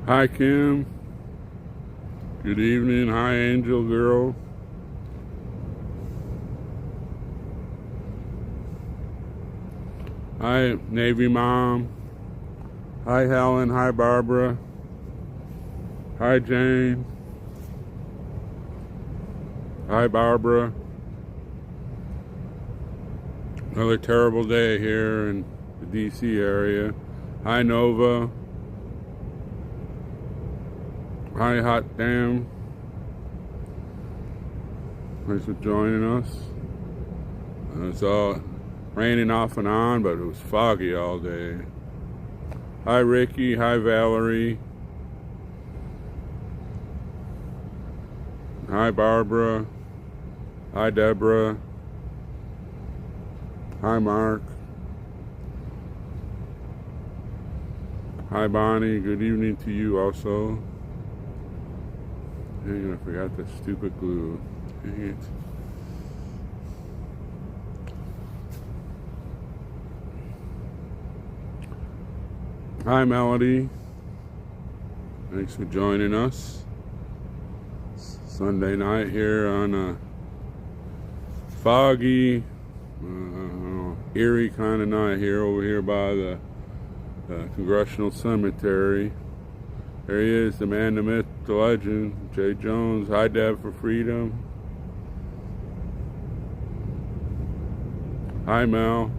Hi, Kim. Good evening. Hi, Angel Girl. Hi, Navy Mom. Hi, Helen. Hi, Barbara. Hi, Jane. Hi, Barbara. Another terrible day here in the DC area. Hi, Nova. Hi, Hot Damn. Thanks for joining us. It's all raining off and on, but it was foggy all day. Hi, Ricky. Hi, Valerie. Hi, Barbara. Hi, Deborah. Hi, Mark. Hi, Bonnie. Good evening to you also. Dang it, I forgot the stupid glue. Dang it. Hi, Melody. Thanks for joining us. Sunday night here on a foggy, eerie kind of night here over here by the Congressional Cemetery. There he is, the man, the myth, the legend, Jay Jones. Hi, Deb for Freedom. Hi, Mel.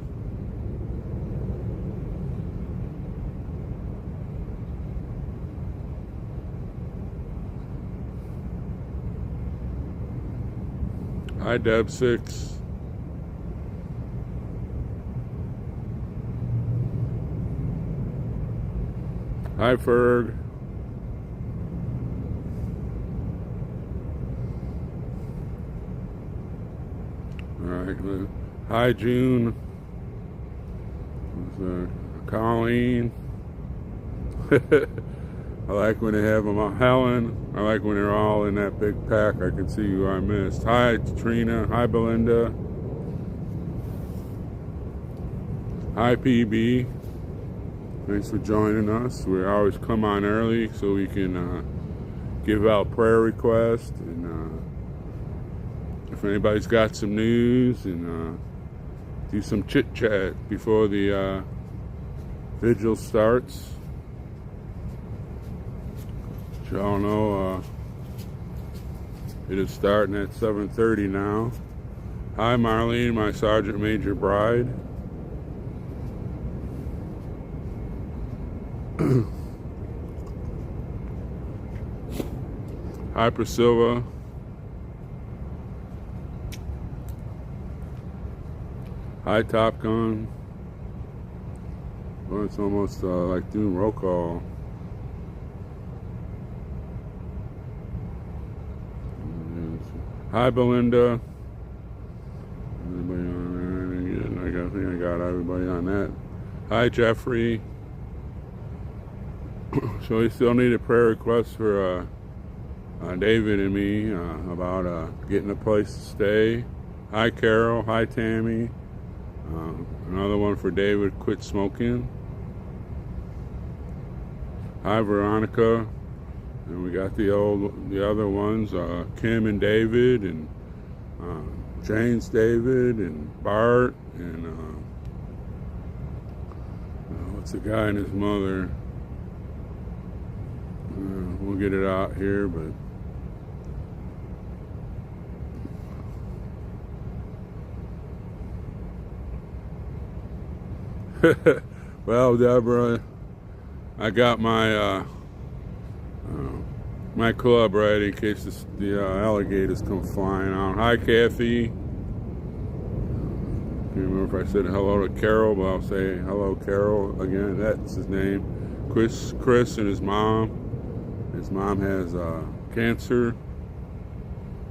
Hi, Deb 6. Hi, Ferg. Alright, hi, June. Colleen. I like when they have them all. Helen. I like when they're all in that big pack. I can see who I missed. Hi, Trina. Hi, Belinda. Hi, PB. Thanks for joining us. We always come on early so we can give out prayer requests, and if anybody's got some news, and do some chit chat before the vigil starts. Y'all know it is starting at 7:30 now. Hi, Marlene, my Sergeant Major bride. Hi, Priscilla. Hi, Top Gun. Well, it's almost like doing roll call. Hi, Belinda. Anybody on there? I think I got everybody on that. Hi, Jeffrey. So we still need a prayer request for David and me about getting a place to stay. Hi, Carol. Hi, Tammy. Another one for David, quit smoking. Hi, Veronica. And we got the other ones, Kim and David, and James David, and Bart, and what's the guy and his mother? We'll get it out here, but well, Deborah, I got my my club ready in case the alligators come flying out. Hi, Kathy. I can't remember if I said hello to Carol, but I'll say hello, Carol, again. That's his name. Chris and his mom. His mom has cancer.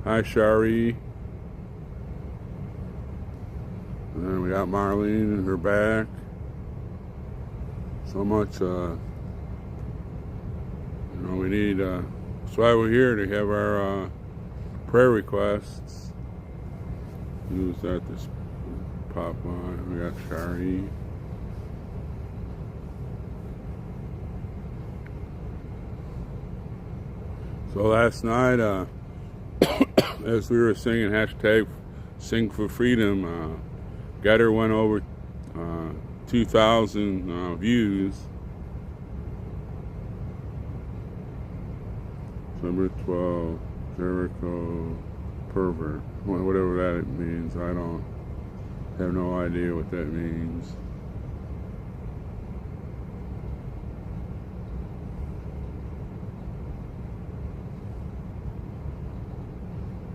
Hi, Shari. And then we got Marlene in her back. So much, we need, that's why we're here, to have our prayer requests. Who's that? This pop on. We got Shari. So last night, as we were singing hashtag Sing for Freedom, Getter went over 2,000 views. Number 12, Jericho pervert, whatever that means. I don't have no idea what that means.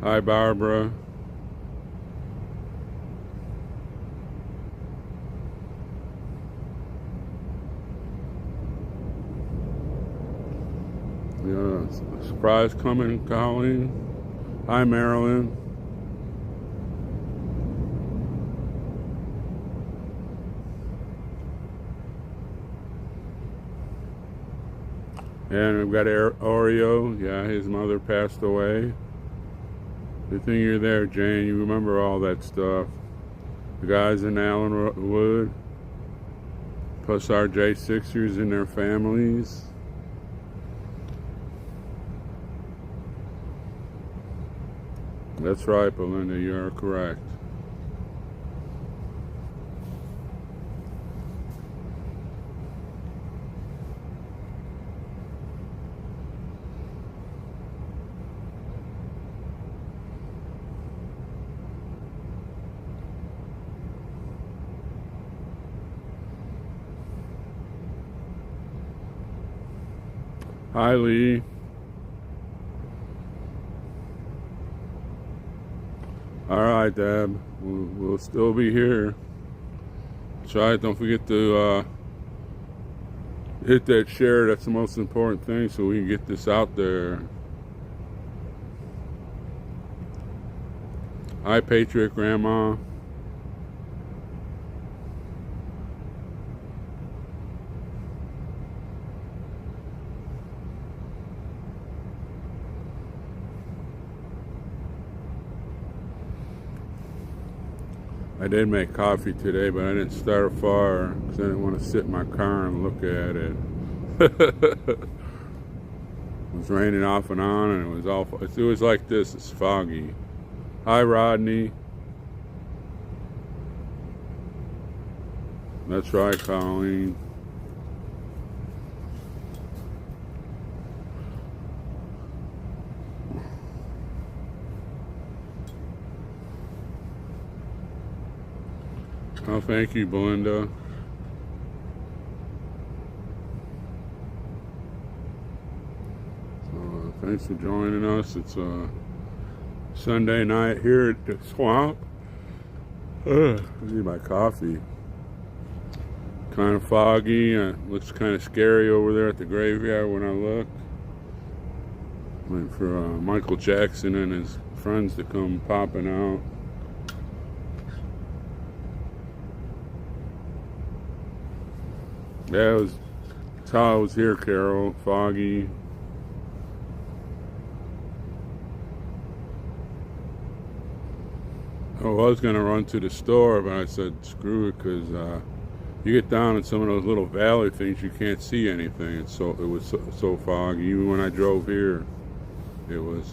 Hi, Barbara. Yeah, surprise coming, Colleen. Hi, Marilyn. And we've got Oreo. Yeah, his mother passed away. Good thing you're there, Jane. You remember all that stuff. The guys in Allenwood, plus our J6ers and their families. That's right, Belinda. You are correct. Hi, Lee. All right, Deb. We'll still be here. Try it. Don't forget to hit that share. That's the most important thing, so we can get this out there. Hi, Patriot Grandma. I did make coffee today, but I didn't start a fire because I didn't want to sit in my car and look at it. It was raining off and on, and it was awful. It was like this. It's foggy. Hi, Rodney. That's right, Colleen. Oh, thank you, Belinda. So, thanks for joining us. It's Sunday night here at the swamp. I need my coffee. Kind of foggy. Looks kind of scary over there at the graveyard when I look. Waiting for Michael Jackson and his friends to come popping out. Yeah, that's how I was here, Carol. Foggy. I was going to run to the store, but I said, screw it, because you get down in some of those little valley things, you can't see anything. It was so foggy. Even when I drove here, it was,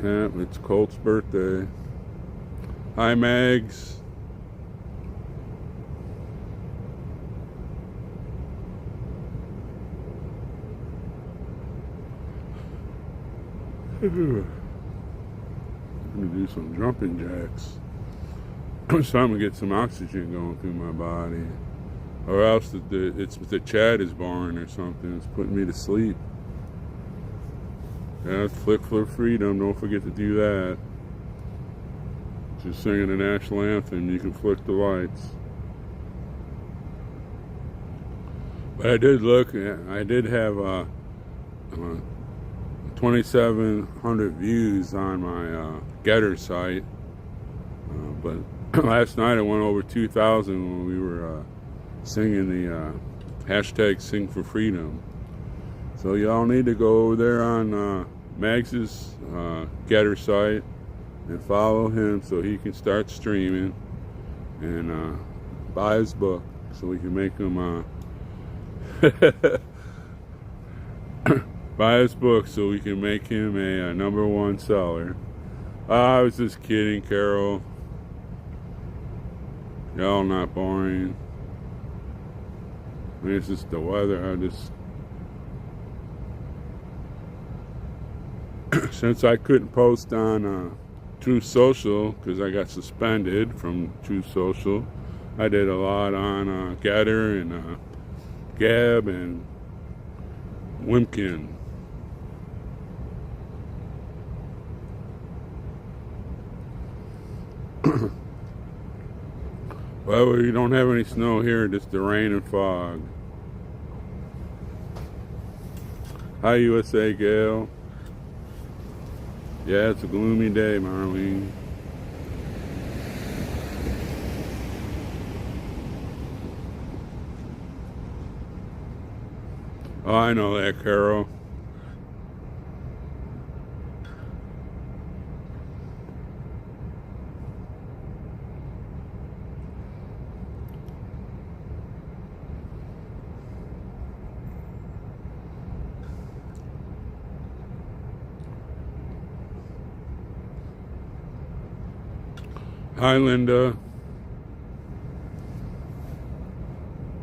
yeah, it's Colt's birthday. Hi, Mags. I'm gonna do some jumping jacks. So I'm gonna get some oxygen going through my body, or else the Chad is born or something. It's putting me to sleep. Yeah, flick for freedom. Don't forget to do that. Just singing the national anthem. You can flick the lights. But I did look. I did have 2,700 views on my Getter site, but last night I went over 2,000 when we were singing the hashtag Sing for Freedom. So y'all need to go over there on Mags's Getter site and follow him so he can start streaming and buy his book so we can make him Buy his book so we can make him a #1 seller. I was just kidding, Carol. Y'all not boring. I mean, it's just the weather. I just since I couldn't post on Truth Social because I got suspended from Truth Social, I did a lot on Getter and Gab and Wimkin. Well, we don't have any snow here, just the rain and fog. Hi, USA, Gail. Yeah, it's a gloomy day, Marlene. Oh, I know that, Carol. Hi, Linda.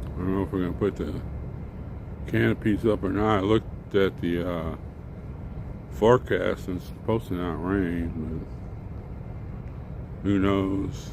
I don't know if we're going to put the canopies up or not. I looked at the forecast and it's supposed to not rain, but who knows?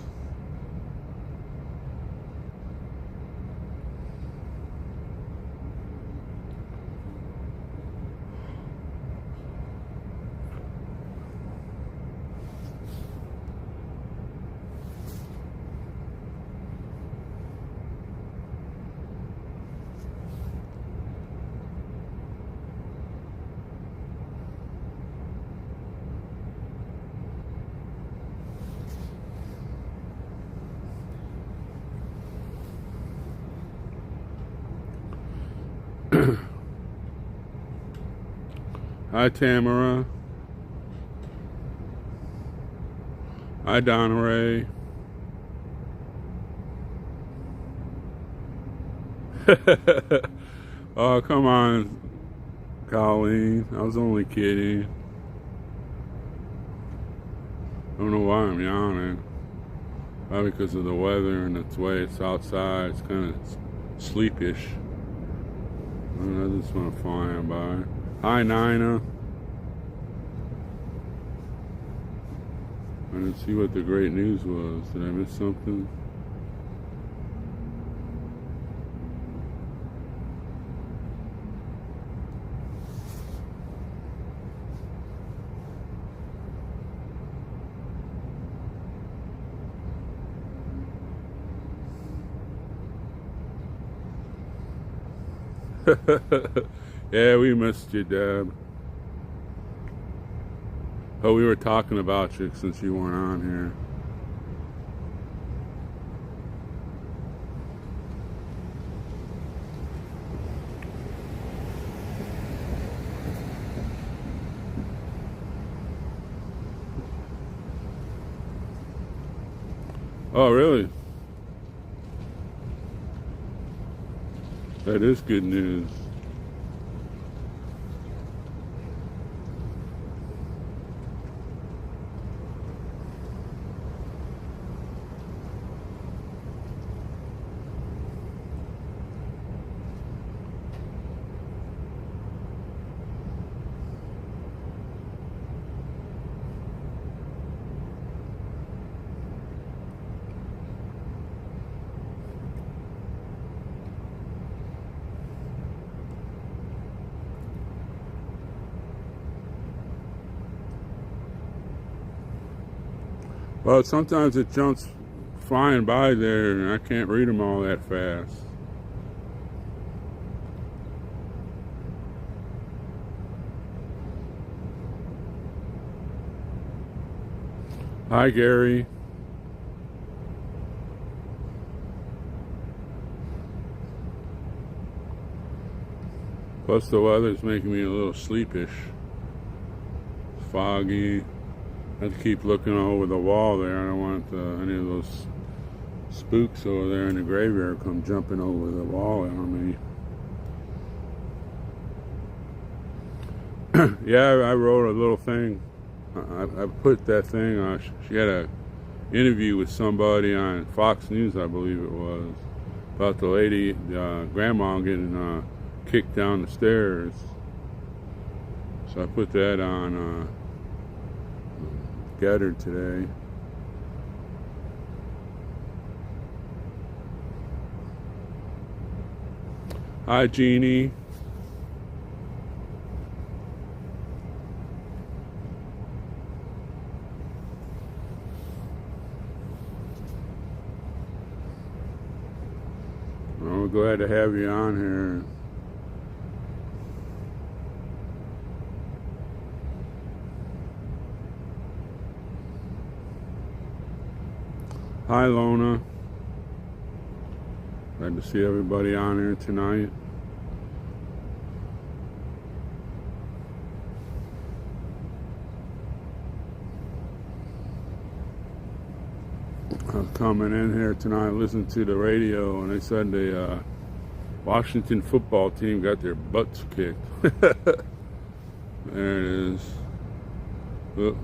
Hi, Tamara. Hi, Donna Ray. Oh, come on, Colleen. I was only kidding. I don't know why I'm yawning. Probably because of the weather and the way it's outside. It's kind of sleepish. I just want to fly by. Hi, Nina. I didn't see what the great news was. Did I miss something? Yeah, we missed you, Deb. Oh, we were talking about you since you weren't on here. Oh, really? That is good news. Well, sometimes it jumps flying by there and I can't read them all that fast. Hi, Gary. Plus the weather's making me a little sleepish. It's foggy. I have to keep looking over the wall there. I don't want any of those spooks over there in the graveyard come jumping over the wall on me. Yeah, I wrote a little thing. I put that thing on. She had a interview with somebody on Fox News, I believe it was, about the lady, grandma getting kicked down the stairs. So I put that on Getter today. Hi, Jeannie. Well, we're glad to have you on here. Hi, Lona. Glad to see everybody on here tonight. I was coming in here tonight, listening to the radio, and they said the Washington football team got their butts kicked. There it is. Look.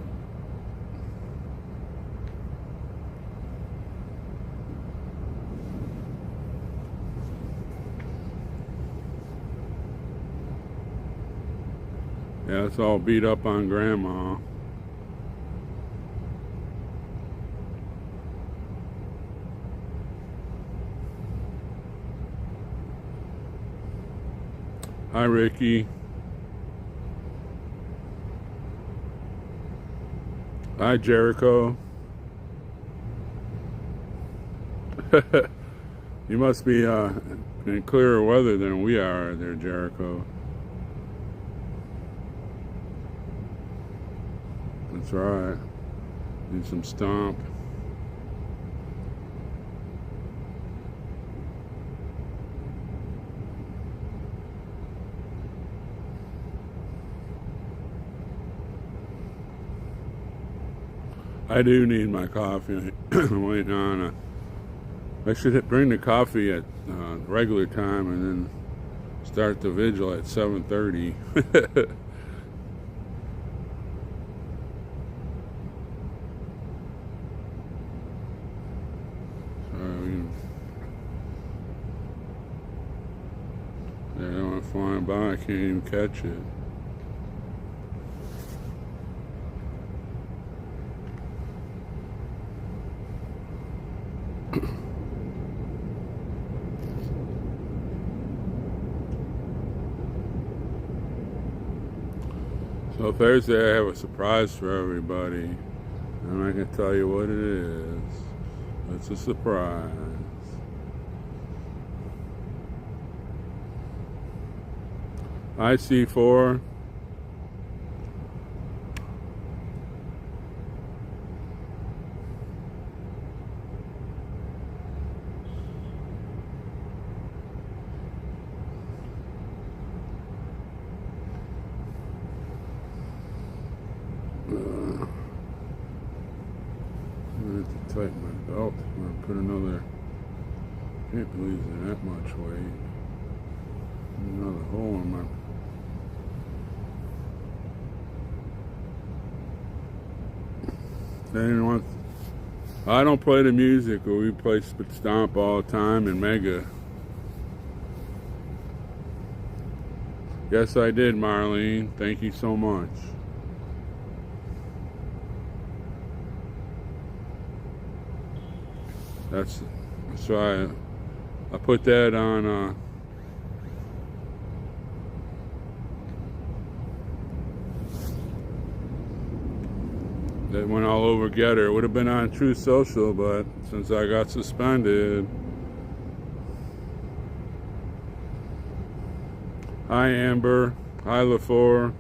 Yeah, it's all beat up on Grandma. Hi, Ricky. Hi, Jericho. You must be in clearer weather than we are there, Jericho. That's right. Need some stomp. I do need my coffee. I'm waiting on I should bring the coffee at regular time and then start the vigil at 7:30. They went flying by. I can't even catch it. So Thursday I have a surprise for everybody. I'm not going to tell you what it is. It's a surprise. IC4. I have to tighten my belt. I'm going to put another. Can't believe they're that much weight. Another hole in my. They didn't want. I don't play the music, or we play Stomp all the time and Mega. Yes, I did, Marlene. Thank you so much. That's why I put that on. That went all over Getter. It would have been on True Social, but since I got suspended. Hi, Amber. Hi, LaFour.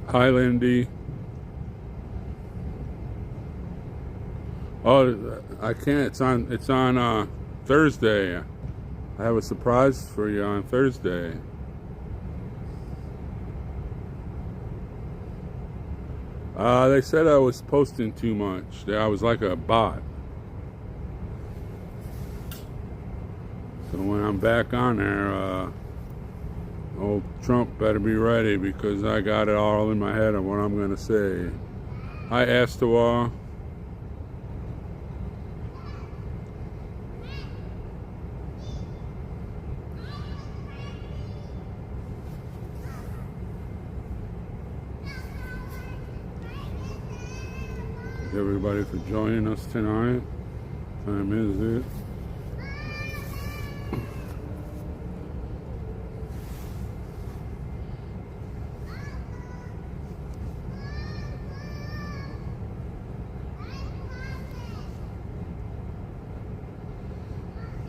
Hi, Lindy. Oh, I can't. It's on Thursday. I have a surprise for you on Thursday. They said I was posting too much. That I was like a bot. So when I'm back on there, old Trump better be ready, because I got it all in my head on what I'm gonna say. Hi, Astawa. Everybody for joining us tonight. What time is it?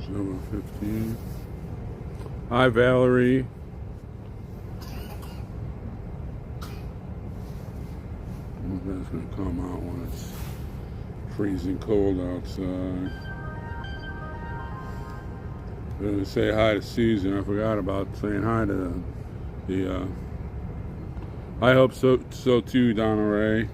Number 15. Hi, Valerie. That's gonna come out when it's freezing cold outside. I'm gonna say hi to Susan. I forgot about saying hi to the. I hope so too, Donna Ray.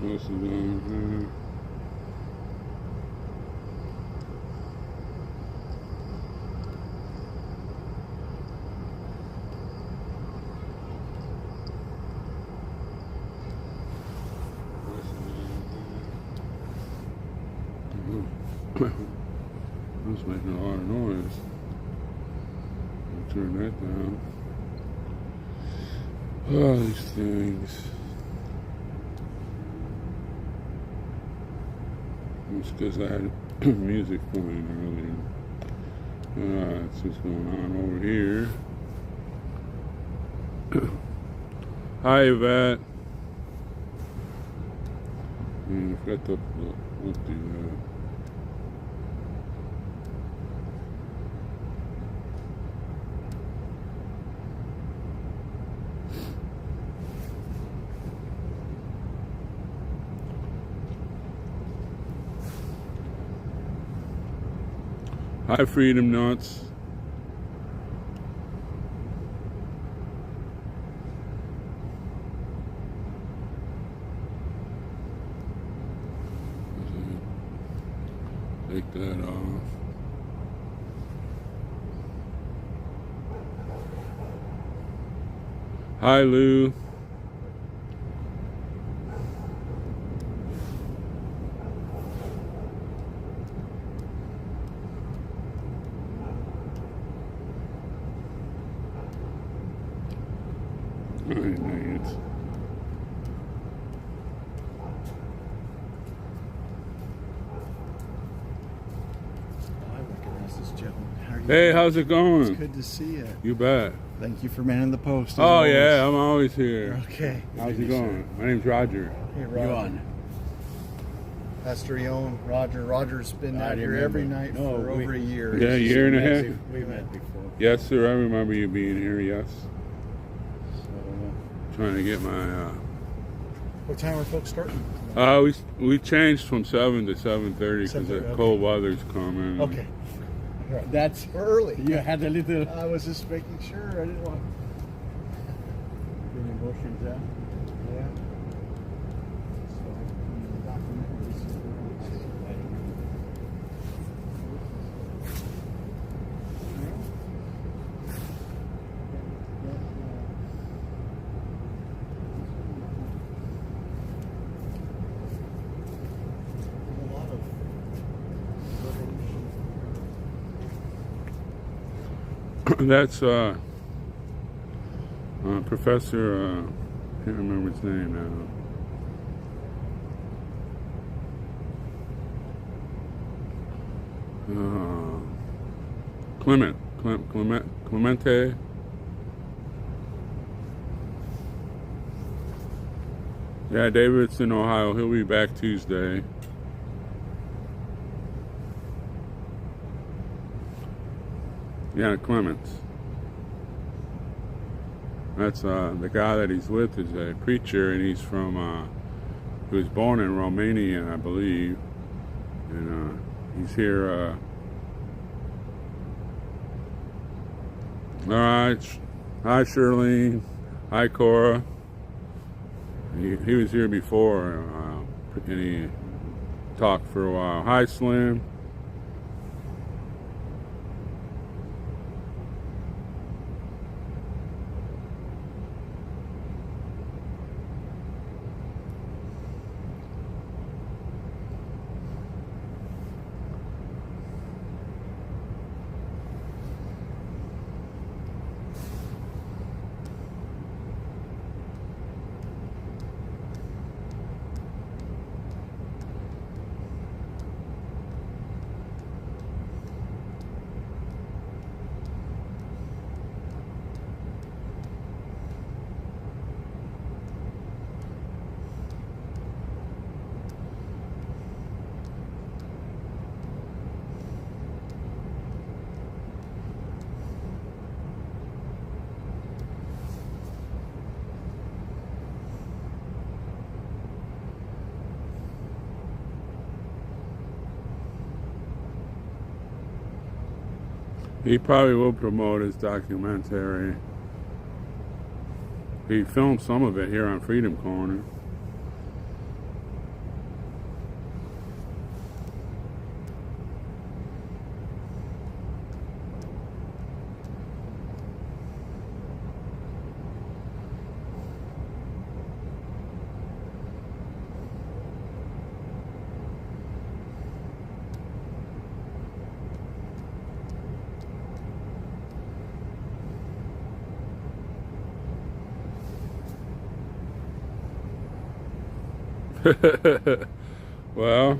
This is on That's making a lot of noise. I'll turn that down. Oh, these things. It's because I had music playing earlier. Alright, that's what's going on over here. Hi, Yvette. I forgot to do that. Hi, Freedom Nuts. Take that off. Hi, Lou. Hey, how's it going? It's good to see you. You bet. Thank you for manning the post. Oh, always. Yeah, I'm always here. Okay. How's it going? My name's Roger. Hey, Roger. You on? Pastor Yon, Roger. Roger's been out here every night for over a year. Yeah, a year and a half. We met before. Yes, sir. I remember you being here, yes. Trying to get my... What time are folks starting? We changed from 7 to 7:30 because the cold weather's coming. Okay. That's early. You had a little... I was just making sure. I didn't want... Bring emotions out. Yeah. That's Professor, can't remember his name now. Clemente. Yeah, David's in Ohio. He'll be back Tuesday. Yeah, Clements. That's the guy that he's with is a preacher, and he's from, he was born in Romania, I believe. And he's here. All right. Hi, Shirlene. Hi, Cora. He was here before, and he talked for a while. Hi, Slim. He probably will promote his documentary. He filmed some of it here on Freedom Corner. Well,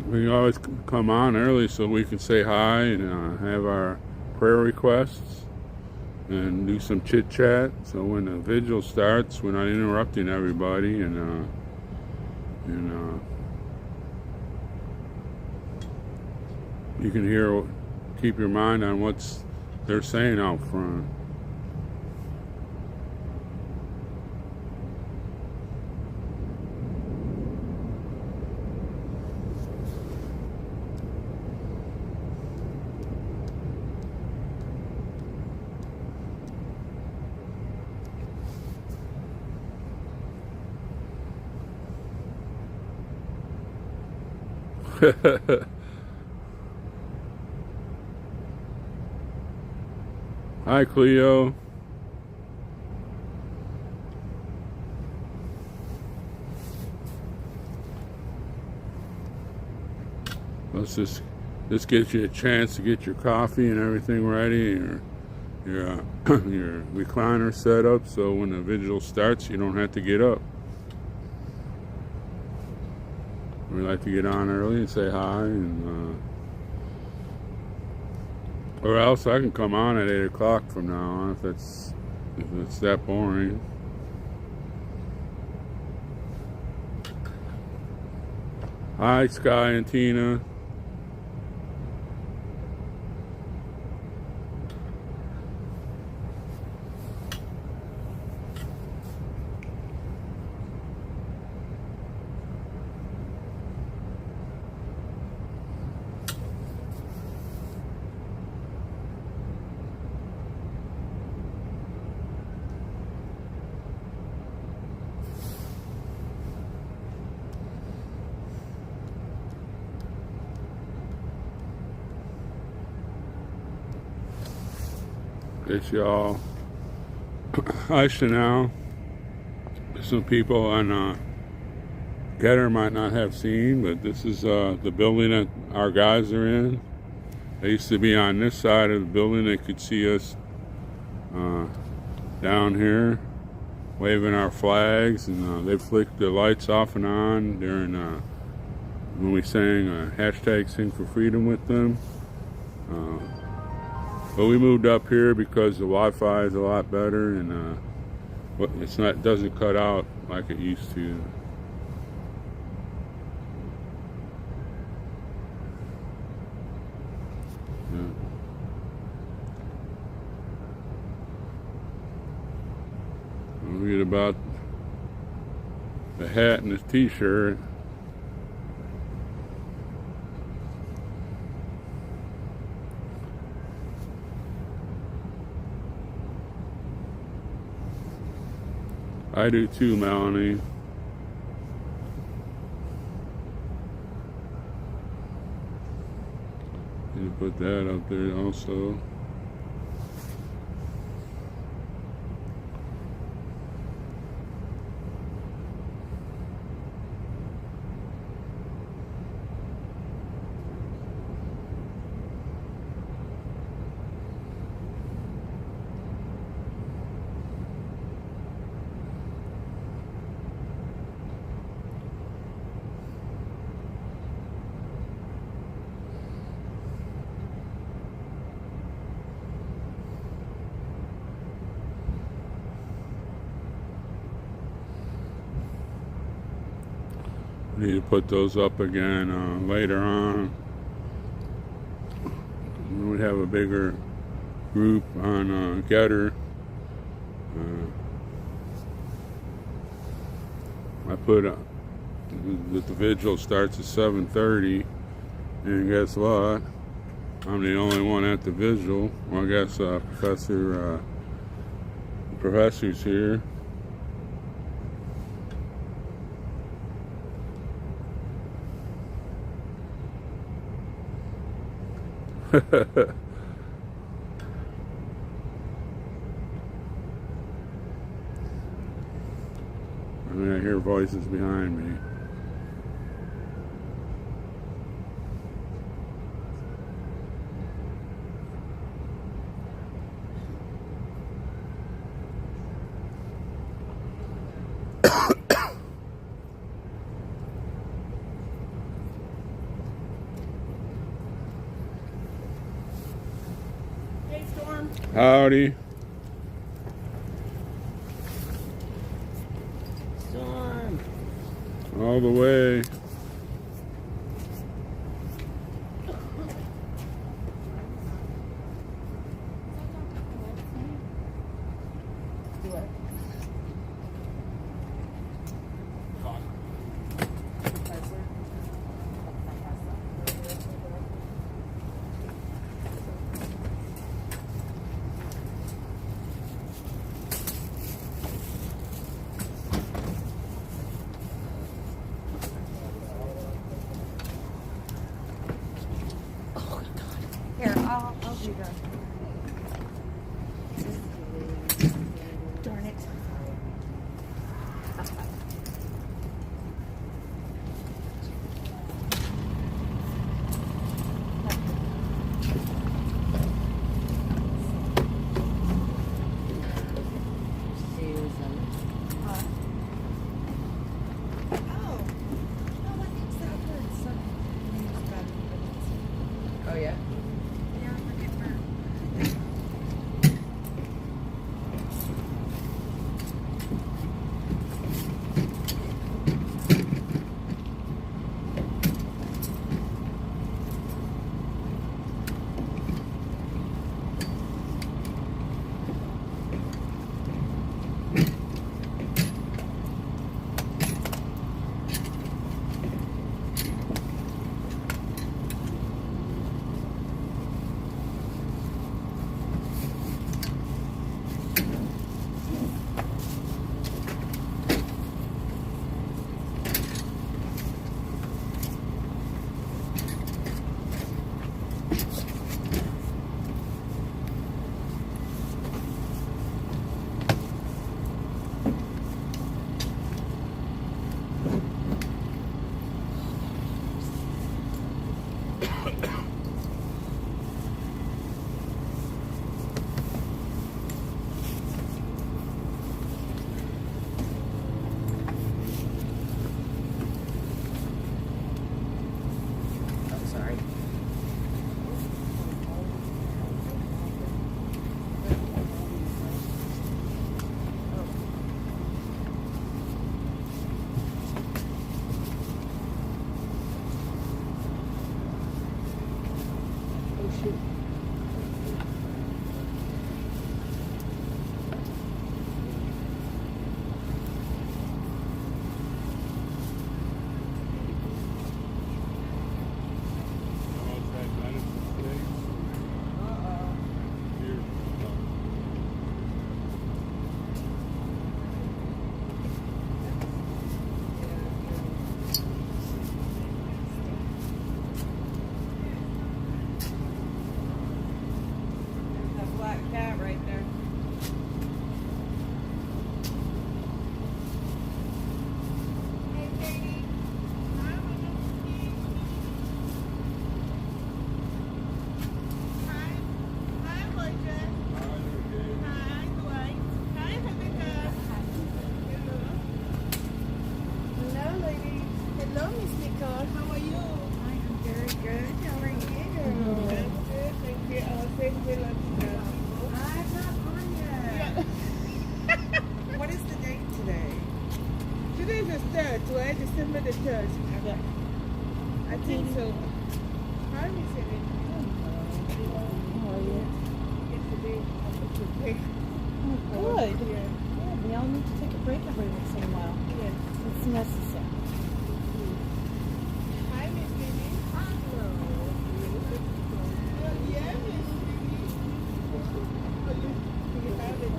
we always come on early so we can say hi and have our prayer requests and do some chit chat. So when the vigil starts, we're not interrupting everybody, and you can hear, keep your mind on what's they're saying out front. Hi, Cleo. This gives you a chance to get your coffee and everything ready, and your recliner set up, so when the vigil starts, you don't have to get up. We like to get on early and say hi, and or else I can come on at 8 o'clock from now on if it's that boring. Hi, Sky and Tina. It's y'all. Hi, Chanel. Some people on Getter might not have seen, but this is the building that our guys are in. They used to be on this side of the building. They could see us down here waving our flags, and they flicked the lights off and on during when we sang hashtag Sing for Freedom with them. But we moved up here because the Wi-Fi is a lot better, and it doesn't cut out like it used to. Yeah. We'll get about the hat and the t-shirt. I do too, Melanie. Need to put that up there also. Need to put those up again later on. We have a bigger group on Getter. I put that the vigil starts at 7:30, and guess what? I'm the only one at the vigil. Well, I guess Professor's here. I mean, I hear voices behind me. Hey, Storm. Howdy. Storm. All the way. Here, I'll do that. Darn it. Oh yeah? Yeah, look at her. Where December the 3rd? Yeah. I think so. How is it? How are you? Yesterday, I took a break. Oh, good. Yeah. Yeah, we all need to take a break every once in a while. Yes. It's necessary. Hi, Miss Mimi. Hello. Yeah, Miss Mimi. Oh, you have it.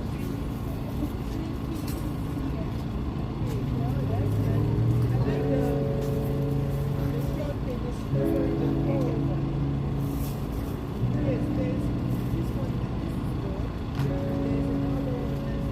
No, that's good. I like the short thing, the short thing. Yes, there's this one. There's another one that says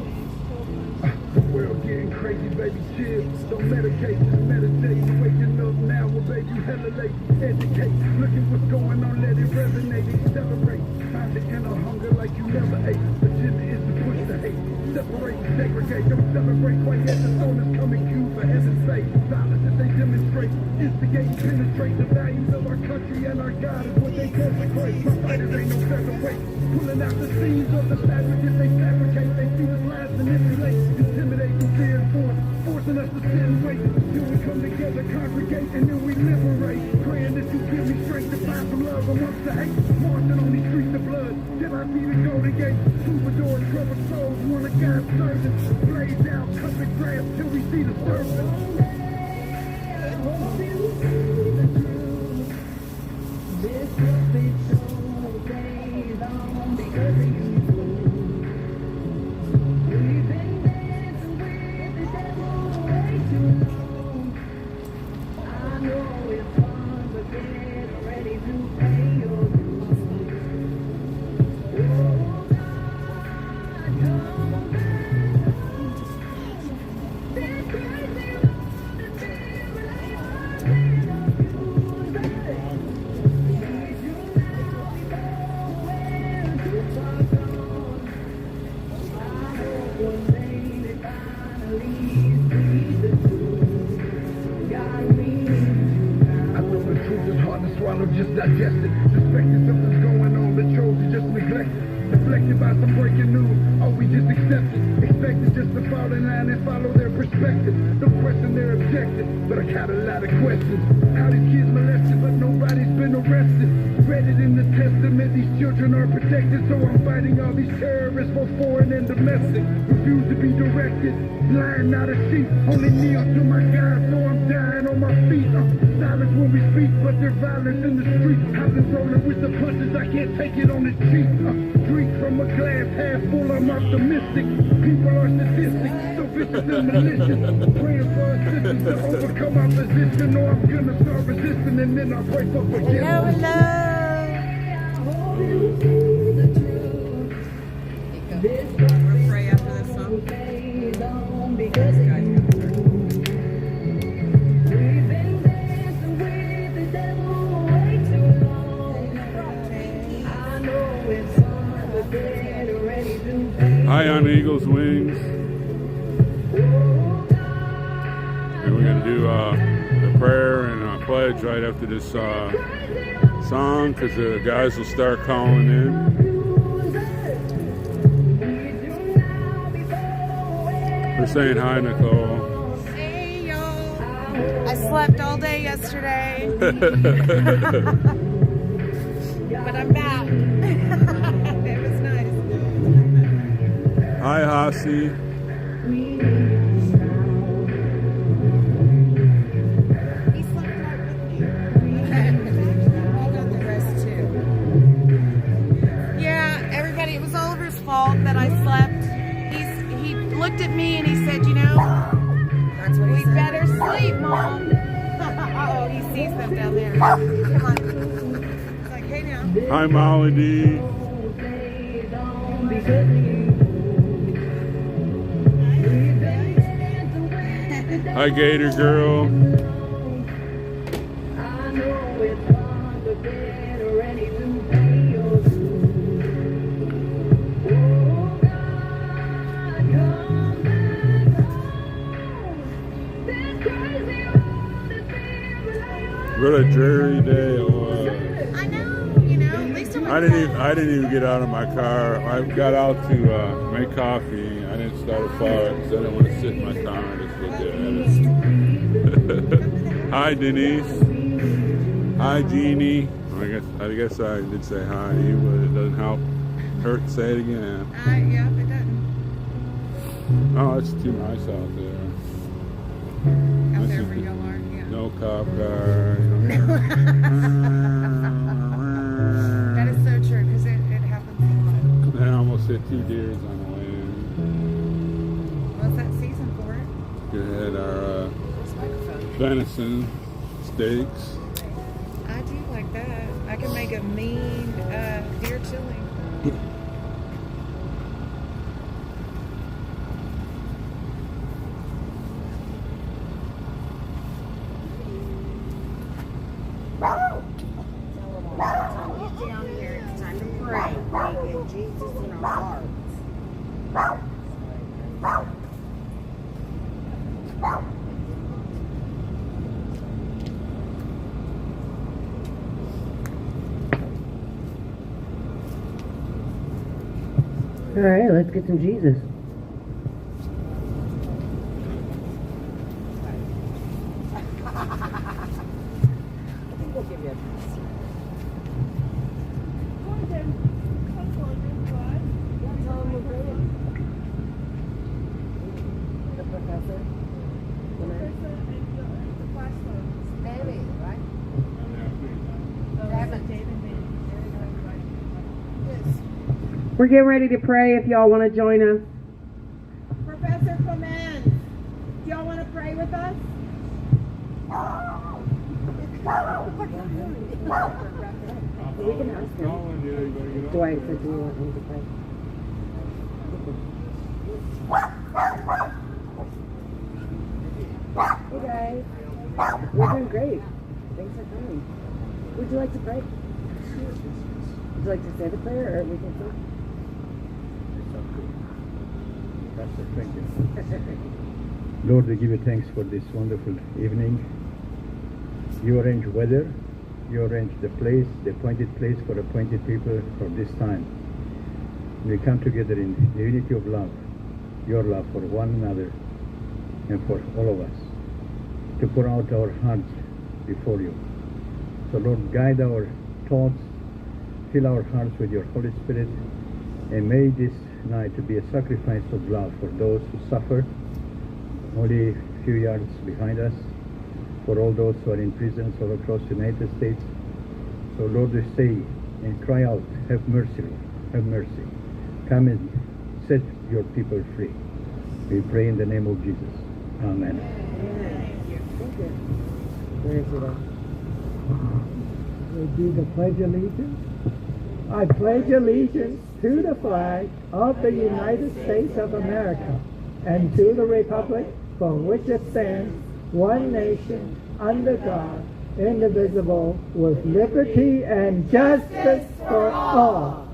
The world getting crazy, baby, chill. Don't medicate, just meditate. Waking up now, well, baby, hella late. Educate, look at what's going on, let it resonate. Accelerate, find the inner hunger like you never ate. Agenda is to push the hate. Separate, segregate, don't celebrate. Why yet the soul is coming, cue for heaven's sake. Silence that they demonstrate, instigate, penetrate. The values of our country and our God is what they consecrate. My fighters ain't no featherweight. Pulling out the seams of the fabric that they fabricate. They feed us lies, manipulate, intimidate, and fear and force, forcing us to sit and wait till we come together, congregate, and then we liberate. Praying that you give me strength to find some love amongst the hate. Marching on these streets of blood till I see the golden gate. Troubadour, troubled souls, one of God's servants. Blaze out, cut the grass till we see the surface. Just digest it. Suspecting something's going on, but chose to just neglect it. Deflected by some breaking news, oh, we just accept it. Expected just to fall in line and follow their perspective. Don't question their objective, but I got a lot of questions. How these kids molested, but nobody's been arrested. Read it in the testament, these children are protected. So I'm fighting all these terrorists, both foreign and domestic. Refuse to be directed, lying not a sheep. Only kneel to my God, so I'm dying on my feet. Silence when we speak, but there's violence in the street. I've been rolling with the punches, I can't take it on the cheek. Drink from a glass half full, I'm optimistic. People are sadistic, so vicious and malicious. Praying for assistance to overcome opposition, or I'm gonna start resisting and then I'll break up again. Hello, We'll pray after this song. High on eagle's wings. And we're going to do the prayer and pledge right after this song, because the guys will start calling in. We're saying hi, Nicole. hey yo! I slept all day yesterday, but I'm back. It was nice. Hi, Hasi. He slept right with me. I got the rest too. Yeah, everybody, it was Oliver's fault that I slept. He looked at me and he said, you know, That's what we he said. better sleep, Mom. Oh, he sees them down there. Come on. It's like, hey now. Hi, Molly D. Hi, Gator Girl. What a dreary day it was. I know, you know, at least I didn't even get out of my car. I got out to make coffee. I didn't start a fire because I didn't want to sit in my car and just look at it. Hi, Denise. Hi, Jeannie. I guess I did say hi to you, but it doesn't help. Hurt to say it again. Yeah, it doesn't. Oh, it's too nice out there. Out there where y'all are, yeah. No cop car. That is so true, because it happens a lot. I almost hit 2 deers on the way in. Well, it's that season for it. We had our venison steaks. I do like that. I can make a mean deer chili. Get down here. It's time to pray. Making Jesus in our hearts. All right, let's get some Jesus. We'll give you a the professor. David, right? We're getting ready to pray if y'all want to join us. Professor Clement, do y'all want to pray with us? We can ask him. Dwight said, do you want him to pray? Hey guys. We're doing great. Thanks for coming. Would you like to pray? Would you like to say the prayer or we can sing? Pastor, thank you. Lord, we give you thanks for this wonderful evening. You arrange weather, you arrange the place, the appointed place for appointed people for this time. We come together in the unity of love, your love for one another and for all of us, to pour out our hearts before you. So Lord, guide our thoughts, fill our hearts with your Holy Spirit, and may this night to be a sacrifice of love for those who suffer only a few yards behind us, for all those who are in prisons all across the United States. So Lord, we say and cry out, have mercy, Lord, have mercy. Come and set your people free. We pray in the name of Jesus. Amen. Where is it at? We do the Pledge of Allegiance. I pledge allegiance to the flag of the United States of America and to the republic for which it stands, one nation, under God, indivisible, with liberty and justice for all.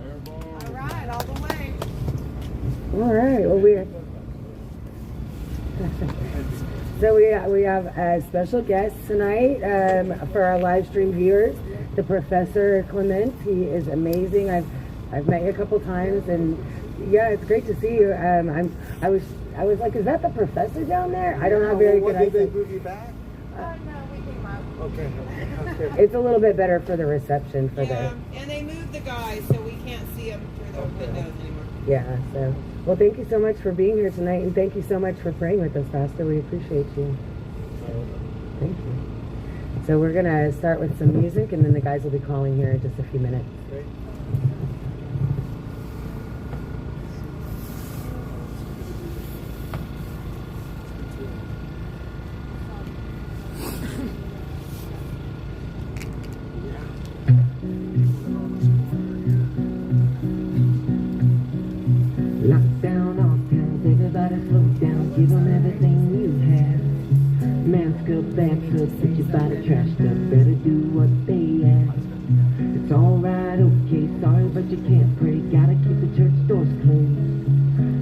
All right, all the way. All right. Well, so we have a special guest tonight for our live stream viewers, the Professor Clement. He is amazing. I've met you a couple times, and yeah, it's great to see you. I was like, is that the professor down there? I don't have very good eyesight. Did they move you back? No, we came up. Okay. It's a little bit better for the reception for Yeah, and they moved the guys, so we can't see them through the windows anymore. yeah. So, well, thank you so much for being here tonight, and thank you so much for praying with us, Pastor. We appreciate you. Thank you. So we're gonna start with some music, and then the guys will be calling here in just a few minutes. Great. Lockdown off town, everybody slow down, give them everything you have. Mask up, backs up, put your body trashed up, better do what they ask. It's alright, okay, sorry, but you can't pray, gotta keep the church doors closed.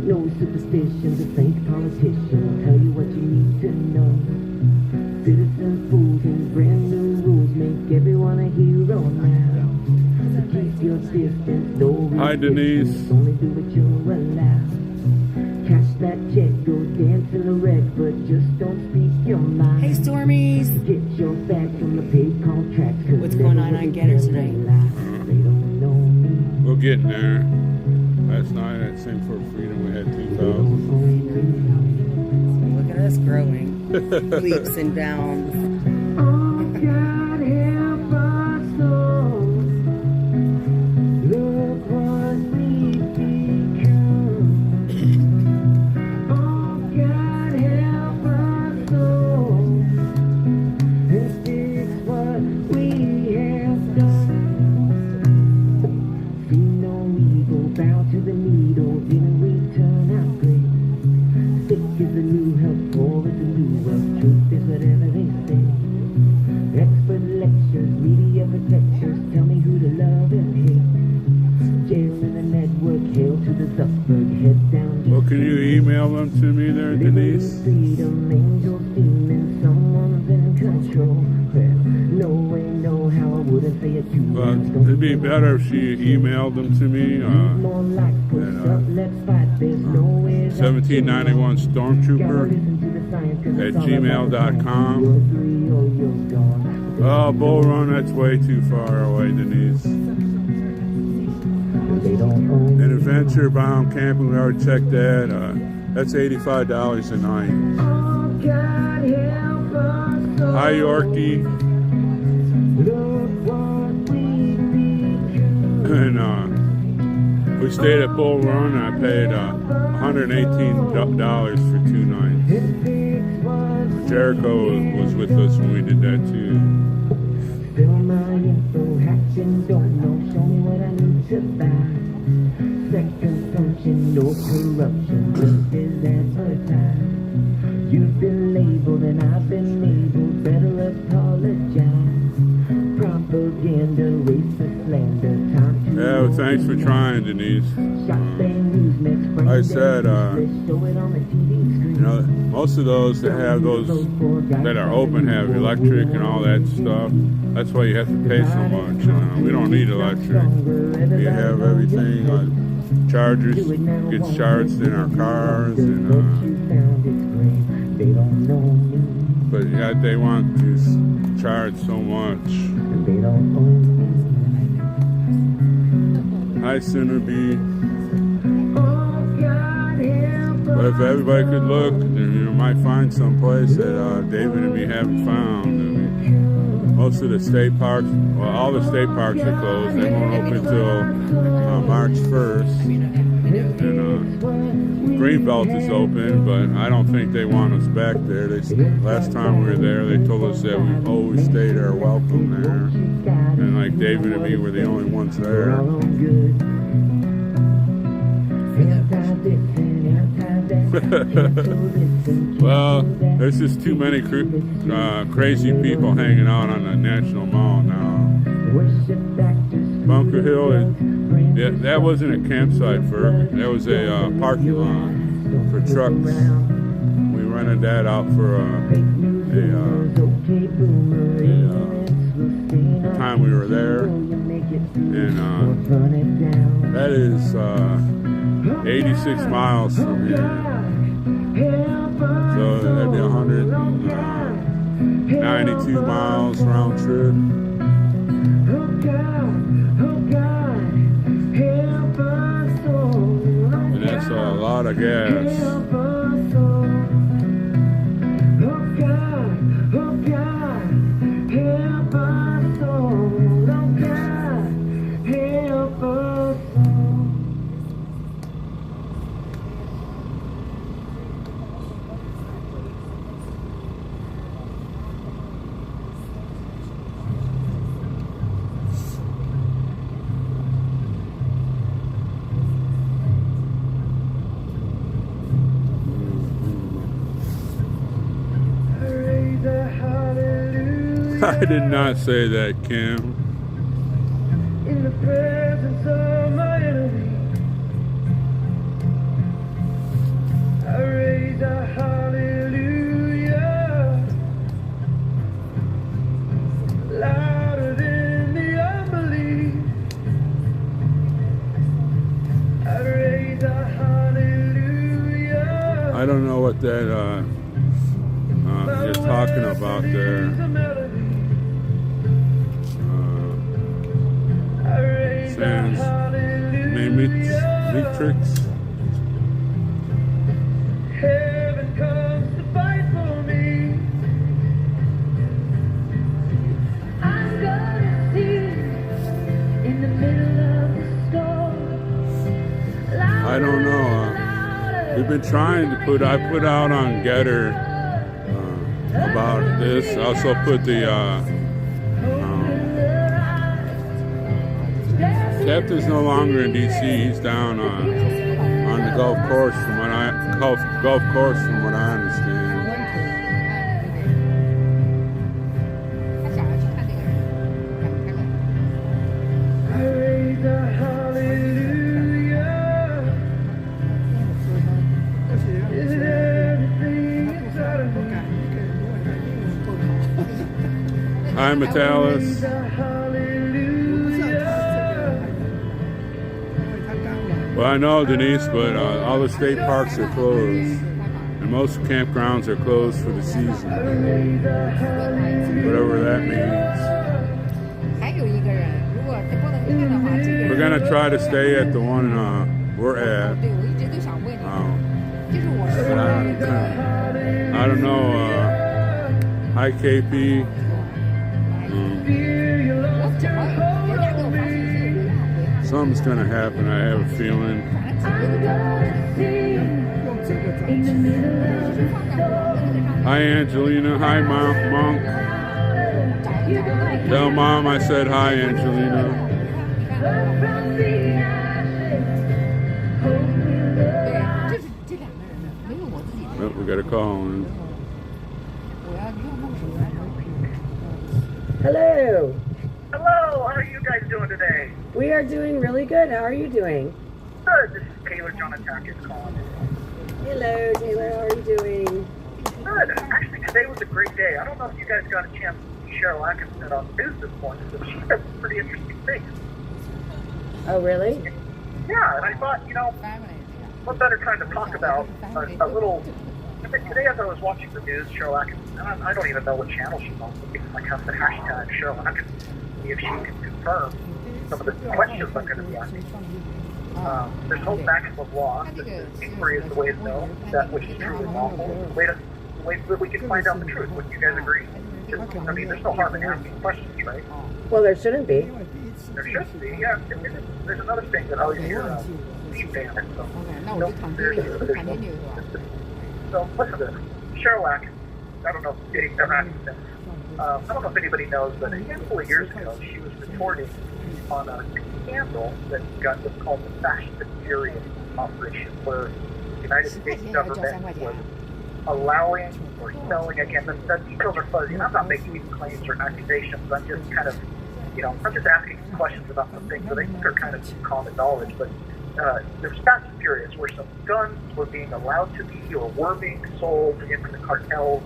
No superstitions, a fake politician will tell you what you need to know. Citizen fools and brand new rules make everyone a hero now. So keep your distance, no Hi, Denise. only do what you're allowed. Cash that check, go dance in the red, but just don't speak your mind. Hey, Stu, normies. Get your facts from the pig contracts. What's going on Getter tonight? They don't know me. We're getting there. Last night at Sing for Freedom we had 2,000. Look at us growing. Leaps and bounds. Oh, God help us all. Look what we've become. Oh, God help us all. This is what we have done. See no evil, bow to the needle, didn't we turn out great? Sick is a new health, poor is a new wealth, truth is whatever they say. Expert lectures, media protectors, tell me who to love and hate. Jail in the network, hail to the Zuckerberg, head down. Well, can you email them to me there, Denise? Freedom, angels, demons, someone's in control. Well, no way, no how, I wouldn't say it too Well, it'd be better if she emailed them to me. more like push up, let's fight, there's no way. 1791 Stormtrooper at gmail.com. Oh, Bull Run, that's way too far away, Denise. And Adventure Bound Camping, we already checked that. That's $85 a night. Hi, Yorkie. And we stayed at Bull Run. I paid $118 for 2 nights. Jericho was with us when we did that too. Fill my info, hacked and don't know, show me what I need to buy. Second function, no corruption, this is advertised. You've been labeled and I've been labeled, better apologize. Propaganda, racist slander, time to Yeah, well, thanks for trying, Denise. I said, you know, most of those that have those that are open have electric and all that stuff. That's why you have to pay so much. We don't need electric. We have everything on chargers, gets charged in our cars, and but yeah, they want to charge so much. Hi, Centerby. But if everybody could look, you might find some place that David and me haven't found. Most of the state parks, well, all the state parks are closed. They won't open until March 1st. And Greenbelt is open, but I don't think they want us back there. Last time we were there, they told us that we always stayed our welcome there. And like David and me were the only ones there. Well, there's just too many crazy people hanging out on the National Mall now. Bunker Hill, that wasn't a campsite, Ferg. That was a parking lot for trucks. We rented that out for the time we were there. And that is 86 miles from here. So that'd be 192 miles round trip. And that's a lot of gas. I did not say that, Kim. In the presence of my enemy, I raise a hallelujah, louder than the unbelief. I raise a hallelujah. I don't know what that just talking about there. Sans Matrix. Heaven comes to fight for me. I'm gonna sing in the middle of the storm. I don't know. We've been trying to I put out on Getter about this. I also put the Captain's no longer in DC. He's down on the Gulf Coast from what I understand. I raise a hallelujah. Is it everything inside of me? Hi, Metalis. Raise a hallelujah. Well, I know, Denise, but all the state parks are closed. And most campgrounds are closed for the season. Whatever that means. 还有一个人，如果不能看的话，这个 We're going to try to stay at the one we're at. 对，我一直都想问你，就是我 But I don't know. Hi, KP. 我怎么人家给我发信息，我要回他。 Something's going to happen, I have a feeling. Hi, Angelina. Hi, Monk. Tell Mom I said hi, Angelina. Oh, we got a call in. Hello. Hello, how are you guys doing today? We are doing really good. How are you doing? Good, this is Taylor John Attackers calling. Hello, Taylor. How are you doing? Good, actually today was a great day. I don't know if you guys got a chance to see Cheryl Atkinson on the news this morning, but she said some pretty interesting things. Oh, really? Yeah, and I thought, what better time to talk about a little... Today as I was watching the news, Cheryl Atkinson, and I don't even know what channel she's on, but I have the hashtag Cheryl Atkinson to see if she can confirm some of the questions I'm going to be asking. There's no maximum law. Inquiry is the way to know that which is true and lawful. The way that we can find out the truth. Would you guys agree? I mean, there's no harm in asking questions, right? Well, there shouldn't be. There should be, yeah. There's another thing that I always hear these days. So listen to this. Cheryl Atkinson, I don't know if anybody knows, but a handful of years ago, she was reporting on a scandal that was called the Fast and Furious operation, where the United States government was allowing or selling, again, the details are fuzzy, and I'm not making any claims or accusations, I'm just kind of, I'm just asking questions about some things that I think are kind of common knowledge, but there's Fast and Furious, where some guns were being allowed to be or were being sold into the cartels,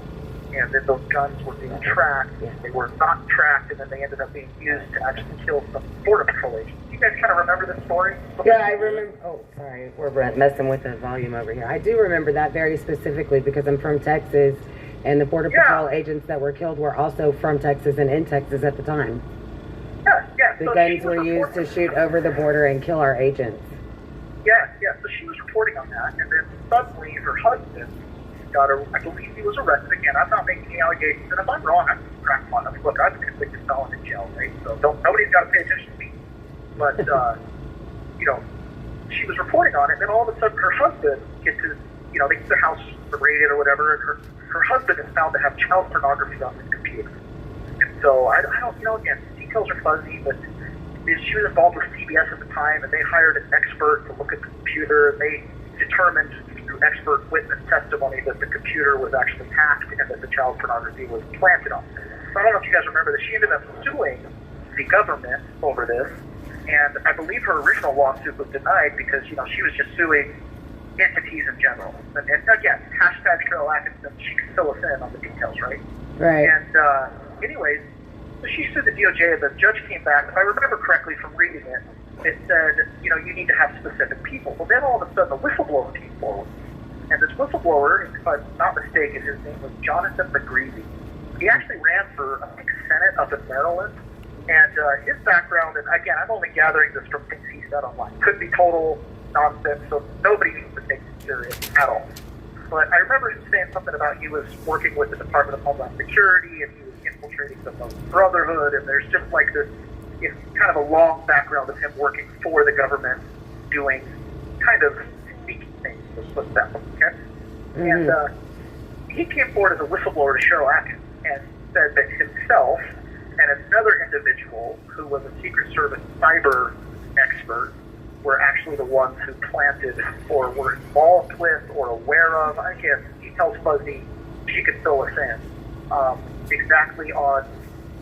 and then those guns were being tracked. They were not tracked, and then they ended up being used to actually kill some Border Patrol agents. Do you guys kind of remember this story? Yeah, I remember. Oh, sorry. We're messing with the volume over here. I do remember that very specifically because I'm from Texas, and the Border Patrol agents that were killed were also from Texas and in Texas at the time. Yeah. The guns were used to shoot over the border and kill our agents. Yeah. So she was reporting on that, and then suddenly her husband I believe he was arrested again. I'm not making any allegations, and if I'm wrong, I'm just cracking on. I mean, look, I'm a convicted felon in jail, right? So nobody's got to pay attention to me. But she was reporting on it, and then all of a sudden her husband gets his, they get their house raided or whatever, and her husband is found to have child pornography on his computer. And so I don't, again, details are fuzzy, but she was involved with CBS at the time, and they hired an expert to look at the computer, and they determined through expert witness testimony that the computer was actually hacked and that the child pornography was planted on it. So I don't know if you guys remember that she ended up suing the government over this, and I believe her original lawsuit was denied because, she was just suing entities in general. And again, hashtag Cheryl Atkinson, she can fill us in on the details, right? Right. And anyways, so she sued the DOJ, and the judge came back, if I remember correctly from reading it, it said, you need to have specific people. Well, then all of a sudden, the whistleblower came forward. And this whistleblower, if I'm not mistaken, mistaken, his name was Jonathan McGreevy. He actually ran for, I think, Senate up in Maryland. And his background, and again, I'm only gathering this from things he said online. Could be total nonsense, so nobody needs to take it serious at all. But I remember him saying something about he was working with the Department of Homeland Security and he was infiltrating the Muslim Brotherhood, and there's just like this, it's kind of a long background of him working for the government, doing kind of sneaky things, let's put it that way, okay? And he came forward as a whistleblower to Cheryl Atkins and said that himself and another individual who was a Secret Service cyber expert were actually the ones who planted or were involved with or aware of, I guess, details fuzzy, she could fill us in, exactly on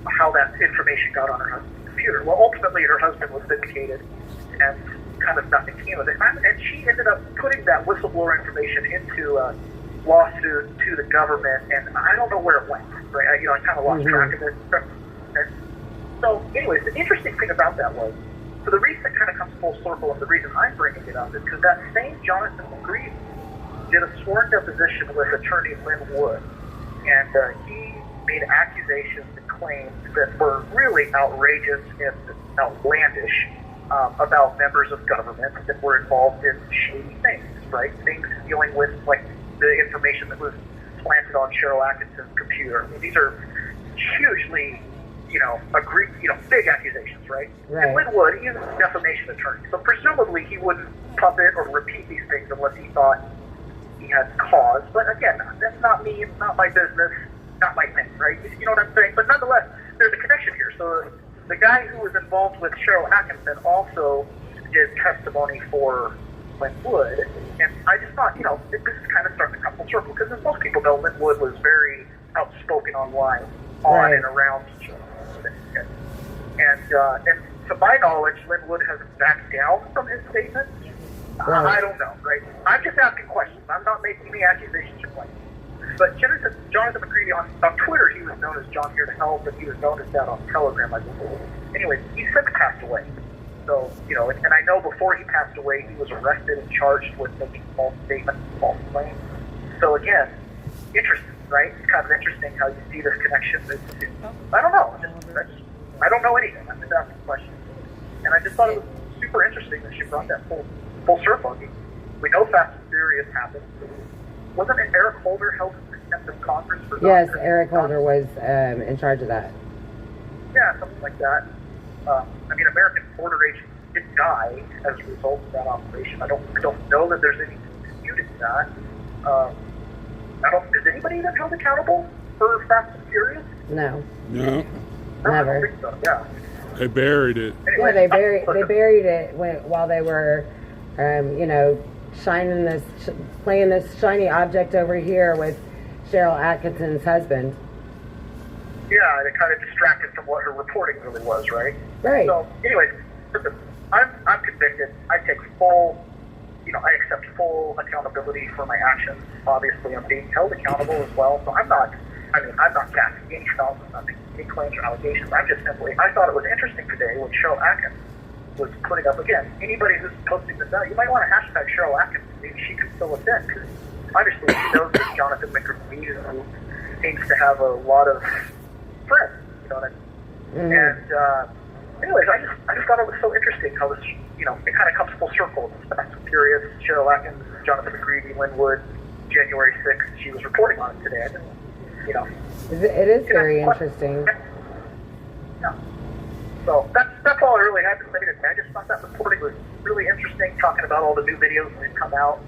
how that information got on her husband's computer. Well, ultimately her husband was vindicated and kind of nothing came of it. And she ended up putting that whistleblower information into a lawsuit to the government, and I don't know where it went, right? I kind of lost track of it. And so, anyways, the interesting thing about that was, so the reason it kind of comes full circle, and the reason I'm bringing it up is because that same Jonathan McGreevy did a sworn deposition with attorney Lynn Wood, and he made accusations and claims that were really outrageous and outlandish about members of government that were involved in shady things, right? Things dealing with, like, the information that was planted on Cheryl Atkinson's computer. I mean, these are hugely, big accusations, right? And Lynn Wood, he's a defamation attorney, so presumably he wouldn't puppet or repeat these things unless he thought he had cause. But again, that's not me, it's not my business, not my thing, right? You know what I'm saying? But nonetheless, there's a connection here. So the guy who was involved with Cheryl Atkinson also did testimony for Lynn Wood, and I just thought, this is kind of starting to come full circle, because as most people know, Lynn Wood was very outspoken online, on and around each other. And to my knowledge, Lynn Wood hasn't backed down from his statement. I don't know, right? I'm just asking questions. I'm not making any accusations or claims. But Jonathan McGreevy, on Twitter, he was known as John Here to Help, but he was known as that on Telegram, I believe. Anyways, he's since passed away. So, and I know before he passed away, he was arrested and charged with making false statements, false claims. So again, interesting, right? It's kind of interesting how you see this connection. I don't know. I don't know anything. I'm just asking questions. And I just thought it was super interesting that she brought that full circle. I mean, we know Fast and Furious happened. Wasn't it Eric Holder held in contempt of Congress for that? Yes, Eric Holder was in charge of that. Yeah, something like that. American border agents did die as a result of that operation. I don't know that there's any dispute in that. Is anybody even held accountable for Fast and Furious? No. No. Never. I don't think so. Yeah. They buried it. Anyway, They buried it while they were, playing this shiny object over here with Cheryl Atkinson's husband. Yeah, and it kind of distracted from what her reporting really was, right? Right. So, anyways, listen, I'm convicted. I take I accept full accountability for my actions. Obviously, I'm being held accountable as well. So I'm not casting any spells, I'm not making any claims or allegations. I'm just simply, I thought it was interesting today when Cheryl Atkins was putting up, again, anybody who's posting this out, you might want to hashtag Cheryl Atkins. Maybe she can fill us in, because obviously she knows that Jonathan McGreevy, who seems to have a lot of friends, you know what I mean? And anyways, I just thought it was so interesting how this, it kind of comes full circle. Fast and Furious, Cheryl Atkins, Jonathan McGreevy, Lynn Wood, January 6th, she was reporting on it today. It is very interesting. Yeah. So that's all I really had to say today. I just thought that reporting was really interesting, talking about all the new videos that have come out,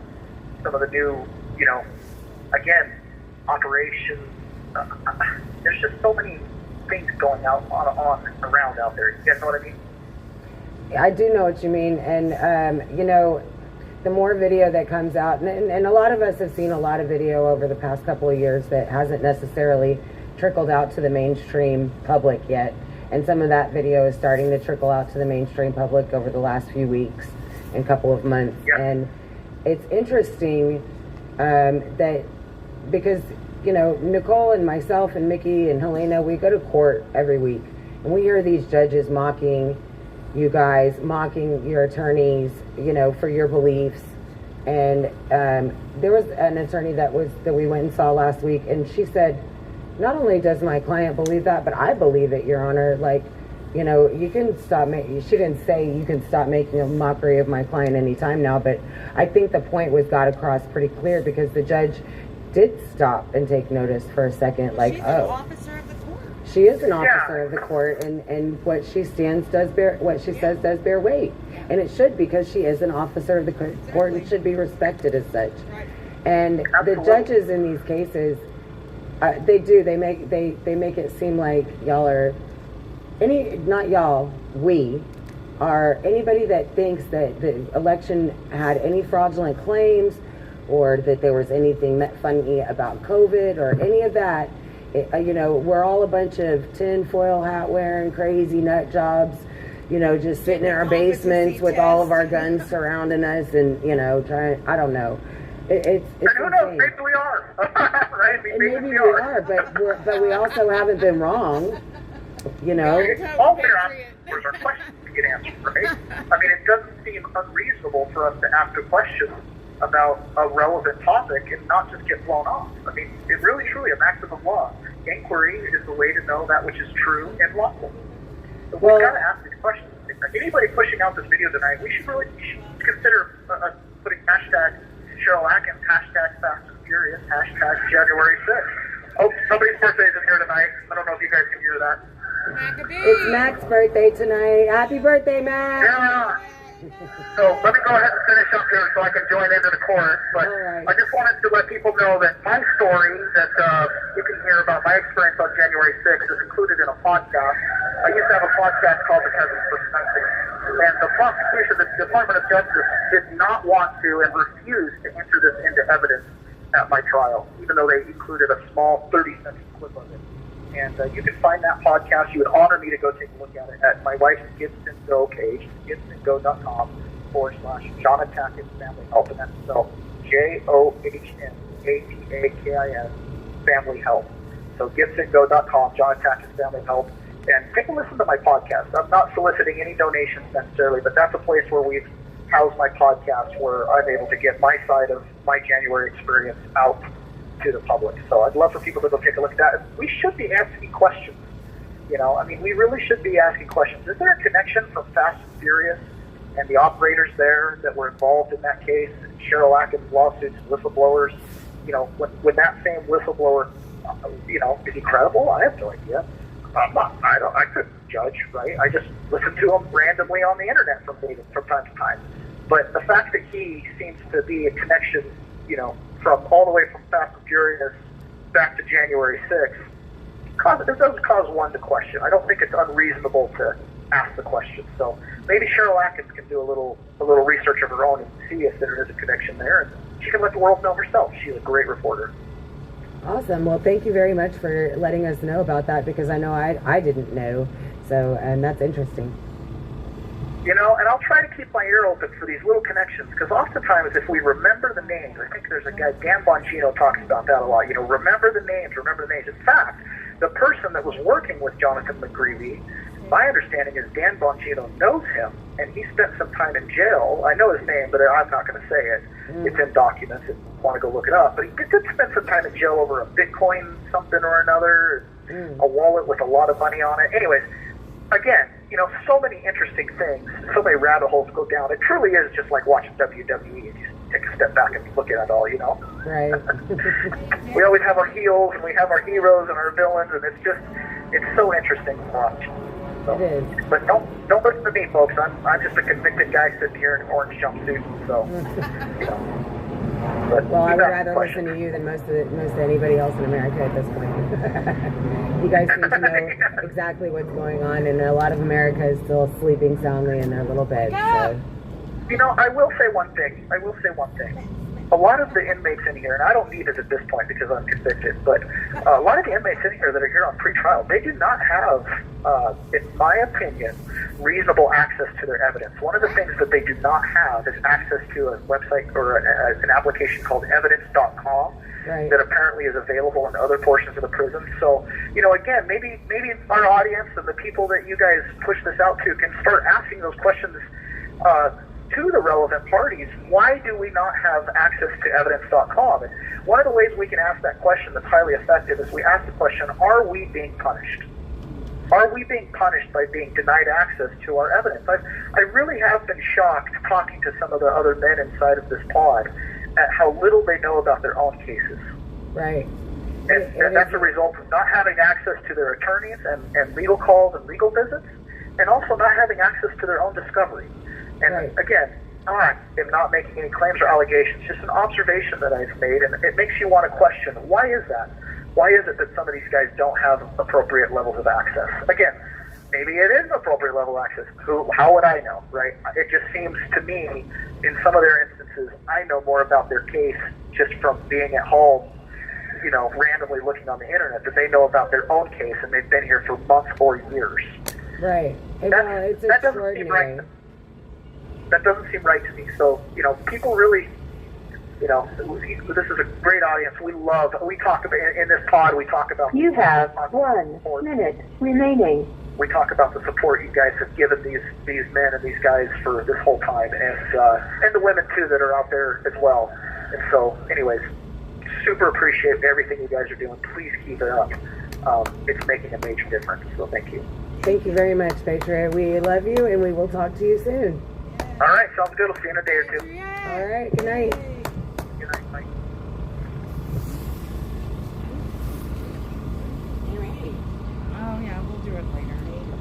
some of the new, again, operations. There's just so many things going on around out there. You guys know what I mean? I do know what you mean, and the more video that comes out, and a lot of us have seen a lot of video over the past couple of years that hasn't necessarily trickled out to the mainstream public yet, and some of that video is starting to trickle out to the mainstream public over the last few weeks and couple of months. Yep. And it's interesting that because Nicole and myself and Mickey and Helena, we go to court every week, and we hear these judges mocking you guys, mocking your attorneys, for your beliefs. And there was an attorney that we went and saw last week, and she said, not only does my client believe that, but I believe it, Your Honor. Like, you know, you can stop making, she didn't say you can stop making a mockery of my client anytime now, but I think the point was got across pretty clear, because the judge did stop and take notice for a second, like, She's an officer of the court. she is an officer of the court, and what she stands does bear, what she says does bear weight, and it should, because she is an officer of the court and should be respected as such. Right. And the judges in these cases, they make it seem like y'all are we are anybody that thinks that the election had any fraudulent claims, or that there was anything funny about COVID or any of that. You know, we're all a bunch of tinfoil hat wearing crazy nut jobs, you know, just sitting in our basements with all of our guns surrounding us, and, you know, trying, I don't know. It's and who knows, maybe we are. Right? Maybe we are, but we also haven't been wrong, you know. All we're asking for are questions to get answered, right? I mean, it doesn't seem unreasonable for us to ask a question about a relevant topic and not just get blown off. I mean, it really, truly, a maximum law. Inquiry is the way to know that which is true and lawful. So we've got to ask these questions. Anybody pushing out this video tonight, we should really consider putting hashtag Cheryl Atkins, hashtag Fast and Furious, hashtag January 6th. Oh, somebody's birthday is in here tonight. I don't know if you guys can hear that. It's Mac's birthday tonight. Happy birthday, Mac! Yeah. So let me go ahead and finish up here so I can join into the chorus. But I just wanted to let people know that my story that you can hear about my experience on January 6th is included in a podcast. I used to have a podcast called The Cousins Perspective. And the prosecution, the Department of Justice, did not want to and refused to enter this into evidence at my trial, even though they included a small 30-second clip of it. And you can find that podcast. You would honor me to go take a look at it at my wife's Gibson Go page, gibsongo.com/John Atkins Family Help. And that's spelled JOHNATAKIN Family Help. So gibsongo.com, John Atkins Family Help. And take a listen to my podcast. I'm not soliciting any donations necessarily, but that's a place where we've housed my podcast, where I'm able to get my side of my January experience out to the public. So I'd love for people to go take a look at that. We should be asking questions. You know, I mean, we really should be asking questions. Is there a connection from Fast and Furious and the operators there that were involved in that case, Cheryl Atkins lawsuits, whistleblowers? You know, when that same whistleblower, you know, is he credible? I have no idea. I couldn't judge, right? I just listen to him randomly on the internet from time to time. But the fact that he seems to be a connection, you know, from all the way from Fast and Furious back to January 6th, it does cause one to question. I don't think it's unreasonable to ask the question. So maybe Cheryl Atkins can do a little research of her own and see if there is a connection there, and she can let the world know herself. She's a great reporter. Awesome. Well, thank you very much for letting us know about that, because I know I didn't know. So, and that's interesting. You know, and I'll try to keep my ear open for these little connections, because oftentimes if we remember the names, I think there's a guy, Dan Bongino, talks about that a lot. You know, remember the names. In fact, the person that was working with Jonathan McGreevy, my understanding is Dan Bongino knows him, and he spent some time in jail. I know his name, but I'm not going to say it. It's in documents if you want to go look it up. But he did spend some time in jail over a Bitcoin something or another, a wallet with a lot of money on it. Anyways, again, you know, so many interesting things, so many rabbit holes go down. It truly is just like watching WWE. You just take a step back and look at it all, you know? Right. We always have our heels, and we have our heroes and our villains, and it's so interesting to watch. So, it is. But don't listen to me, folks. I'm just a convicted guy sitting here in an orange jumpsuit, so, you know. But well, I would rather listen to you than most of anybody else in America at this point. You guys seem to know exactly what's going on, and a lot of America is still sleeping soundly in their little beds. So. You know, I will say one thing. A lot of the inmates in here, and I don't need it at this point because I'm convicted, but a lot of the inmates in here that are here on pre-trial, they do not have, in my opinion, reasonable access to their evidence. One of the things that they do not have is access to a website or an application called evidence.com. Right. That apparently is available in other portions of the prison. So, you know, again, maybe our audience and the people that you guys push this out to can start asking those questions to the relevant parties, why do we not have access to evidence.com? And one of the ways we can ask that question that's highly effective is we ask the question, are we being punished? Are we being punished by being denied access to our evidence? I really have been shocked talking to some of the other men inside of this pod at how little they know about their own cases. Right. And that's a result of not having access to their attorneys and legal calls and legal visits, and also not having access to their own discovery. And again, I am not making any claims or allegations, just an observation that I've made, and it makes you want to question, why is that? Why is it that some of these guys don't have appropriate levels of access? Again, maybe it is appropriate level of access. How would I know, right? It just seems to me, in some of their instances, I know more about their case just from being at home, you know, randomly looking on the internet, that they know about their own case, and they've been here for months or years. Right. That doesn't seem right. That doesn't seem right to me. So, you know, people really, you know, this is a great audience. We talk about, in this pod, we talk about... You have 1 minute remaining. We talk about the support you guys have given these men and these guys for this whole time, and the women, too, that are out there as well. And so, anyways, super appreciate everything you guys are doing. Please keep it up. It's making a major difference, so thank you. Thank you very much, Patriot. We love you, and we will talk to you soon. All right, sounds good. I'll see you in a day or two. All right, good night. Good night. Bye. Oh, yeah, we'll do it later.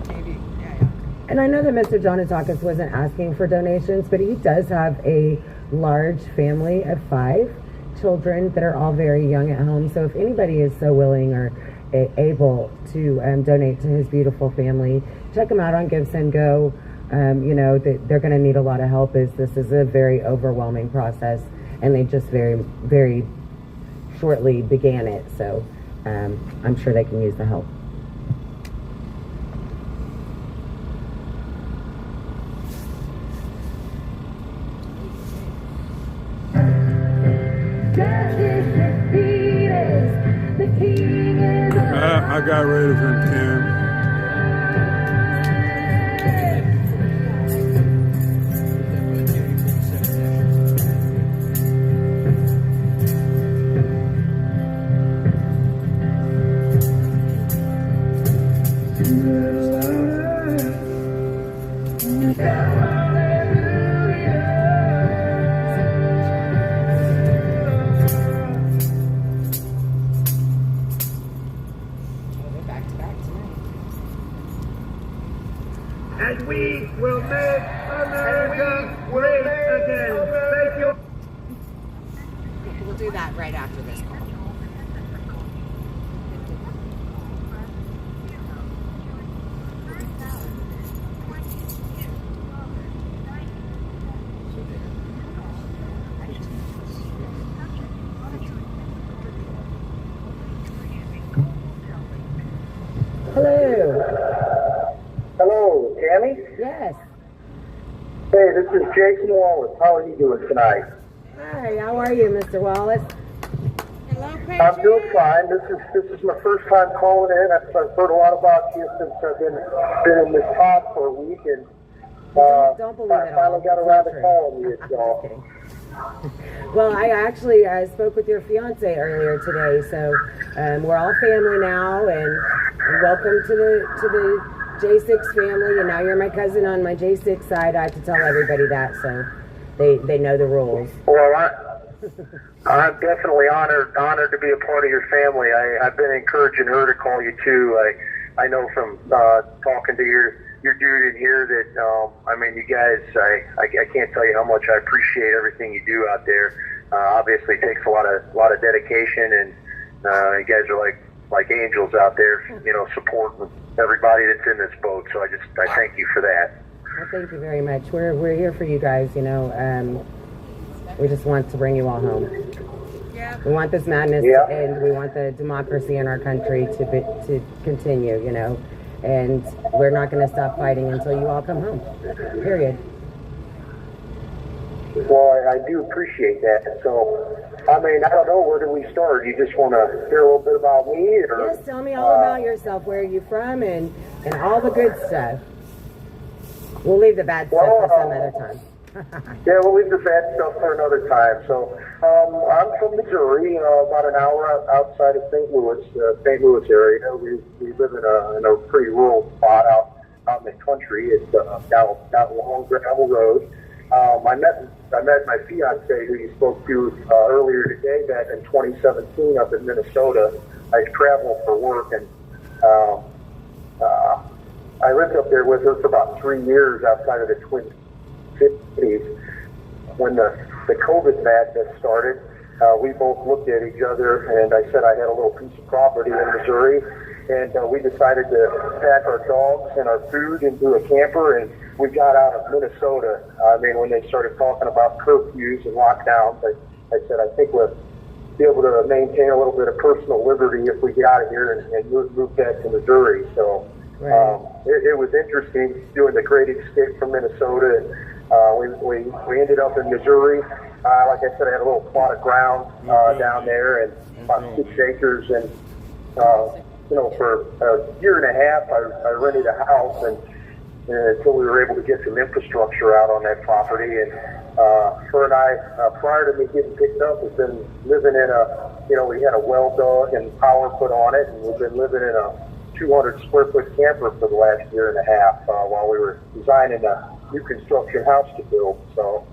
Maybe. Yeah. And I know that Mr. Jonatakis wasn't asking for donations, but he does have a large family of 5 children that are all very young at home. So if anybody is so willing or able to donate to his beautiful family, check him out on Give, Send, Go. You know, they're going to need a lot of help, as this is a very overwhelming process, and they just very, very shortly began it. So I'm sure they can use the help. I got rid of him, Tim. And we will make America great again. Thank you. We'll do that right after this call. Hello. Hello, Tammy? Yes. Hey, this is Jason Wallace. How are you doing tonight? Hi, how are you, Mr. Wallace? I'm doing fine. This is my first time calling in. I've heard a lot about you since I've been in this pod for a week, and don't believe it I finally got around to calling you. So. Well, I actually spoke with your fiance earlier today, so we're all family now, and welcome to the J6 family. And now you're my cousin on my J6 side. I have to tell everybody that, so they know the rules. Well, I'm definitely honored to be a part of your family. I've been encouraging her to call you too. I know from talking to your dude in here that I mean, you guys, I can't tell you how much I appreciate everything you do out there. Obviously, it takes a lot of dedication, and you guys are like angels out there, you know, supporting everybody that's in this boat. So I thank you for that. Well, thank you very much. We're here for you guys. You know, we just want to bring you all home. Yeah. We want this madness to end. We want the democracy in our country to continue. You know. And we're not going to stop fighting until you all come home. Period. Well, I do appreciate that. So, I mean, I don't know, where do we start? You just want to hear a little bit about me? Or, yes, tell me all about yourself. Where are you from? And all the good stuff. We'll leave the bad stuff for some other time. Yeah, we'll leave the bad stuff for another time. So, I'm from Missouri, about an hour outside of St. Louis area. We live in a pretty rural spot out in the country. It's down a long gravel road. I met my fiance, who you spoke to earlier today, back in 2017 up in Minnesota. I traveled for work, and I lived up there with her for about 3 years outside of the Twin Cities. When the COVID madness started, we both looked at each other, and I said I had a little piece of property in Missouri, and we decided to pack our dogs and our food into a camper, and we got out of Minnesota. I mean, when they started talking about curfews and lockdowns, I said I think we'll be able to maintain a little bit of personal liberty if we get out of here and move back to Missouri. So it was interesting doing the great escape from Minnesota. And, we ended up in Missouri. Like I said, I had a little plot of ground down there and about 6 acres. And, for a year and a half, I rented a house until we were able to get some infrastructure out on that property. And her and I, prior to me getting picked up, have been living in we had a well dug and power put on it, and we've been living in a 200 square foot camper for the last year and a half while we were designing a new construction house to build. So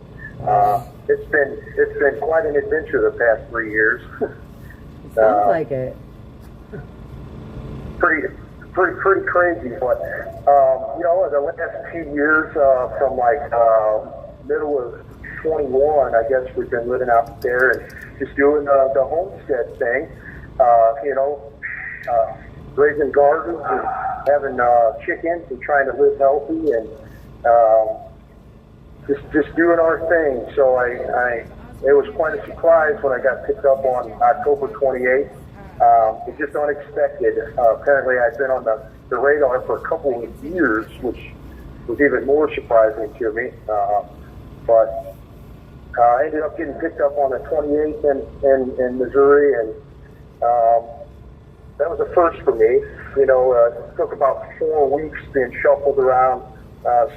it's been quite an adventure the past 3 years. Sounds like it. Pretty crazy, but the last 2 years from middle of 21, I guess we've been living out there and just doing the homestead thing, raising gardens and having chickens and trying to live healthy and just doing our thing. So it was quite a surprise when I got picked up on October 28th. It's just unexpected. Apparently I'd been on the radar for a couple of years, which was even more surprising to me. But I ended up getting picked up on the 28th in Missouri, and that was a first for me. It took about 4 weeks being shuffled around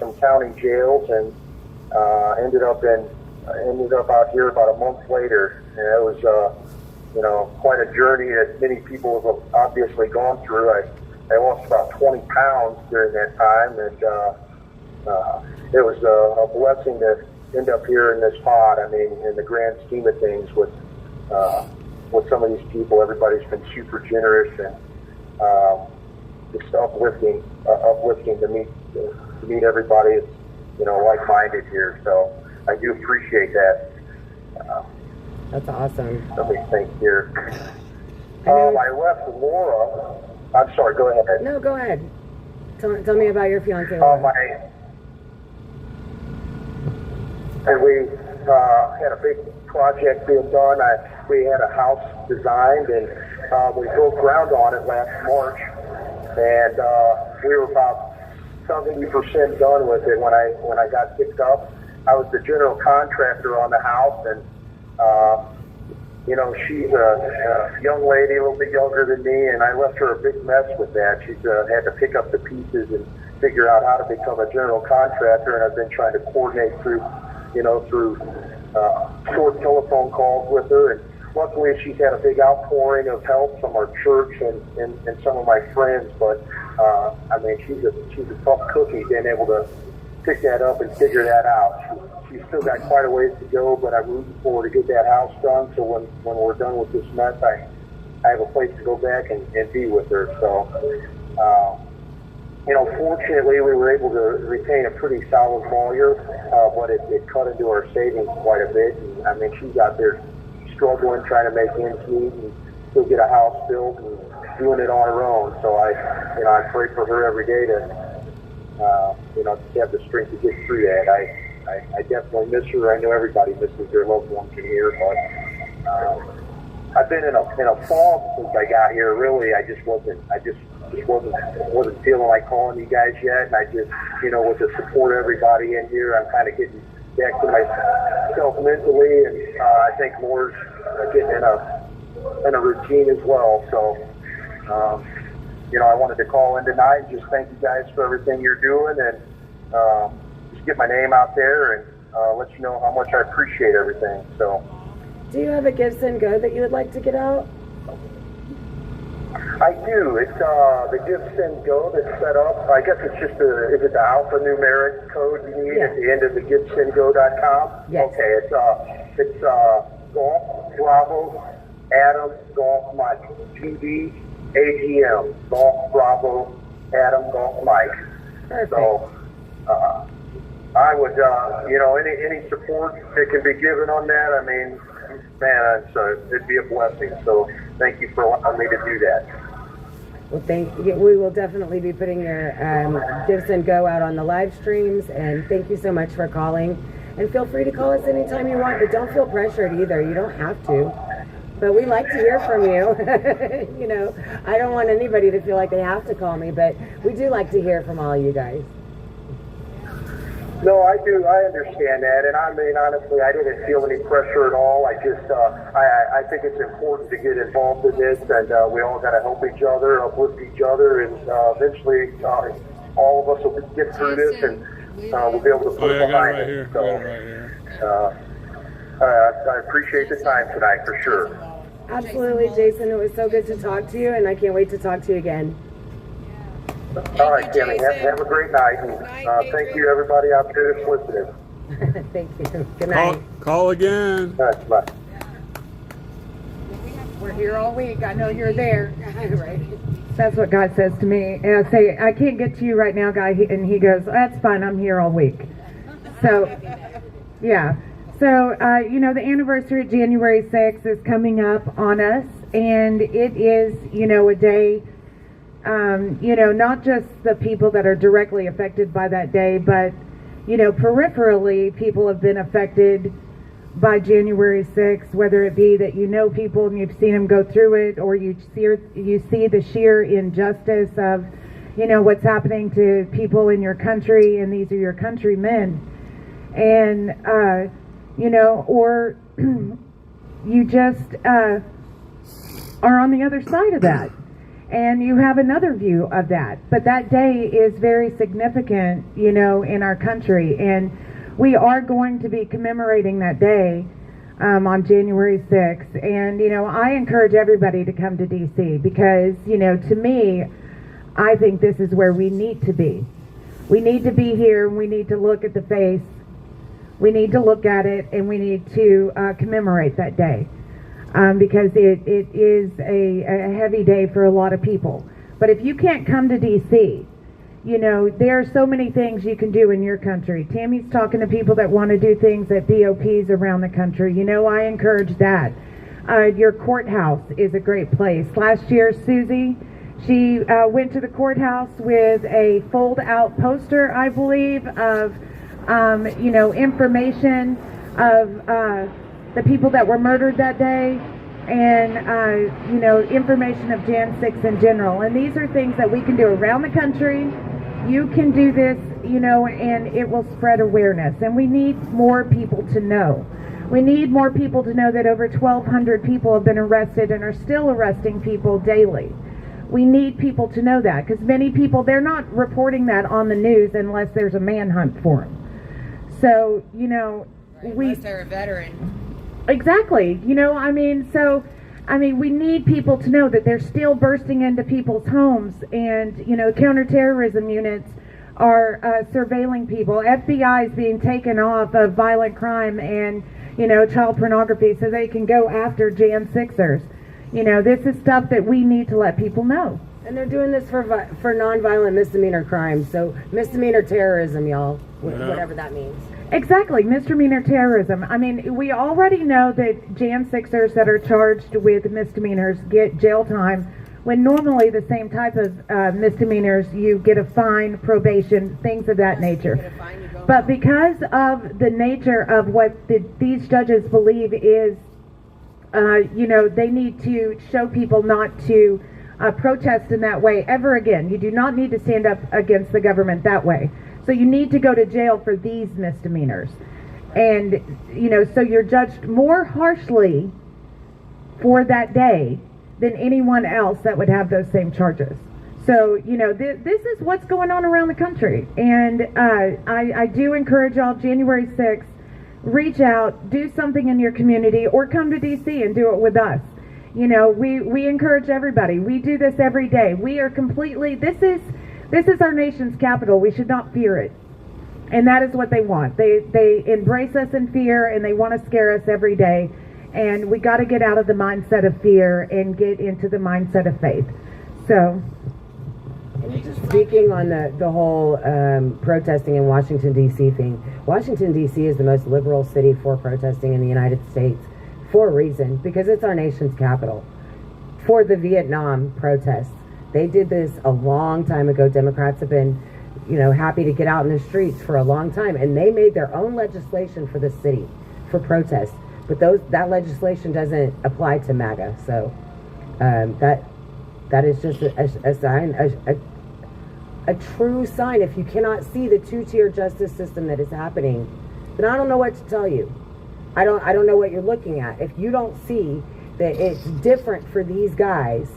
some county jails, and ended up out here about a month later. And it was quite a journey that many people have obviously gone through. I lost about 20 pounds during that time, and it was a blessing to end up here in this pod. I mean, in the grand scheme of things, with some of these people, everybody's been super generous and just uplifting to meet everybody that's like-minded here. So I do appreciate that. That's awesome. Let me think here. I left Laura. I'm sorry, go ahead. No, go ahead. Tell me about your fiance. And we had a big project being done. We had a house designed, and we broke ground on it last March. And we were about 70% done with it when I got picked up. I was the general contractor on the house, and she's a young lady, a little bit younger than me, and I left her a big mess with that. She's had to pick up the pieces and figure out how to become a general contractor, and I've been trying to coordinate through short telephone calls with her. And luckily, she's had a big outpouring of help from our church and some of my friends. But she's a tough cookie, being able to pick that up and figure that out. She's still got quite a ways to go, but I'm rooting for her to get that house done. So when we're done with this mess, I have a place to go back and be with her. So, fortunately, we were able to retain a pretty solid lawyer, but it cut into our savings quite a bit. And she's out there struggling, trying to make ends meet and still get a house built and doing it on her own. So I pray for her every day to have the strength to get through that. I definitely miss her. I know everybody misses their loved ones in here, but I've been in a fog since I got here. Really, I just wasn't feeling like calling you guys yet. And I just, with the support of everybody in here, I'm kind of getting back to myself mentally, and I think Laura's getting in a routine as well. So, I wanted to call in tonight and just thank you guys for everything you're doing, and just get my name out there. And let you know how much I appreciate everything. So, Do you have a Give, Send, Go that you would like to get out? I do. It's the Give, Send, Go that's set up. I guess it's just is it the alphanumeric code you need at the end of the GiveSendGo.com? Yes. Okay, it's Golf Bravo Adam Golf Mike GV AGM Golf Bravo Adam Golf Mike. Perfect. So I would any support that can be given on that. I mean, man, it'd be a blessing. So thank you for allowing me to do that. Well, we will definitely be putting your Give, Send, Go out on the live streams, and thank you so much for calling. And feel free to call us anytime you want, but don't feel pressured either. You don't have to. But we like to hear from you. I don't want anybody to feel like they have to call me, but we do like to hear from all you guys. No, I do. I understand that, and I mean, honestly, I didn't feel any pressure at all. I just, I think it's important to get involved in this, and we all got to help each other, uplift each other, and eventually, all of us will get through this, and we'll be able to put it behind us. So, I appreciate the time tonight for sure. Absolutely, Jason. It was so good to talk to you, and I can't wait to talk to you again. All right, Tammy. Have a great night, and thank you, everybody out there that's listening. Thank you. Good night. Call again. All right, bye. We're here all week. I know you're there. Right. That's what God says to me. And I say, I can't get to you right now, guy. And he goes, that's fine. I'm here all week. So, yeah. So, the anniversary of January 6th is coming up on us. And it is, a day, not just the people that are directly affected by that day, but, peripherally, people have been affected by January 6th, whether it be that people and you've seen them go through it, or you see the sheer injustice of, what's happening to people in your country, and these are your countrymen. And, or you just are on the other side of that. And you have another view of that. But that day is very significant, in our country. And we are going to be commemorating that day on January 6th. And, I encourage everybody to come to D.C. because, to me, I think this is where we need to be. We need to be here, and we need to look at the face. We need to look at it, and we need to commemorate that day. Because it is a heavy day for a lot of people. But if you can't come to D.C., there are so many things you can do in your country. Tammy's talking to people that want to do things at BOPs around the country. I encourage that. Your courthouse is a great place. Last year, Susie, she went to the courthouse with a fold-out poster, I believe, of, information of the people that were murdered that day, and information of Jan 6 in general. And these are things that we can do around the country. You can do this, and it will spread awareness. And we need more people to know. We need more people to know that over 1,200 people have been arrested and are still arresting people daily. We need people to know that, because many people, they're not reporting that on the news unless there's a manhunt for them. So, Unless they're a veteran. Exactly. We need people to know that they're still bursting into people's homes, and, counterterrorism units are surveilling people. FBI is being taken off of violent crime and, child pornography so they can go after Jan 6ers. This is stuff that we need to let people know. And they're doing this for nonviolent misdemeanor crimes. So misdemeanor terrorism, y'all, whatever that means. Exactly, misdemeanor terrorism. We already know that Jan 6ers that are charged with misdemeanors get jail time, when normally the same type of misdemeanors, you get a fine, probation, things of that nature. But because of the nature of what these judges believe is, they need to show people not to protest in that way ever again. You do not need to stand up against the government that way. So you need to go to jail for these misdemeanors. And, so you're judged more harshly for that day than anyone else that would have those same charges. So, this is what's going on around the country. And I do encourage y'all, January 6th, reach out, do something in your community, or come to DC and do it with us. You know, we encourage everybody. We do this every day. We are completely, this is our nation's capital. We should not fear it. And that is what they want. They embrace us in fear, and they want to scare us every day. And we got to get out of the mindset of fear and get into the mindset of faith. So, speaking on the whole protesting in Washington, D.C. thing, Washington, D.C. is the most liberal city for protesting in the United States for a reason, because it's our nation's capital. For the Vietnam protests, they did this a long time ago. Democrats have been, you know, happy to get out in the streets for a long time, and they made their own legislation for the city for protests. But that legislation doesn't apply to MAGA, so that is just a sign, a true sign. If you cannot see the two-tier justice system that is happening, then I don't know what to tell you. I don't know what you're looking at. If you don't see that it's different for these guys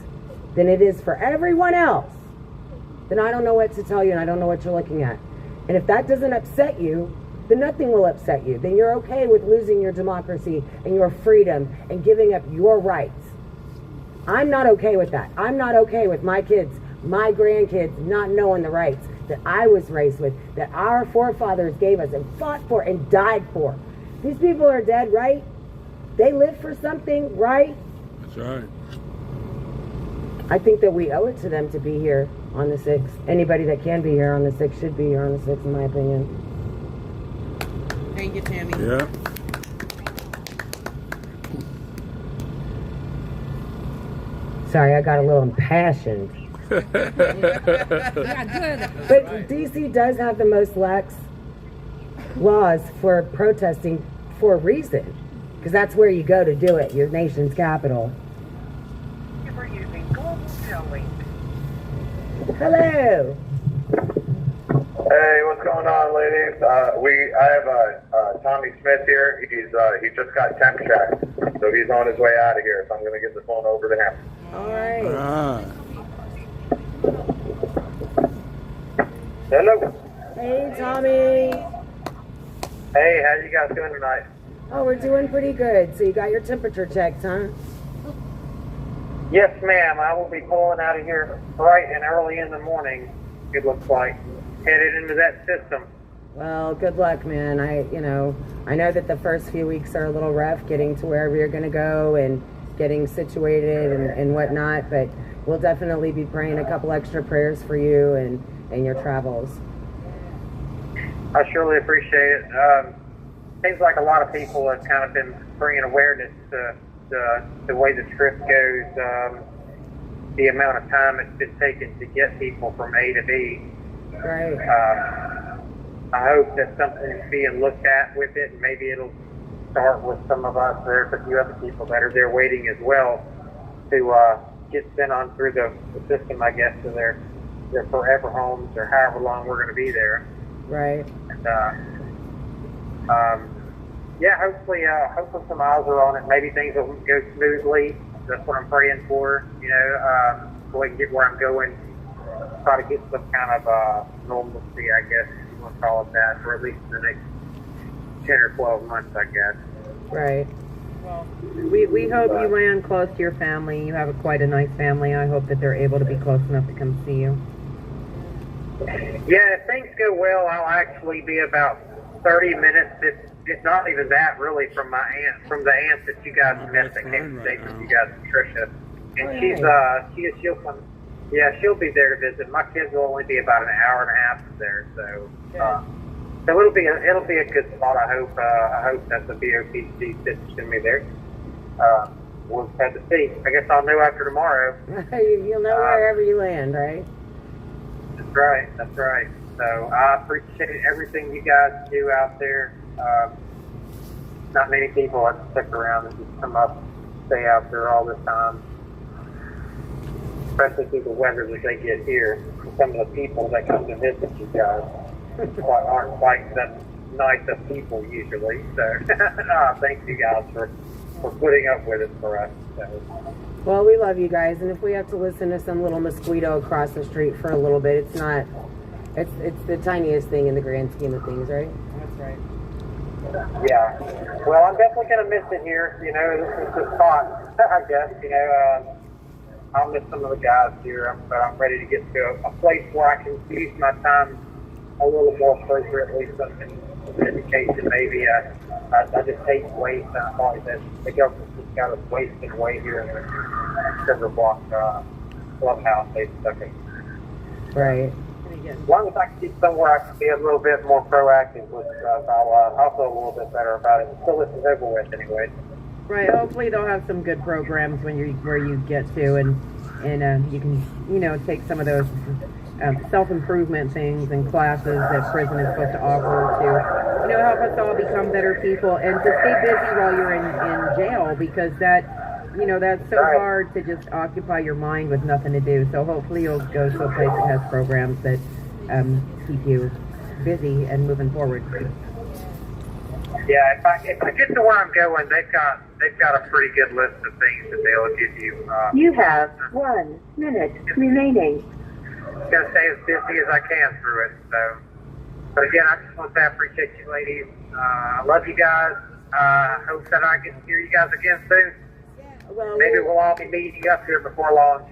than it is for everyone else, then I don't know what to tell you, and I don't know what you're looking at. And if that doesn't upset you, then nothing will upset you. Then you're okay with losing your democracy and your freedom and giving up your rights. I'm not okay with that. I'm not okay with my kids, my grandkids not knowing the rights that I was raised with, that our forefathers gave us and fought for and died for. These people are dead, right? They lived for something, right? That's right. I think that we owe it to them to be here on the 6th. Anybody that can be here on the 6th should be here on the 6th, in my opinion. Thank you, Tammy. Yeah. Sorry, I got a little impassioned. Yeah, good. But DC does have the most lax laws for protesting for a reason, because that's where you go to do it, your nation's capital. You were using Global Link. Hello. Hey, what's going on, ladies? I have Tommy Smith here. He just got temp checked, so he's on his way out of here. So I'm going to give the phone over to him. All right. Hello. Hey, Tommy. Hey, how you guys doing tonight? Oh, we're doing pretty good. So you got your temperature checked, huh? Yes, ma'am. I will be pulling out of here bright and early in the morning. It looks like headed into that system. Well, good luck, man. I know that the first few weeks are a little rough getting to wherever you're going to go and getting situated and whatnot, but we'll definitely be praying a couple extra prayers for you and your travels. I surely appreciate it. Seems like a lot of people have kind of been bringing awareness to the way the script goes, the amount of time it's been taken to get people from A to B. Right. I hope that something's being looked at with it, and maybe it'll start with some of us. There's a few other people that are there waiting as well to get sent on through the system, I guess, to their forever homes or however long we're going to be there. Right. And yeah, hopefully some eyes are on it. Maybe things will go smoothly. That's what I'm praying for. You know, so I can get where I'm going. Try to get some kind of normalcy, I guess you want to call it that, for at least the next 10 or 12 months, I guess. Right. Well, We hope you land close to your family. You have quite a nice family. I hope that they're able to be close enough to come see you. Yeah, if things go well, I'll actually be about 30 minutes, if not even that, really, from the aunt that you guys met that came to stay with you guys, Tricia. And she'll come. Yeah, she'll be there to visit. My kids will only be about an hour and a half there, so it'll be a good spot. I hope that the BOPC sends me there. We'll just have to see. I guess I'll know after tomorrow. You'll know wherever you land, right? That's right. So I appreciate everything you guys do out there. Not many people have to stick around and just come up, stay out there all the time. Especially through the weather that they get here. Some of the people that come to visit you guys aren't quite that nice of people usually. So thank you guys for putting up with it for us. So. Well, we love you guys, and if we have to listen to some little mosquito across the street for a little bit, it's the tiniest thing in the grand scheme of things, right? that's right. Yeah. Well, I'm definitely going to miss it here. You know, this is the spot, I guess. You know, I'll miss some of the guys here, but I'm ready to get to a place where I can use my time a little more appropriately, some education maybe. I just hate waste. I thought that the government just got us wasting away here in the Silver Block clubhouse. They stuck it. Right. As long as I can get somewhere I can be a little bit more proactive with stuff, I'll feel a little bit better about it. Until this is over with anyway. Right. Hopefully they'll have some good programs where you get to, and you can take some of those self-improvement things and classes that prison is supposed to offer to help us all become better people, and to stay busy while you're in jail, because that's so hard to just occupy your mind with nothing to do. So hopefully you'll go to a place that has programs that keep you busy and moving forward. Yeah, if I get to where I'm going, they've got a pretty good list of things that they'll give you. You have 1 minute remaining. I'm gonna stay as busy as I can through it. So, but again, I just want to say I appreciate you, ladies. I love you guys. Hope that I get to hear you guys again soon. Well, maybe we'll all be meeting up here before long.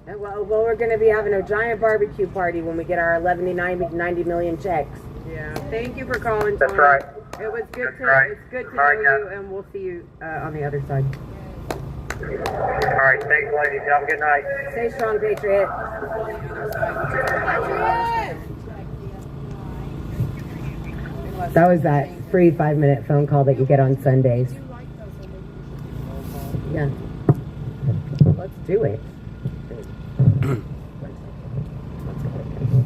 Well, we're going to be having a giant barbecue party when we get our 90 million checks. Yeah. Thank you for calling. That's right. It was good That's right. It's good to All know right, you, and we'll see you on the other side. All right, thanks, ladies. Have a good night. Stay strong, Patriot. That was that free 5-minute phone call that you get on Sundays. Yeah. Let's do it.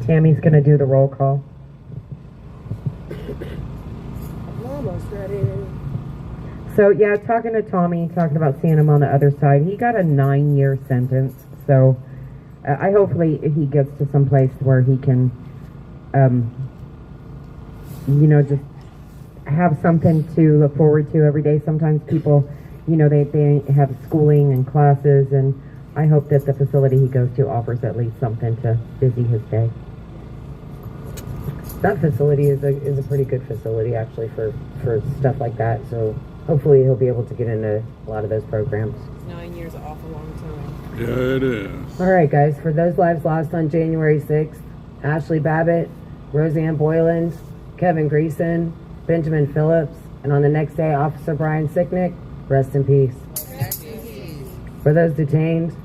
Tammy's going to do the roll call. I'm almost ready. So, yeah, talking to Tommy, talking about seeing him on the other side, he got a 9-year sentence. So, I hopefully he gets to some place where he can, just have something to look forward to every day. Sometimes people, they have schooling and classes, and I hope that the facility he goes to offers at least something to busy his day. That facility is a pretty good facility, actually, for stuff like that. So hopefully he'll be able to get into a lot of those programs. 9 years is an awful long time. Yeah, it is. All right, guys, for those lives lost on January 6th, Ashley Babbitt, Roseanne Boyland, Kevin Greason, Benjamin Phillips, and on the next day, Officer Brian Sicknick, rest in peace. For those detained,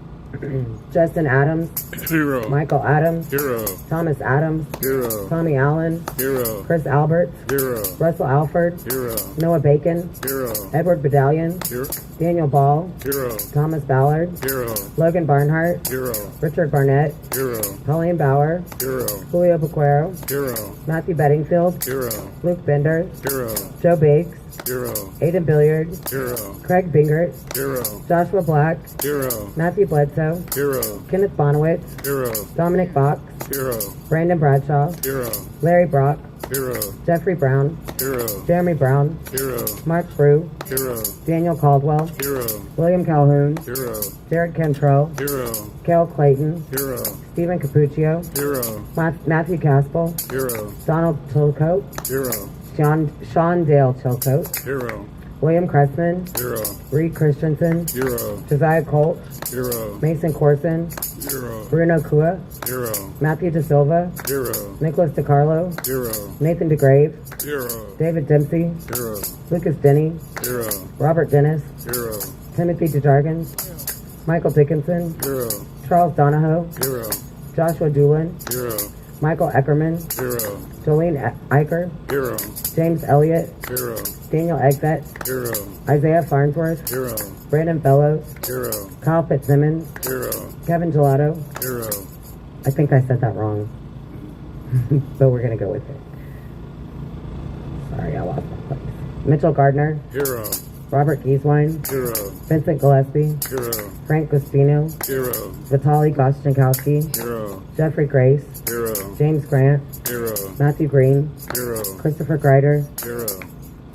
Justin Adams, Hero. Michael Adams, Hero. Thomas Adams, Hero. Tommy Allen, Hero. Chris Alberts, Hero. Russell Alford, Hero. Noah Bacon, Hero. Edward Badalion, Hero. Daniel Ball, Hero. Thomas Ballard, Hero. Logan Barnhart, Hero. Richard Barnett, Hero. Colleen Bauer, Hero. Julio Bequero, Hero. Matthew Bedingfield, Hero. Luke Bender, Hero. Joe Biggs, Hero. Aiden Billiard, Hero. Craig Bingert, Hero. Joshua Black, Hero. Matthew Bledsoe, Hero. Kenneth Bonowitz, Hero. Dominic Fox, Hero. Brandon Bradshaw, Hero. Larry Brock, Hero. Jeffrey Brown, Hero. Jeremy Brown, Hero. Mark Frew, Hero. Daniel Caldwell, Hero. William Calhoun, Hero. Jared Cantrell, Hero. Kel Clayton, Hero. Stephen Capuccio, Hero. Matthew Caspel, Hero. Donald Chilcote, Hero. Sean Dale Chilcote, Hero. William Cressman, Hero. Reed Christensen, Hero. Josiah Colt, Hero. Mason Corson, Hero. Bruno Kua, Hero. Matthew De Silva, Hero. Nicholas DeCarlo, Hero. Nathan DeGrave, Hero. David Dempsey, Hero. Lucas Denny, Hero. Robert Dennis, Hero. Timothy DeJargens, Michael Dickinson, Hero. Charles Donahoe, Hero. Joshua Doolin, Hero. Michael Eckerman, Hero. Jolene Eicher, Hero. James Elliott, Hero. Daniel Eggset, Hero. Isaiah Farnsworth, Hero. Brandon Bellows, Hero. Kyle Fitzsimmons, Hero. Kevin Gelato. Hero. I think I said that wrong, but we're going to go with it. Sorry, I lost my place. Mitchell Gardner, Hero. Robert Gieswein, Hero. Vincent Gillespie, Hero. Frank Gustino, Hero. Vitaly Goschenkowski, Hero. Jeffrey Grace, Hero. James Grant, Hero. Matthew Green, Hero. Christopher Greider, Hero.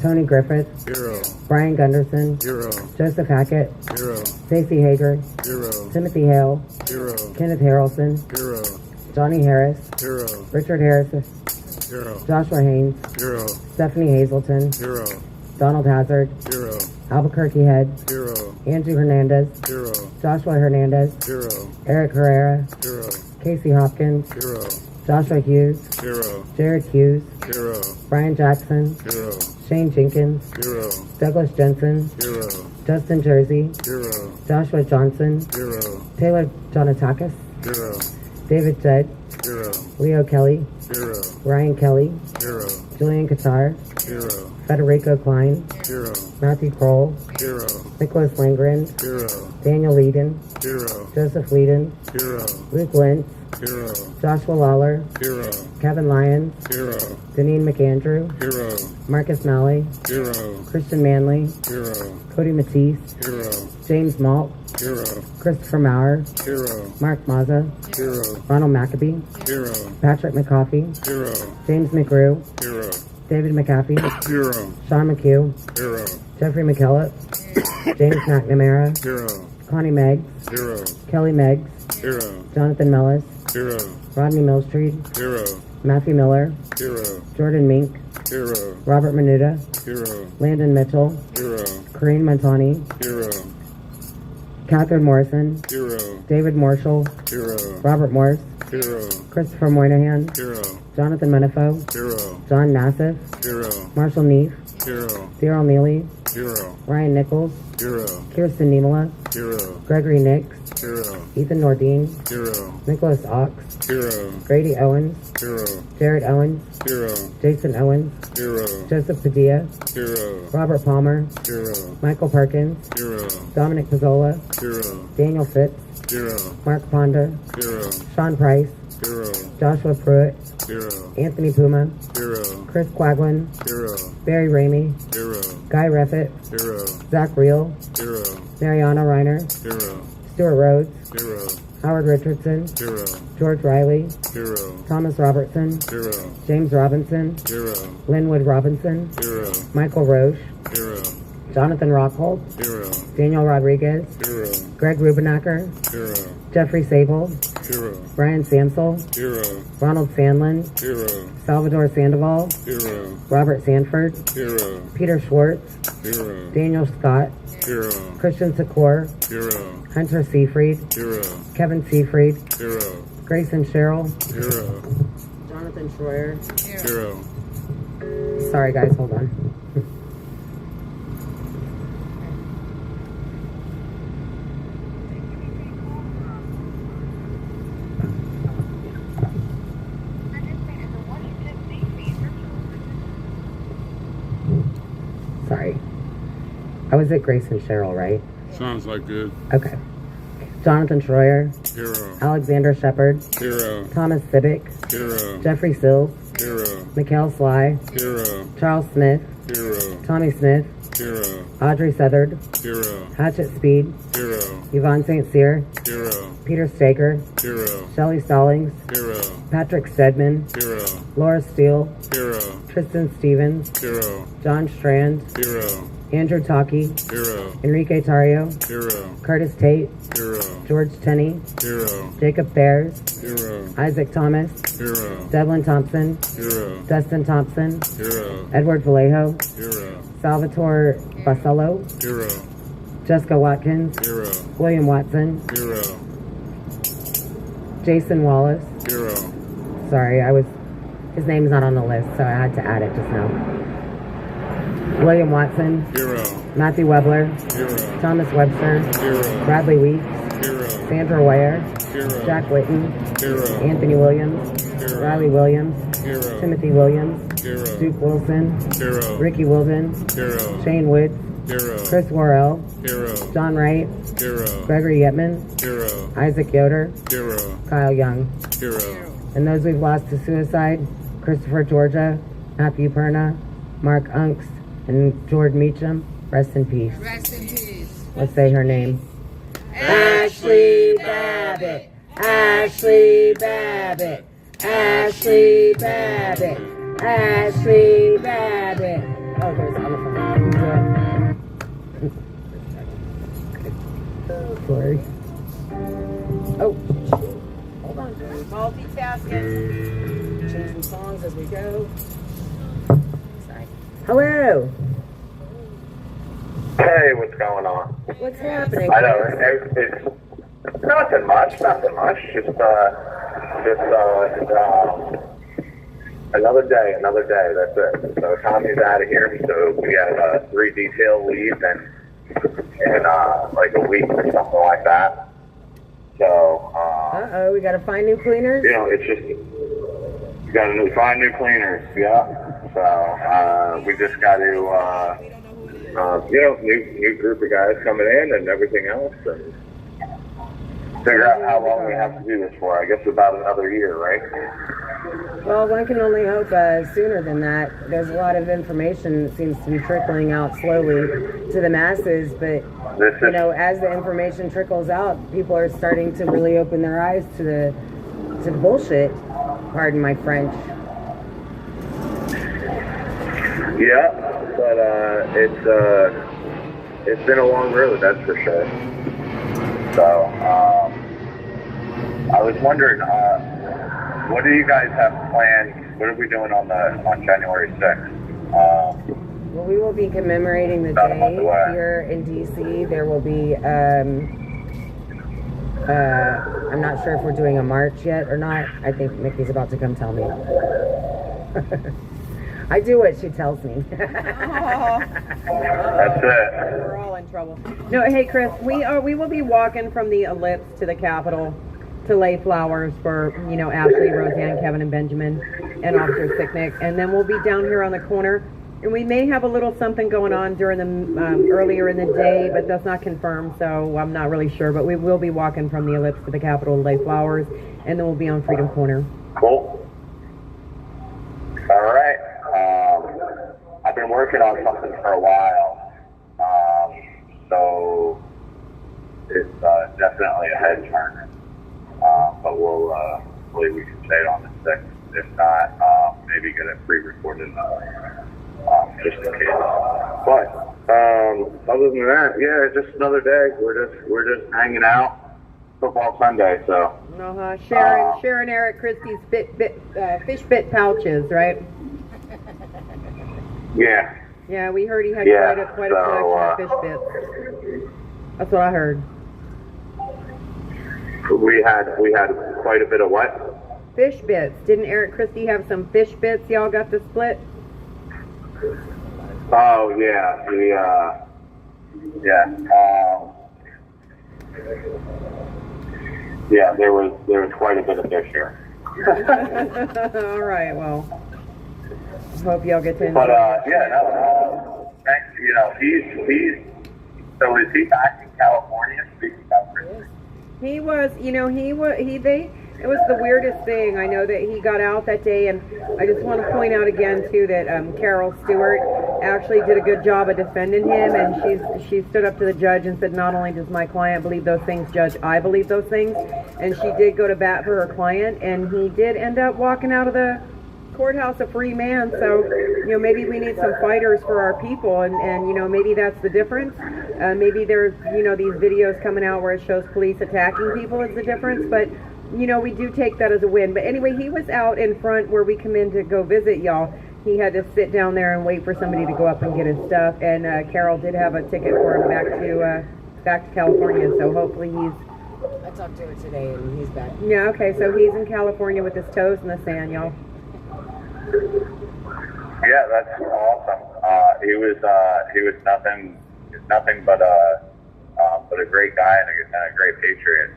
Tony Griffith, Hero. Brian Gunderson, Hero. Joseph Hackett, Hero. Stacey Hager, Hero. Timothy Hale, Hero. Kenneth Harrelson, Hero. Johnny Harris, Hero. Richard Harrison, Hero. Joshua Haynes, Hero. Stephanie Hazelton, Hero. Donald Hazard, Hero. Albuquerque Head, Hero. Andrew Hernandez, Hero. Joshua Hernandez, Hero. Eric Herrera, Hero. Casey Hopkins, Hero. Joshua Hughes, Hero. Jared Hughes, Hero. Brian Jackson, Hero. Shane Jenkins, Hero. Douglas Jensen, Hero. Justin Jersey, Hero. Joshua Johnson, Hero. Taylor Jonatakis, Hero. David Judd, Hero. Leo Kelly, Hero. Ryan Kelly, Hero. Julian Qatar, Hero. Federico Klein, Hero. Matthew Kroll, Hero. Nicholas Langren, Hero. Daniel Eden, Hero. Joseph Whedon, Hero. Luke Lentz, Hero. Joshua Lawler, Hero. Kevin Lyons, Hero. Deneen McAndrew, Hero. Marcus Malley, Hero. Christian Manley, Hero. Cody Matisse, Hero. James Malt, Hero. Christopher Maurer, Hero. Mark Mazza, Hero. Ronald McAbee, Hero. Patrick McCoffey, Hero. James McGrew, Hero. David McAfee, Hero. Sean McHugh, Hero. Jeffrey McKillop, James McNamara, Hero. Connie Meggs, Hero. Kelly Meggs, Hero. Jonathan Mellis, Hero. Rodney Millstreet, Hero. Matthew Miller, Hero. Jordan Mink, Hero. Robert Menuda, Hero. Landon Mitchell, Hero. Corinne Montani, Hero. Catherine Morrison, Hero. David Marshall, Hero. Robert Morse, Hero. Christopher Moynihan, Hero. Jonathan Menifo, Hero. John Nassif, Hero. Marshall Neef, Hero. Daryl Neely, Hero. Ryan Nichols, Hero. Kirsten Niemela, Hero. Gregory Nix, Hero. Ethan Nordine, Hero. Nicholas Ox, Hero. Grady Owens, Hero. Jared Owens, Hero. Jason Owens, Hero. Joseph Padilla, Hero. Robert Palmer, Hero. Michael Perkins, Hero. Dominic Pizzola, Hero. Daniel Fitz, Hero. Mark Ponder, Hero. Sean Price, Hero. Joshua Pruitt, Hero. Anthony Puma, Hero. Chris Quaglin, Hero. Barry Ramey, Hero. Guy Reffitt, Hero. Zach Reel, Hero. Mariana Reiner, Hero. Stuart Rhodes, Hero. Howard Richardson, Hero. George Riley, Hero. Thomas Robertson, Hero. James Robinson, Hero. Linwood Robinson, Hero. Michael Roche, Hero. Jonathan Rockhold, Hero. Daniel Rodriguez, Hero. Greg Rubenacker, Hero. Jeffrey Sable, Hero. Brian Samsel, Hero. Ronald Sandlin, Hero. Salvador Sandoval, Hero. Robert Sanford, Hero. Peter Schwartz, Hero. Daniel Scott, Hero. Christian Secor, Hero. Hunter Seafried, Hero. Kevin Seafried, Hero. Grayson Sherrill, Hero. Jonathan Schroyer. Hero. Sorry guys, hold on. Sorry. I was at Grayson Sherrill, right? Sounds like good. Okay. Jonathan Schroyer, Hero. Alexander Shepard, Hero. Thomas Civic, Hero. Jeffrey Sills, Hero. Mikhail Sly, Hero. Charles Smith, Hero. Tommy Smith, Hero. Audrey Southard, Hero. Hatchet Speed, Hero. Yvonne St. Cyr, Hero. Peter Staker, Hero. Shelley Stallings, Hero. Patrick Stedman, Hero. Laura Steele, Hero. Tristan Stevens, Hero. John Strand, Hero. Andrew Taki, Hero. Enrique Tario, Hero. Curtis Tate, Hero. George Tenney, Hero. Jacob Bears, Hero. Isaac Thomas, Hero. Devlin Thompson, Hero. Dustin Thompson, Hero. Edward Vallejo, Hero. Salvatore Basello, Hero. Jessica Watkins, Hero. William Watson, Hero. Jason Wallace. Hero. Sorry, his name's not on the list, so I had to add it just now. William Watson, Hero. Matthew Webler, Hero. Thomas Webster, Hero. Bradley Weeks, Hero. Sandra Ware, Hero. Jack Whitten, Hero. Anthony Williams, Hero. Riley Williams, Hero. Timothy Williams, Hero. Duke Wilson, Hero. Ricky Wilden, Hero. Shane Woods, Hero. Chris Worrell, Hero. John Wright, Hero. Gregory Yetman, Hero. Isaac Yoder, Hero. Kyle Young. Hero. And those we've lost to suicide, Christopher Georgia, Matthew Perna, Mark Unks, and George Meacham. Rest in peace. Rest in peace. Let's say her name. Ashley Babbitt. Ashley Babbitt. Ashley Babbitt. Ashley Babbitt. Oh, there's on the phone. Sorry. Oh. Hold on. Multitasking. sing some songs as we go. Hello. Hey, what's going on? What's happening? I know it's nothing much. Just another day. That's it. So Tommy's out of here. So we got 3 detail leave in like a week or something like that. So we gotta find new cleaners. you know, it's just we got to find new cleaners. Yeah. So we just got to new group of guys coming in and everything else, and figure out how long we have to do this for. I guess about another year, right? Well, one can only hope sooner than that. There's a lot of information that seems to be trickling out slowly to the masses, but as the information trickles out, people are starting to really open their eyes to the bullshit. Pardon my French. Yeah, but it's been a long road, that's for sure. So I was wondering, what do you guys have planned? What are we doing on January 6th? Well, we will be commemorating the day here in DC. There will be, I'm not sure if we're doing a march yet or not. I think Mickey's about to come tell me. I do what she tells me. That's it. We're all in trouble. No, hey Chris, we will be walking from the Ellipse to the Capitol to lay flowers for, Ashley, Roseanne, Kevin, and Benjamin, and Officer Sicknick, and then we'll be down here on the corner, and we may have a little something going on during the earlier in the day, but that's not confirmed, so I'm not really sure, but we will be walking from the Ellipse to the Capitol to lay flowers, and then we'll be on Freedom Corner. Cool. All right. I've been working on something for a while, so it's definitely a head turner. But we'll hopefully we can say it on the 6th. If not, maybe get it pre-recorded just in case. But other than that, yeah, just another day. We're just hanging out. Football Sunday, so. Sharon Eric Christie's fish bit pouches, right? Yeah. Yeah, we heard he had quite a collection of fish bits. That's what I heard. We had quite a bit of what? Fish bits. Didn't Eric Christie have some fish bits y'all got to split? Oh yeah, there was quite a bit of fish here. All right, well, hope y'all get to enjoy. But thanks. So is he back in California? Speaking about Christmas? It was the weirdest thing. I know that he got out that day, and I just want to point out again too that Carol Stewart actually did a good job of defending him, and she stood up to the judge and said, not only does my client believe those things, Judge, I believe those things, and she did go to bat for her client, and he did end up walking out of the courthouse a free man. So maybe we need some fighters for our people, and maybe that's the difference. Maybe there's these videos coming out where it shows police attacking people is the difference, but we do take that as a win. But anyway, he was out in front where we come in to go visit y'all. He had to sit down there and wait for somebody to go up and get his stuff, and Carol did have a ticket for him back to California, so hopefully he's... I talked to her today and he's back. Yeah, okay, so he's in California with his toes in the sand, y'all. Yeah, that's awesome. He was nothing but a great guy and a great patriot.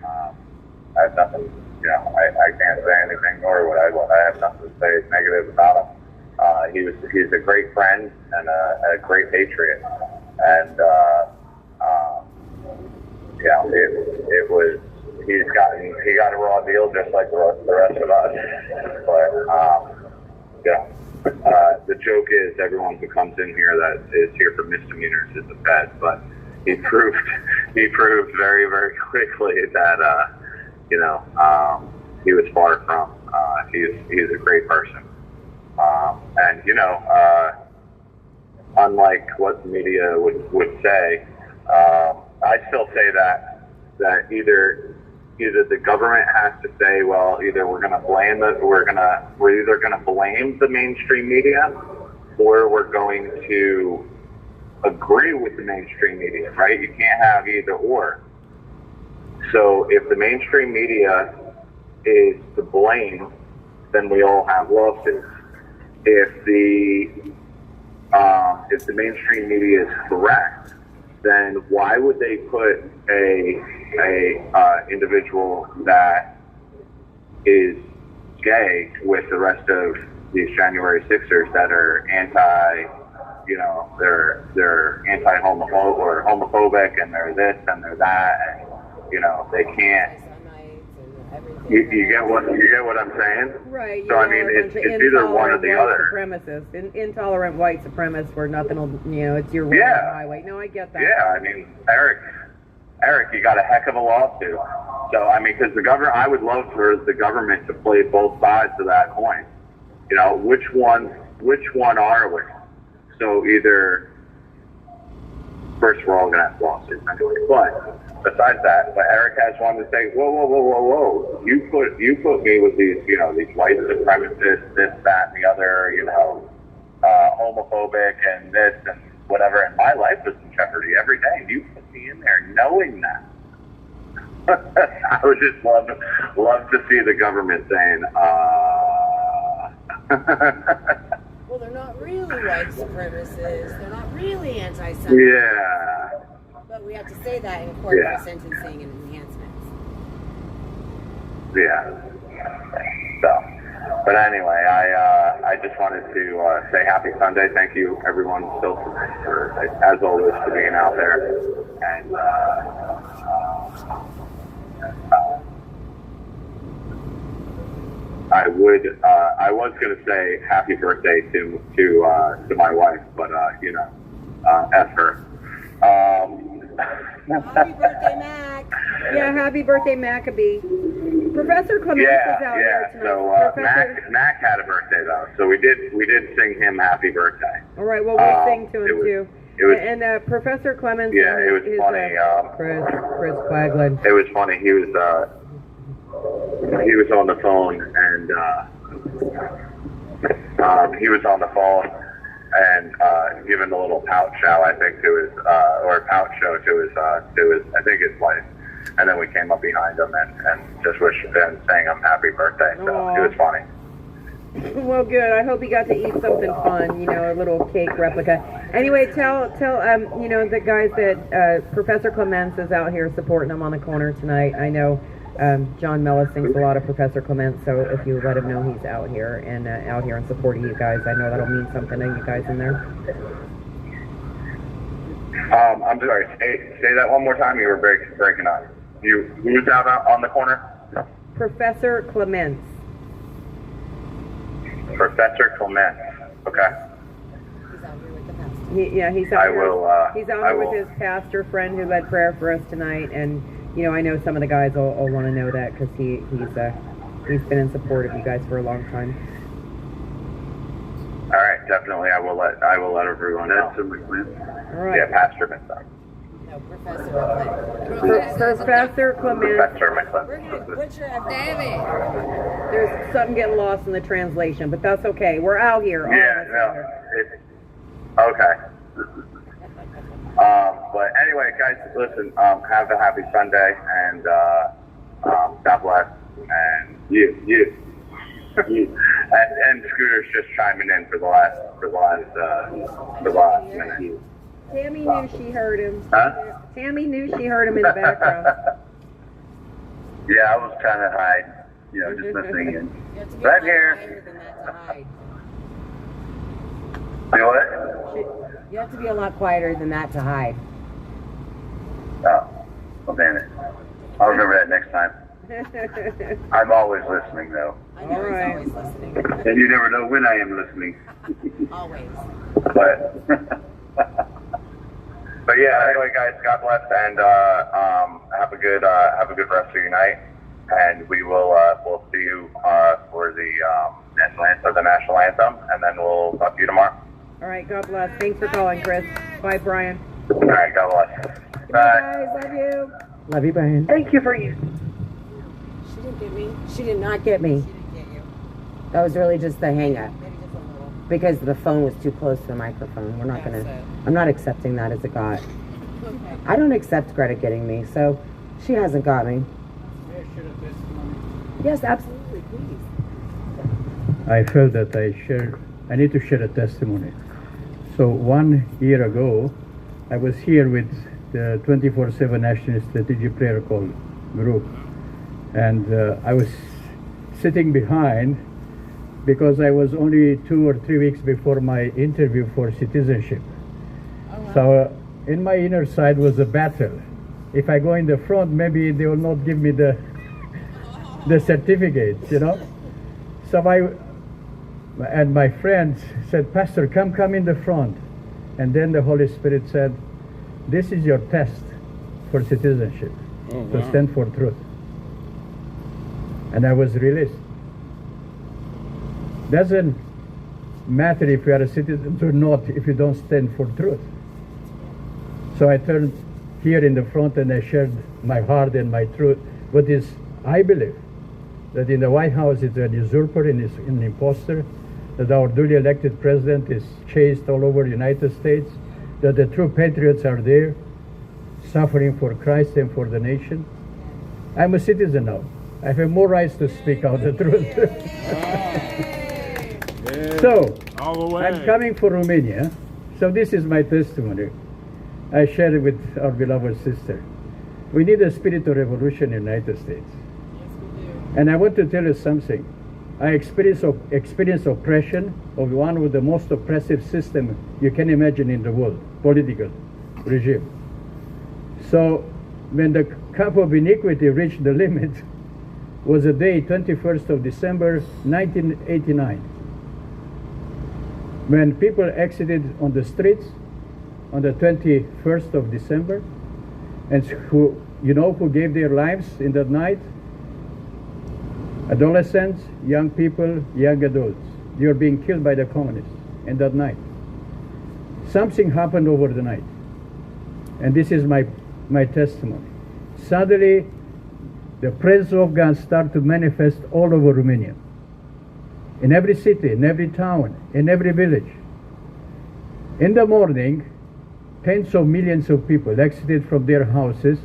I have nothing, I can't say anything, nor would I have nothing to say negative about him. He's a great friend and a great patriot, and he got a raw deal just like the rest of us. But the joke is everyone who comes in here that is here for misdemeanors is a Fed, but he proved very, very quickly that he was far from. He's a great person, and unlike what the media would say, I still say that either either the government has to say, well, either we're either going to blame the mainstream media, or we're going to agree with the mainstream media, right? You can't have either or. So if the mainstream media is to blame, then we all have lawsuits. If the mainstream media is correct, then why would they put a individual that is gay with the rest of these January 6ers that are they're anti-homophobic or homophobic, and they're this and they're that, and they can't. You get what I'm saying? Right. So I mean, it's either one or the other. Supremacists, intolerant white supremacists, where nothing will, it's your way or highway. No, I get that. Yeah, I mean, Eric, you got a heck of a lawsuit. So I mean, because I would love for the government to play both sides of that coin. Which one are we? So either, first we're all gonna have lawsuits anyway, but. Besides that, but Eric has one to say, whoa! You put me with these, these white supremacists, this, that, and the other, homophobic and this and whatever, and my life was in jeopardy every day. And you put me in there knowing that. I would just love to see the government saying, Well, they're not really white supremacists. They're not really anti-Semitic. Yeah. But we have to say that in court for sentencing and enhancements. Yeah. So, but anyway, I just wanted to say happy Sunday. Thank you, everyone, still for as always, for being out there. And I was going to say happy birthday to my wife, but F her. Happy birthday, Mac. Yeah, happy birthday, Maccabee. Professor Clements is out here tonight. So Mac had a birthday though, so we did sing him happy birthday. All right, well we'll sing to him too. And Professor Clements. Yeah, it was funny. Chris Quagland. It was funny. He was on the phone and giving a little pout show, I think, to his pout show to his I think his wife, and then we came up behind him and just wished and sang him happy birthday. So it was funny. Well, good. I hope he got to eat something fun, a little cake replica. Anyway, tell the guys that Professor Clements is out here supporting him on the corner tonight. I know John Mellis sings a lot of Professor Clements, so if you let him know he's out here and supporting you guys, I know that'll mean something to you guys in there. I'm sorry. Say that one more time. You were breaking up. Who's out on the corner? Professor Clements. Professor Clements. Okay. He's out here with the pastor. He's out here. He's out here with his pastor friend who led prayer for us tonight, and I know some of the guys will want to know that because he's been in support of you guys for a long time. All right, definitely. I will let everyone know. All right. Yeah, Pastor McClellan. No, Professor McClellan. Professor Clements. Professor McClellan. We're going to butcher everything. There's something getting lost in the translation, but that's okay. We're out here. Okay. But anyway, guys, listen, have a happy Sunday, and God bless, and you. And Scooter's just chiming in for the last minute. Tammy knew she heard him. Huh? Tammy knew she heard him in the background. Yeah, I was trying to hide, just listening in. Right here. You know what? You have to be a lot quieter than that to hide. Oh, well, damn it. I'll remember that next time. I'm always listening, though. I know he's always listening. And you never know when I am listening. Always. But yeah, anyway, guys, God bless, and have a good rest of your night, and we'll see you for the national anthem, and then we'll talk to you tomorrow. All right, God bless. Thanks for calling, Chris. Bye, Brian. All right, God bless. Bye. Bye, guys. Love you. Love you, Brian. Thank you for get me? She did not get me. She didn't get you. That was really just the hang up. Maybe just a little. Because the phone was too close to the microphone. We're not That's gonna, it. I'm not accepting that as a God. Okay. I don't accept Greta getting me, so she hasn't got me. Yes, absolutely, please. I felt that I need to share a testimony. So 1 year ago, I was here with the 24/7 National Strategic Prayer Call group. And I was sitting behind because I was only 2 or 3 weeks before my interview for citizenship. So in my inner side was a battle. If I go in the front, maybe they will not give me the certificate, you know. So and my friends said, Pastor, come in the front. And then the Holy Spirit said, this is your test for citizenship, to stand for truth. And I was released. Doesn't matter if you are a citizen or not if you don't stand for truth. So I turned here in the front and I shared my heart and my truth. What is, I believe, that in the White House it's an usurper and is an imposter, that our duly elected president is chased all over the United States, that the true patriots are there, suffering for Christ and for the nation. I'm a citizen now. I have more rights to speak out the truth. So, all the way. I'm coming for Romania. So this is my testimony. I share it with our beloved sister. We need a spirit of revolution in the United States. And I want to tell you something. I experienced oppression of one of the most oppressive systems you can imagine in the world, political regime. So when the cup of iniquity reached the limit was the day 21st of December 1989, when people exited on the streets on the 21st of December, and who gave their lives in that night? Adolescents, young people, young adults. They are being killed by the communists in that night. Something happened over the night. And this is my testimony. Suddenly, the presence of God started to manifest all over Romania. In every city, in every town, in every village. In the morning, tens of millions of people exited from their houses.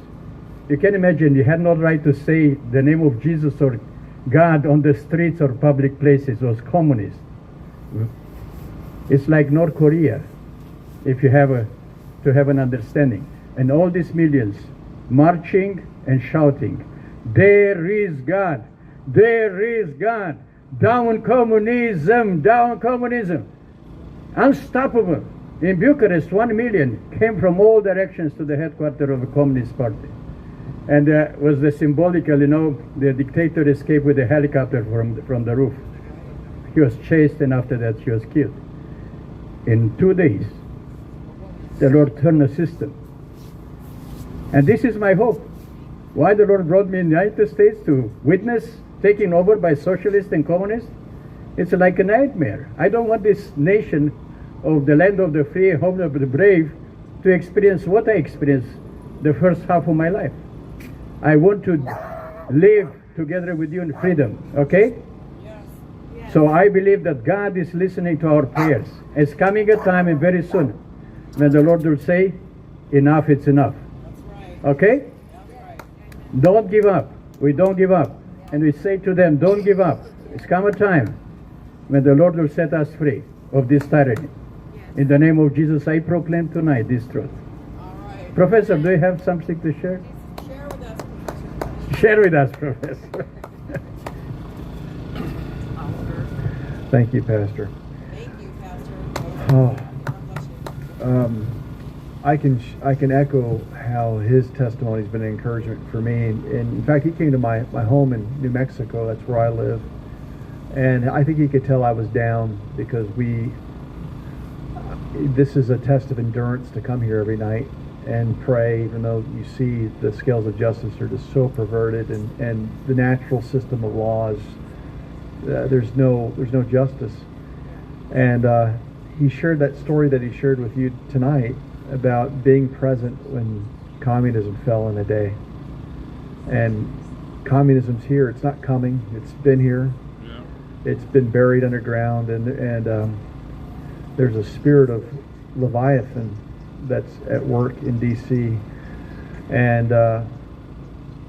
You can imagine they had no right to say the name of Jesus or God on the streets or public places. It was communist. It's like North Korea, if you have to have an understanding. And all these millions marching and shouting, there is God, there is God, down communism, down communism. Unstoppable. In Bucharest, 1 million came from all directions to the headquarters of the Communist Party. And was the symbolical, the dictator escaped with a helicopter from the roof. He was chased, and after that he was killed. In 2 days, the Lord turned the system. And this is my hope. Why the Lord brought me in the United States to witness taking over by socialists and communists? It's like a nightmare. I don't want this nation of the land of the free, home of the brave, to experience what I experienced the first half of my life. I want to live together with you in freedom, okay? Yes. So I believe that God is listening to our prayers. It's coming a time, and very soon, when the Lord will say, enough, it's enough. That's right. Okay? That's right. Don't give up. We don't give up. And we say to them, don't give up. It's come a time when the Lord will set us free of this tyranny. In the name of Jesus, I proclaim tonight this truth. All right. Professor, do you have something to share? Share with us, Professor. Share with us, Professor. Thank you, Pastor. Thank you, Pastor. I can echo how his testimony has been an encouragement for me. And in fact, he came to my home in New Mexico. That's where I live. And I think he could tell I was down because this is a test of endurance to come here every night and pray, even though you see the scales of justice are just so perverted, and the natural system of laws, there's no justice. And he shared that story that he shared with you tonight about being present when communism fell in a day. And communism's here. It's not coming. It's been here. Yeah. It's been buried underground, and there's a spirit of Leviathan that's at work in D.C. And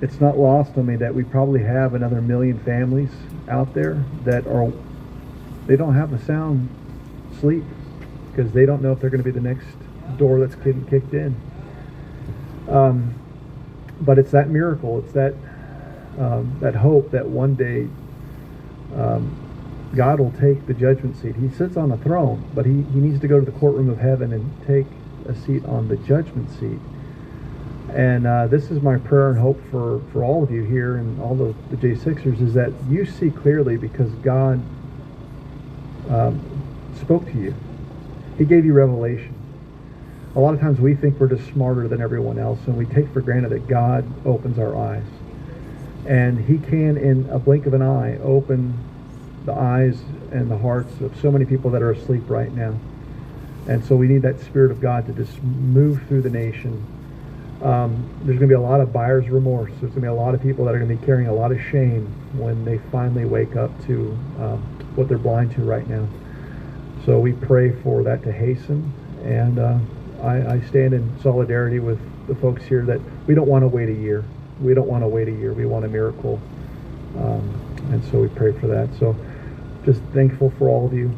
it's not lost on me that we probably have another 1 million families out there that they don't have a sound sleep because they don't know if they're going to be the next door that's getting kicked in. But it's that miracle. It's that hope that one day God will take the judgment seat. He sits on a throne, but he needs to go to the courtroom of heaven and take a seat on the judgment seat. And this is my prayer and hope for all of you here and all the J6ers, is that you see clearly because God spoke to you. He gave you revelation. A lot of times we think we're just smarter than everyone else, and we take for granted that God opens our eyes. And He can, in a blink of an eye, open the eyes and the hearts of so many people that are asleep right now. And so we need that Spirit of God to just move through the nation. There's going to be a lot of buyer's remorse. There's going to be a lot of people that are going to be carrying a lot of shame when they finally wake up to what they're blind to right now. So we pray for that to hasten, and I stand in solidarity with the folks here that we don't want to wait a year. We don't want to wait a year. We want a miracle, and so we pray for that. So just thankful for all of you.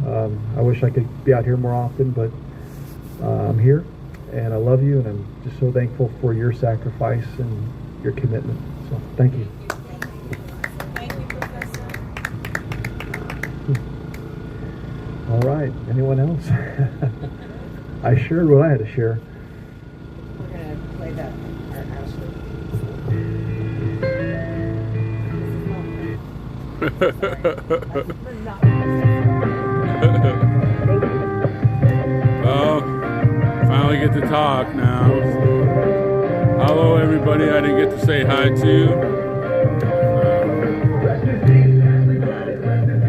I wish I could be out here more often, but I'm here, and I love you, and I'm just so thankful for your sacrifice and your commitment. So thank you. Thank you, Professor. All right. Anyone else? I shared what I had to share. We're going to play that. Well, finally get to talk now. Hello, everybody I didn't get to say hi to.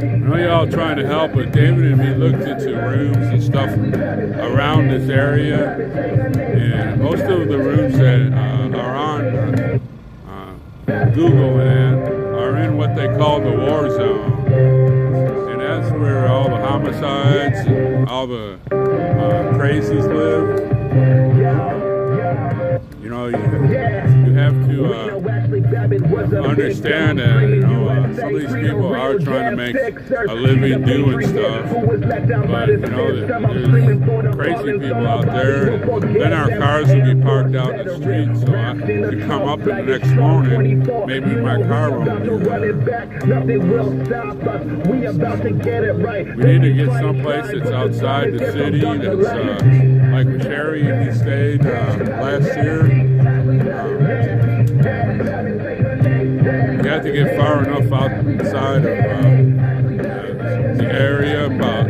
I know y'all trying to help, but David and me looked into rooms and stuff around this area, and most of the rooms that are on Google and are in what they call the war zone, and that's where all the homicides and all the crazies live. You know, you have to understand that, you know, some of these people are trying to make a living doing stuff, but, you know, there's crazy people out there, and then our cars will be parked out in the street, so I could come up in the next morning, maybe my car won't be there. We need to get someplace that's outside the city, that's like Cherry, he stayed last year. You have to get far enough outside of the area, about,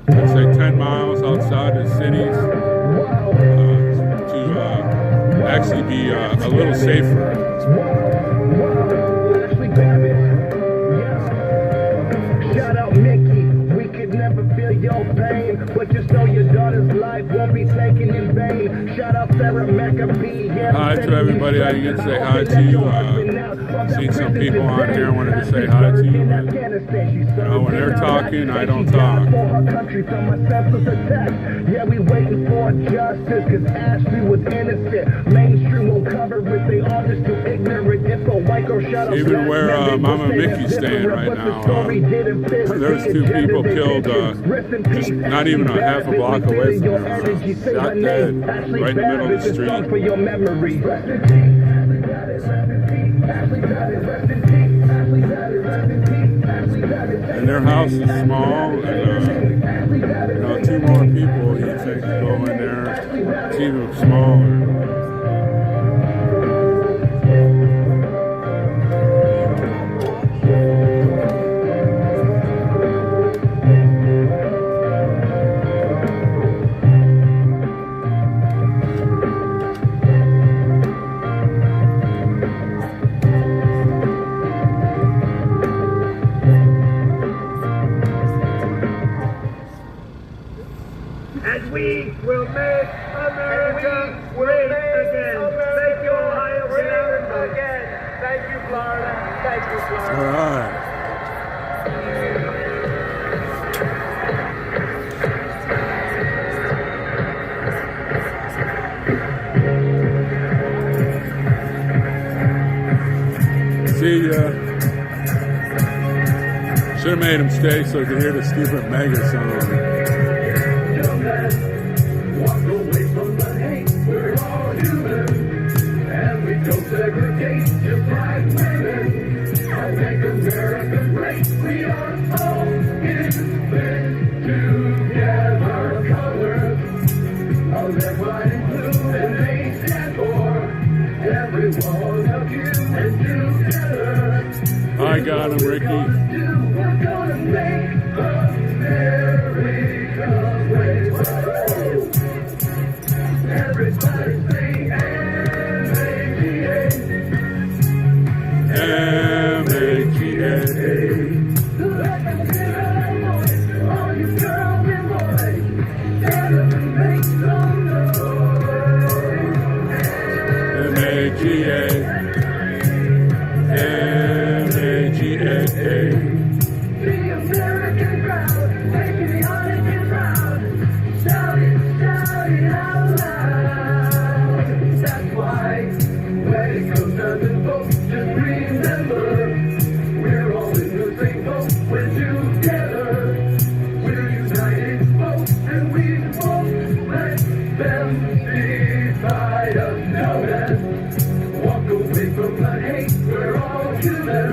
let's say, 10 miles outside of the cities, to actually be a little safer. Shout out Mickey, we could never feel your pain, but just know your daughter's life won't be taken in vain. Shout out Sarah McAfee. Hi to everybody. I didn't get to say hi to you. Seen some people on here wanted to say hi to you. But, you know, when they're talking, I don't talk. Yeah, we waiting for justice, cause Ashley was innocent. Mainstream won't cover it, they all just too ignorant. If a white girl shut up, even where Mama Mickey's staying right now, there's 2 people killed, just not even a half a block away from her. Shot dead, right in the middle of the street. And their house is small, and you know, 2 more people you think go in there, it's even smaller. And we will make America great Florida. Thank you, Florida. All right. See, should have made him stay so I could hear the stupid mega song. Walk away from the hate, we're all human, and we don't segregate just like women. I make America great, we are all in this together. Colors of red, white, and blue, and they stand for every one of you, and together. I got him, Ricky. We're gonna make America great. Everybody sing M-A-G-A. M-A-G-A. Let them hear our voice, all you girls and boys. Stand up and make some noise. M-A-G-A. M-A-G-A. The American crowd, making the audience proud. Shout it out loud. That's why, when it comes time to vote, just remember, we're all in the same boat. We're together, we're united, folks, and we won't let them divide us. Now then, walk away from the hate, we're all human.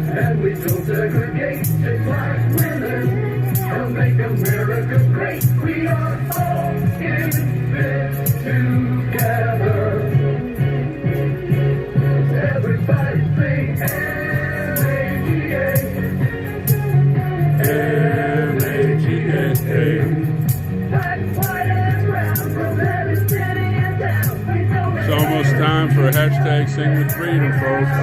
And we don't segregate just like women. We'll make America great. We are all in this together. Everybody sing M-A-G-A. M-A-G-A. Black, white, and brown from every city and town. It's almost time for a hashtag Sing with Freedom, folks.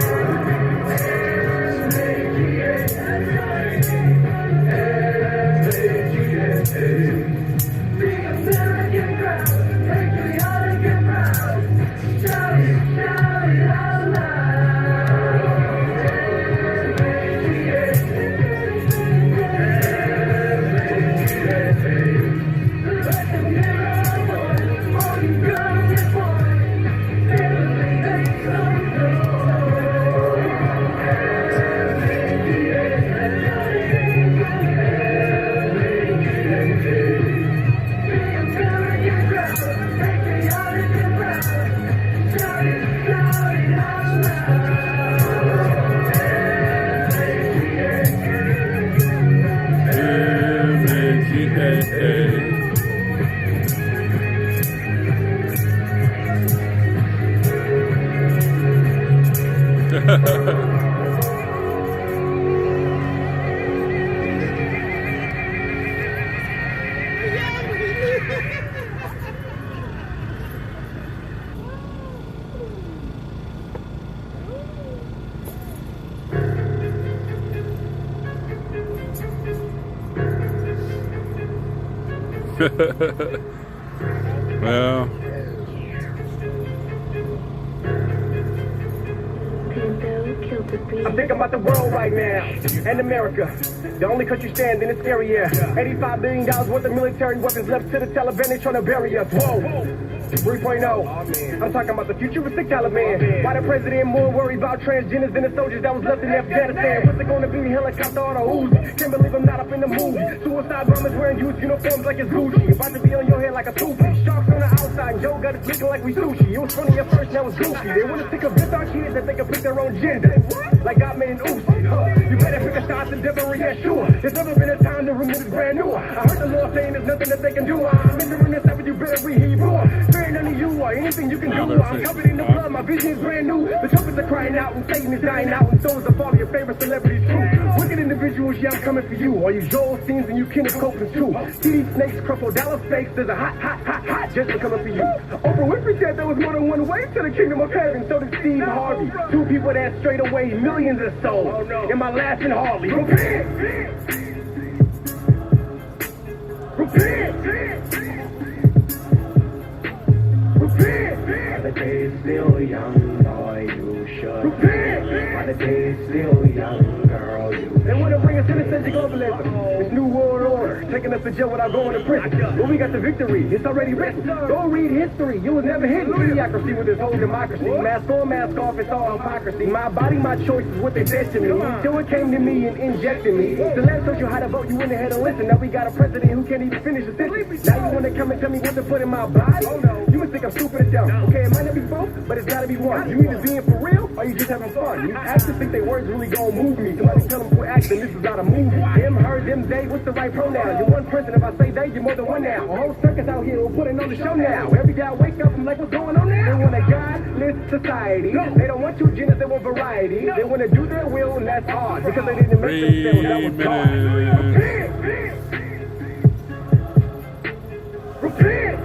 Well, I'm thinking about the world right now, and America. The only country standing in this area. $85 billion worth of military weapons left to the Taliban. They trying to bury us. Whoa. 3.0. I'm talking about the futuristic Taliban. Why the president more worried about transgenders than the soldiers that was left in Afghanistan? What's it gonna be? Helicopter or the Uzi? Can't believe I'm not up in the movie. Suicide bombers wearing youth uniforms like it's Gucci. About to be on your head like a toothpick. Sharks on the outside. Joe got it looking like we sushi. It was funny at first, now it's goofy. They wanna stick a bit our kids that they can pick their own gender. Like God made an Uzi. You better pick a shot to deliver, yeah, sure. There's never been a time the room is brand new. I heard the Lord saying there's nothing that they can do. I'm entering this up, you better read Hebrew. Fear none of you or anything you can do. I'm covered in the blood, my vision is brand new. The trumpets are crying out and Satan is dying out and souls are falling your favorite celebrities too. Wicked individuals, yeah, I'm coming for you. All you Joel Steens and you Kenneth Copelands too. TD Snakes, crocodile fakes, there's a hot just coming for you. Oprah Winfrey said there was more than one way to the kingdom of heaven. So did Steve Harvey. Two people that straight away millions of souls. In my last and Harley. Repent! The day is still young, boy. you should. While the day is still young, girl, you They want to bring us to the sense of globalism. This new world order, taking us to jail without going to prison. But we got the victory, it's already written. Go read history, you was never hidden. Idiocracy with this whole democracy. Mask on, mask off, it's all hypocrisy. My body, my choice is what they said to me. So it came to me and injected me. The last told you how to vote, you went ahead and listened. Now we got a president who can't even finish a sentence. Now you want to come and tell me what to put in my body? You must think I'm stupid or dumb. Okay, it might not be both, but it's gotta be one. You either being for real, or you just having fun. You actually think they words really gonna move me. Somebody tell them quit acting, this is not a movie. Him, her, them, they, what's the right pronoun? You're one person, if I say they, you're more than one now. A whole circus out here, we're putting on the show now. Every day I wake up, I'm like, what's going on now? They want a godless society. They don't want two genders, they want variety. They want to do their will, and that's hard. Because they didn't make themselves, that was hard. Repent!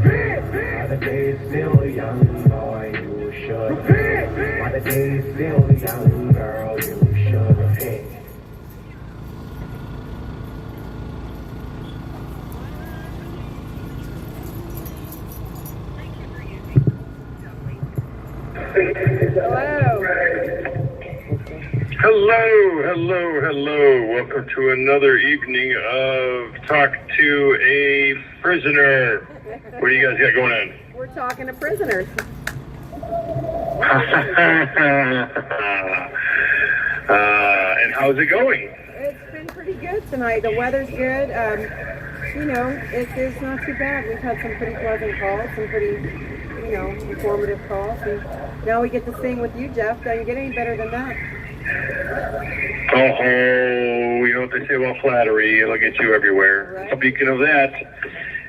While the day is still young, boy, you should. While the day is still young, girl, you should repent. Hello. Welcome to another evening of Talk to a Prisoner. What do you guys got going on? We're talking to prisoners. And how's it going? It's been pretty good tonight. The weather's good. It's not too bad. We've had some pretty pleasant calls, some pretty, informative calls. And now we get to sing with you, Jeff. Doesn't get any better than that. Oh, you know what they say about flattery. It'll get you everywhere. Right. Speaking of that,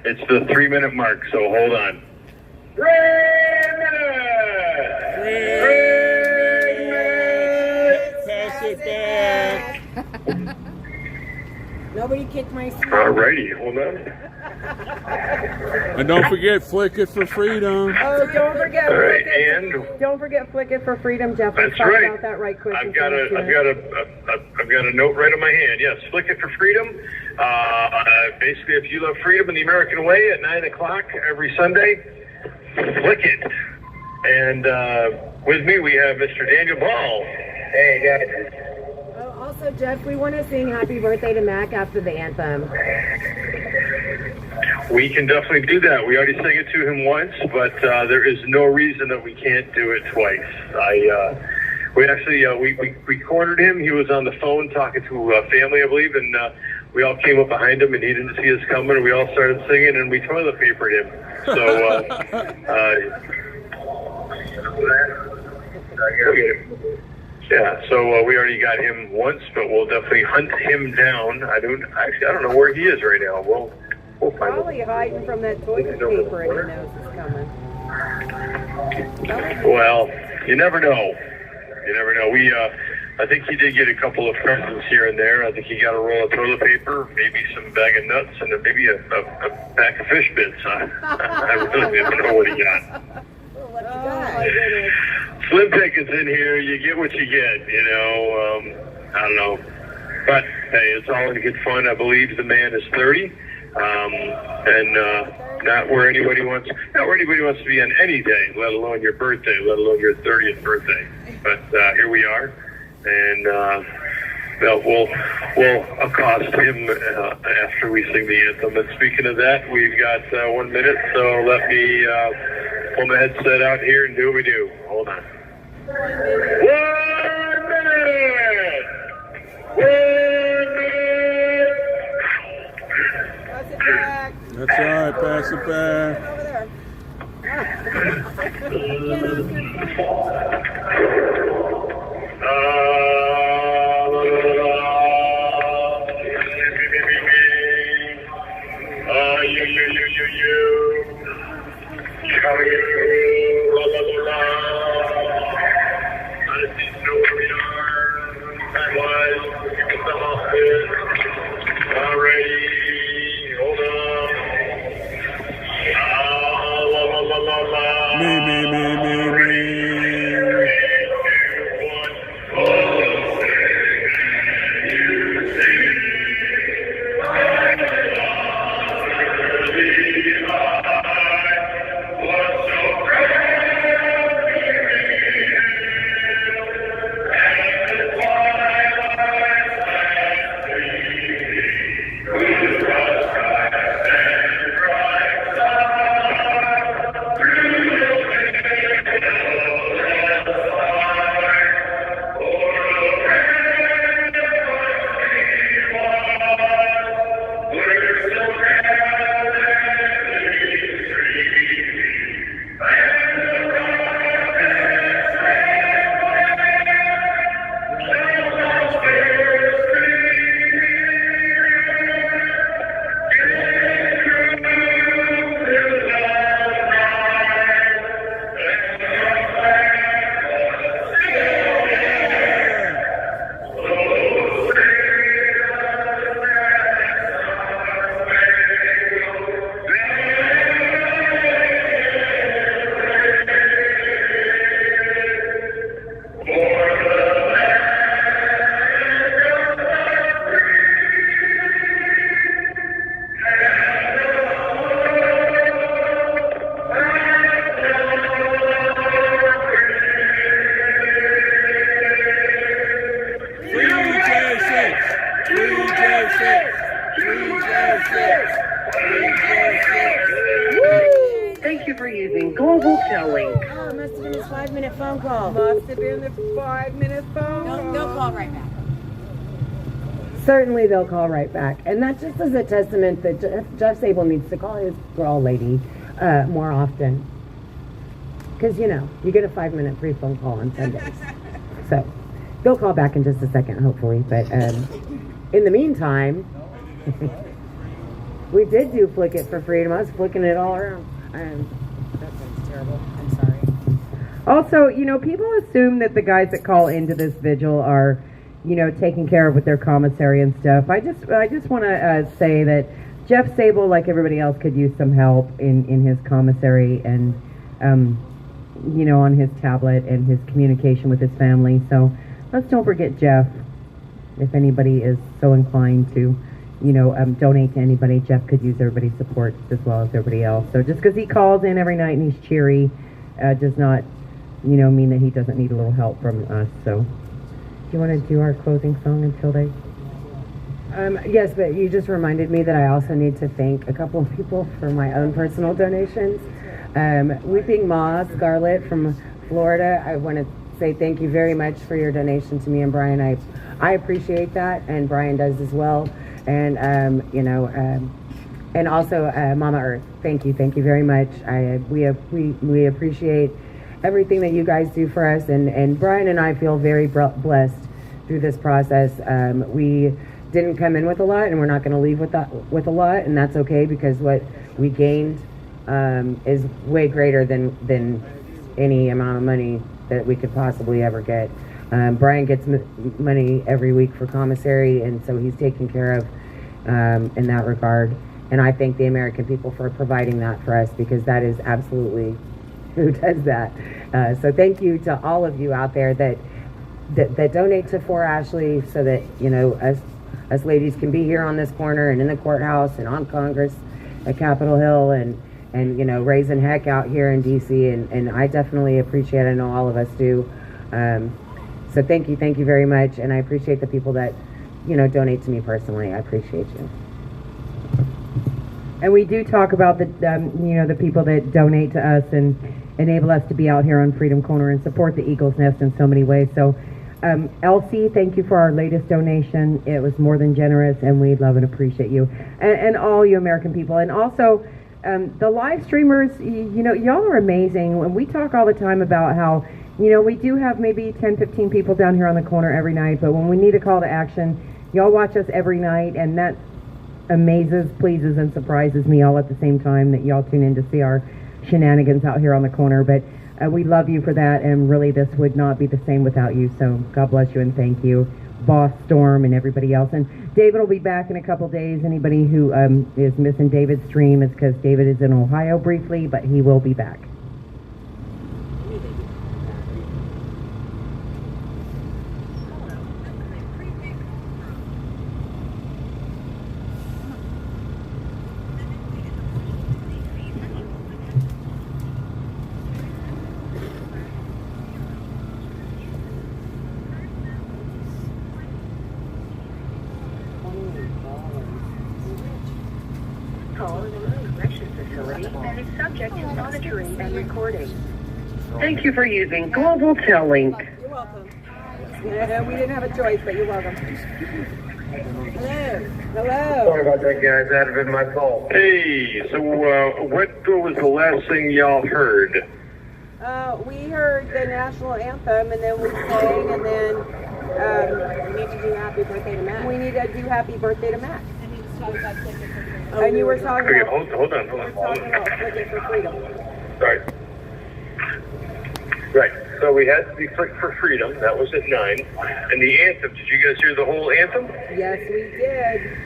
it's the 3-minute mark, so hold on. 3 minutes! Pass it back. Nobody kicked my seat. Alrighty, hold on. And don't forget, flick it for freedom. Oh, don't forget. All right, and don't forget, flick it for freedom, Jeff. That's Let's talk right. about that right quick. I've got a note right on my hand. Yes, flick it for freedom. Basically, if you love freedom in the American way at 9 o'clock every Sunday, flick it. And with me, we have Mr. Daniel Ball. Hey, guys. Also, Jeff, we want to sing Happy Birthday to Mac after the anthem. We can definitely do that. We already sang it to him once, but there is no reason that we can't do it twice. We actually we cornered him. He was on the phone talking to family, I believe, and we all came up behind him, and he didn't see us coming, and we all started singing, and we toilet papered him. So, yeah, so we already got him once, but we'll definitely hunt him down. I don't know where he is right now. We'll find probably him. Hiding from that toilet paper, and he knows it's coming. Well, you never know. I think he did get a couple of presents here and there. I think he got a roll of toilet paper, maybe some bag of nuts, and maybe a pack of fish bits. I really don't know what he got. Oh, my goodness. Slim Pickens in here. You get what you get, I don't know. But, hey, it's all in good fun. I believe the man is 30. And not where anybody wants to be on any day, let alone your birthday, let alone your 30th birthday. But here we are. And we'll accost him after we sing the anthem. And speaking of that, we've got 1 minute, so let me pull my headset out here and do what we do. Hold on. 1 minute! 1 minute! Pass it back. That's all right, pass it back. Let's go. for using Global Towing. Oh, it must have been his 5-minute phone call. Must have been the 5-minute phone call. They'll call right back. Certainly they'll call right back. And that just is a testament that Jeff Sable needs to call his girl lady more often. Because, you know, you get a 5-minute free phone call on Sundays. So they'll call back in just a second, hopefully. But in the meantime, we did do Flick It for Freedom. I was flicking it all around. That sounds terrible. I'm sorry. Also, you know, people assume that the guys that call into this vigil are, you know, taken care of with their commissary and stuff. I just want to say that Jeff Sable, like everybody else, could use some help in his commissary and, you know, on his tablet and his communication with his family. So let's don't forget Jeff. If anybody is so inclined to, you know, donate to anybody, Jeff could use everybody's support as well as everybody else. So just because he calls in every night and he's cheery does not, you know, mean that he doesn't need a little help from us. So do you want to do our closing song until they... Yes, but you just reminded me that I also need to thank a couple of people for my own personal donations. Weeping Ma Scarlett from Florida, I want to say thank you very much for your donation to me and Brian. I appreciate that, and Brian does as well. And you know, and also Mama Earth, thank you very much. We appreciate everything that you guys do for us, and Brian and I feel very blessed through this process. We didn't come in with a lot, and we're not going to leave with a lot, and that's okay, because what we gained is way greater than any amount of money that we could possibly ever get. Brian gets money every week for commissary, and so he's taken care of in that regard. And I thank the American people for providing that for us, because that is absolutely who does that. So thank you to all of you out there that donate to For Ashley, so that, you know, us ladies can be here on this corner and in the courthouse and on Congress at Capitol Hill and you know, raising heck out here in DC, and I definitely appreciate it. I know all of us do. So thank you very much, and I appreciate the people that, you know, donate to me personally. I appreciate you. And we do talk about the, you know, the people that donate to us and enable us to be out here on Freedom Corner and support the Eagle's Nest in so many ways. So, Elsie, thank you for our latest donation. It was more than generous, and we love and appreciate you, and all you American people. And also, the live streamers, you know, y'all are amazing. When we talk all the time about how, you know, we do have maybe 10, 15 people down here on the corner every night, but when we need a call to action, y'all watch us every night, and that amazes, pleases, and surprises me all at the same time, that y'all tune in to see our shenanigans out here on the corner. But we love you for that, and really this would not be the same without you, so God bless you and thank you, Boss Storm and everybody else. And David will be back in a couple days. Anybody who is missing David's stream, it's because David is in Ohio briefly, but he will be back. Thank you for using Global Tel Link. You're welcome. We didn't have a choice, but you're welcome. Hello. Sorry about that, guys. That had been my fault. Hey, so what was the last thing y'all heard? We heard the national anthem, and then we sang, and then We need to do happy birthday to Mac. we need to do happy birthday to Mac. And he was talking about Flick It for Freedom. And you were talking Okay, about, hold on. talking about Flick It for Freedom. Right. So we had the Flick for Freedom. That was at 9. And the anthem. Did you guys hear the whole anthem? Yes, we did.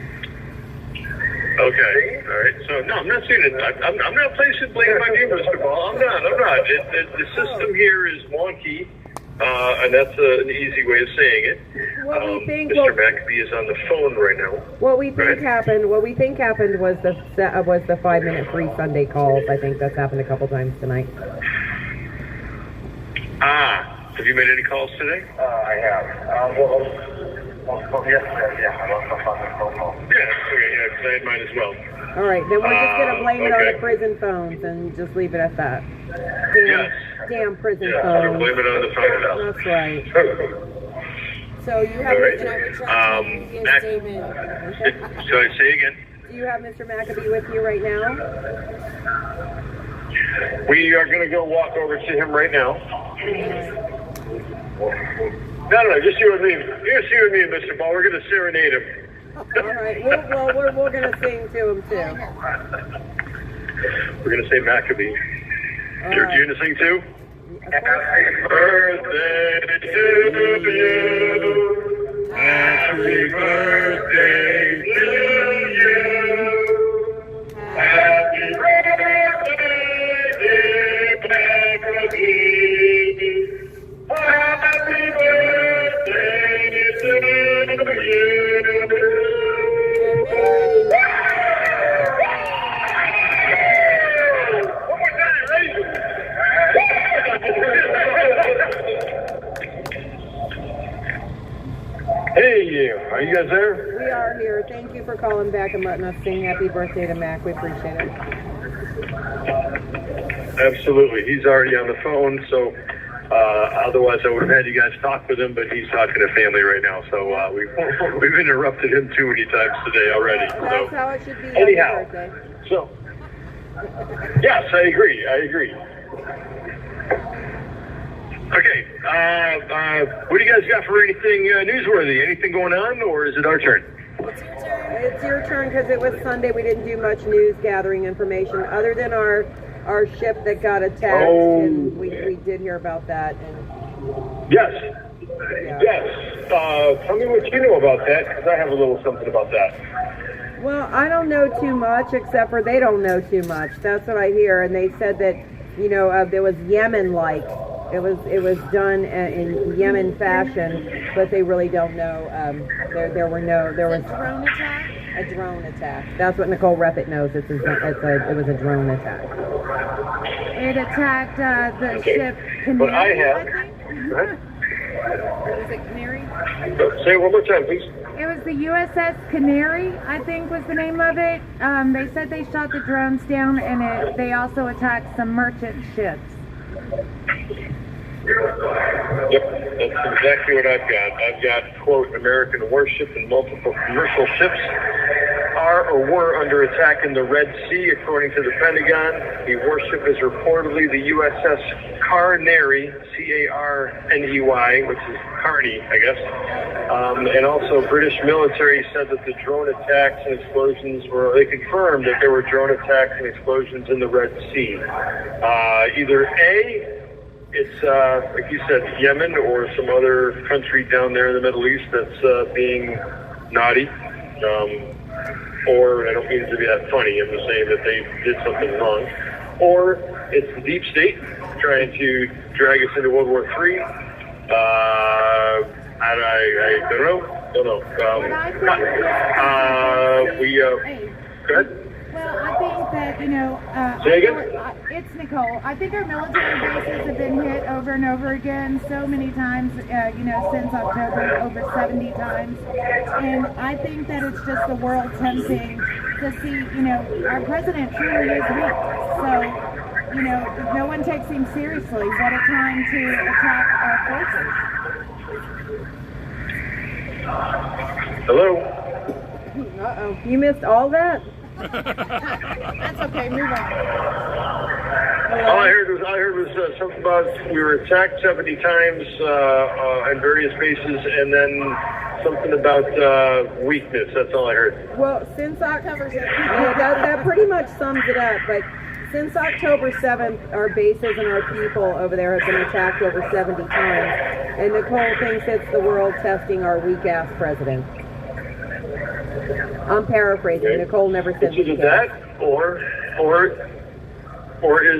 Okay. All right. So no, I'm not saying it. I'm not placing blame on you, Mr. Ball. I'm not. The system here is wonky, and that's an easy way of saying it. What we think, Mr. McAfee is on the phone right now. What we think happened was the 5-minute free Sunday calls. I think that's happened a couple times tonight. Have you made any calls today? I have. Well, yesterday, yeah. I lost my phone call. Yeah, okay, yeah, 'cause I had mine as well. All right, then we're just going to blame it on okay. the prison phones and just leave it at that. Yes. Damn prison Yeah, phones. blame it on the phone now. That's right. So you have All right. Mac- So I say again. do you have Mr. McAbee with you right now? We are going to go walk over to him right now. No, just you and me. Just you and me, Mr. Ball. We're going to serenade him. All right. We're going to sing to him too. We're going to say Maccabee. You're going to sing too? Happy birthday to you. Happy birthday to you. Happy birthday, dear Maccabee. Happy birthday to you. Hey, are you guys there? We are here. Thank you for calling back and letting us sing happy birthday to Mac. We appreciate it. Absolutely. He's already on the phone, so otherwise I would have had you guys talk with him, but he's talking to family right now, so we've interrupted him too many times today already. That's how it should be. Anyhow, Happy birthday. so, yes, I agree. Okay, what do you guys got for anything newsworthy? Anything going on, or is it our turn? It's your turn because it was Sunday. We didn't do much news gathering information other than our ship that got attacked, and we did hear about that. And Yes. Tell me what you know about that, because I have a little something about that. well, I don't know too much, except for they don't know too much. That's what I hear, and they said that there was Yemen-like. It was done in Yemen fashion, but they really don't know. There was Drone attack? a drone attack. That's what Nicole Reppett knows. It was a drone attack. It attacked the ship Canary, But I have. I think. Go ahead. Was it Canary? Say it one more time, please. It was the USS Canary, I think was the name of it. They said they shot the drones down, and they also attacked some merchant ships. Yep, that's exactly what I've got. I've got, quote, American warship and multiple commercial ships are or were under attack in the Red Sea, according to the Pentagon. The warship is reportedly the USS Carney, C-A-R-N-E-Y, which is Carney, I guess. And also British military said that the drone attacks and explosions they confirmed that there were drone attacks and explosions in the Red Sea. Either A, it's, like you said, Yemen or some other country down there in the Middle East that's being naughty. Or, I don't mean to be that funny, I'm just saying that they did something wrong. Or it's the deep state trying to drag us into World War III. I don't know. Go ahead. Well, I think that, Say again? it's Nicole. I think our military bases have been hit over and over again so many times, since October, over 70 times. And I think that it's just the world tempting to see, our president truly is weak. So, no one takes him seriously. What a time to attack our forces. Hello? Uh-oh. You missed all that? That's okay, move on. All I heard was something about we were attacked 70 times in various bases, and then something about weakness. That's all I heard. Well, since October 7th, that pretty much sums it up. But since October 7th, our bases and our people over there have been attacked over 70 times. And Nicole thinks it's the world testing our weak-ass president. I'm paraphrasing. Okay. Nicole never said either that, or is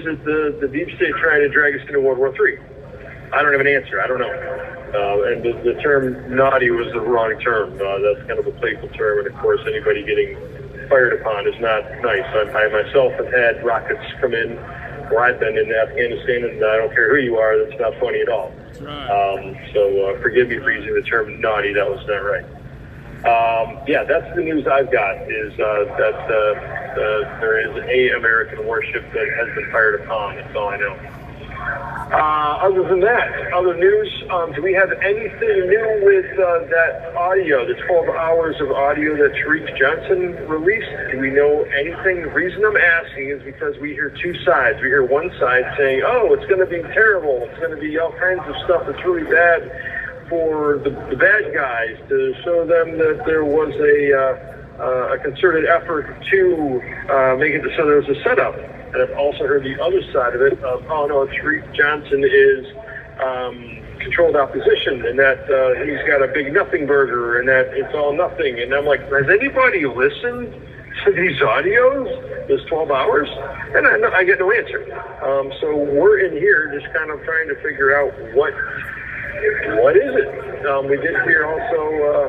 it the deep state trying to drag us into World War III? I don't have an answer. I don't know. And the term naughty was the wrong term. That's kind of a playful term, and of course, anybody getting fired upon is not nice. I myself have had rockets come in where I've been in Afghanistan, and I don't care who you are, that's not funny at all. That's right. So forgive me for using the term naughty. That was not right. Yeah, that's the news I've got, is that there is a American warship that has been fired upon. That's all I know. Other than that, other news, do we have anything new with that audio, the 12 hours of audio that Tariq Johnson released? Do we know anything? The reason I'm asking is because we hear two sides. We hear one side saying, oh, it's going to be terrible. It's going to be all kinds of stuff that's really bad for the bad guys, to show them that there was a concerted effort to make it so there was a setup. And I've also heard the other side of it of, oh no, Tariq Johnson is controlled opposition, and that he's got a big nothing burger, and that it's all nothing. And I'm like, has anybody listened to these audios, this 12 hours? And I get no answer. So we're in here just kind of trying to figure out what is it. We did hear also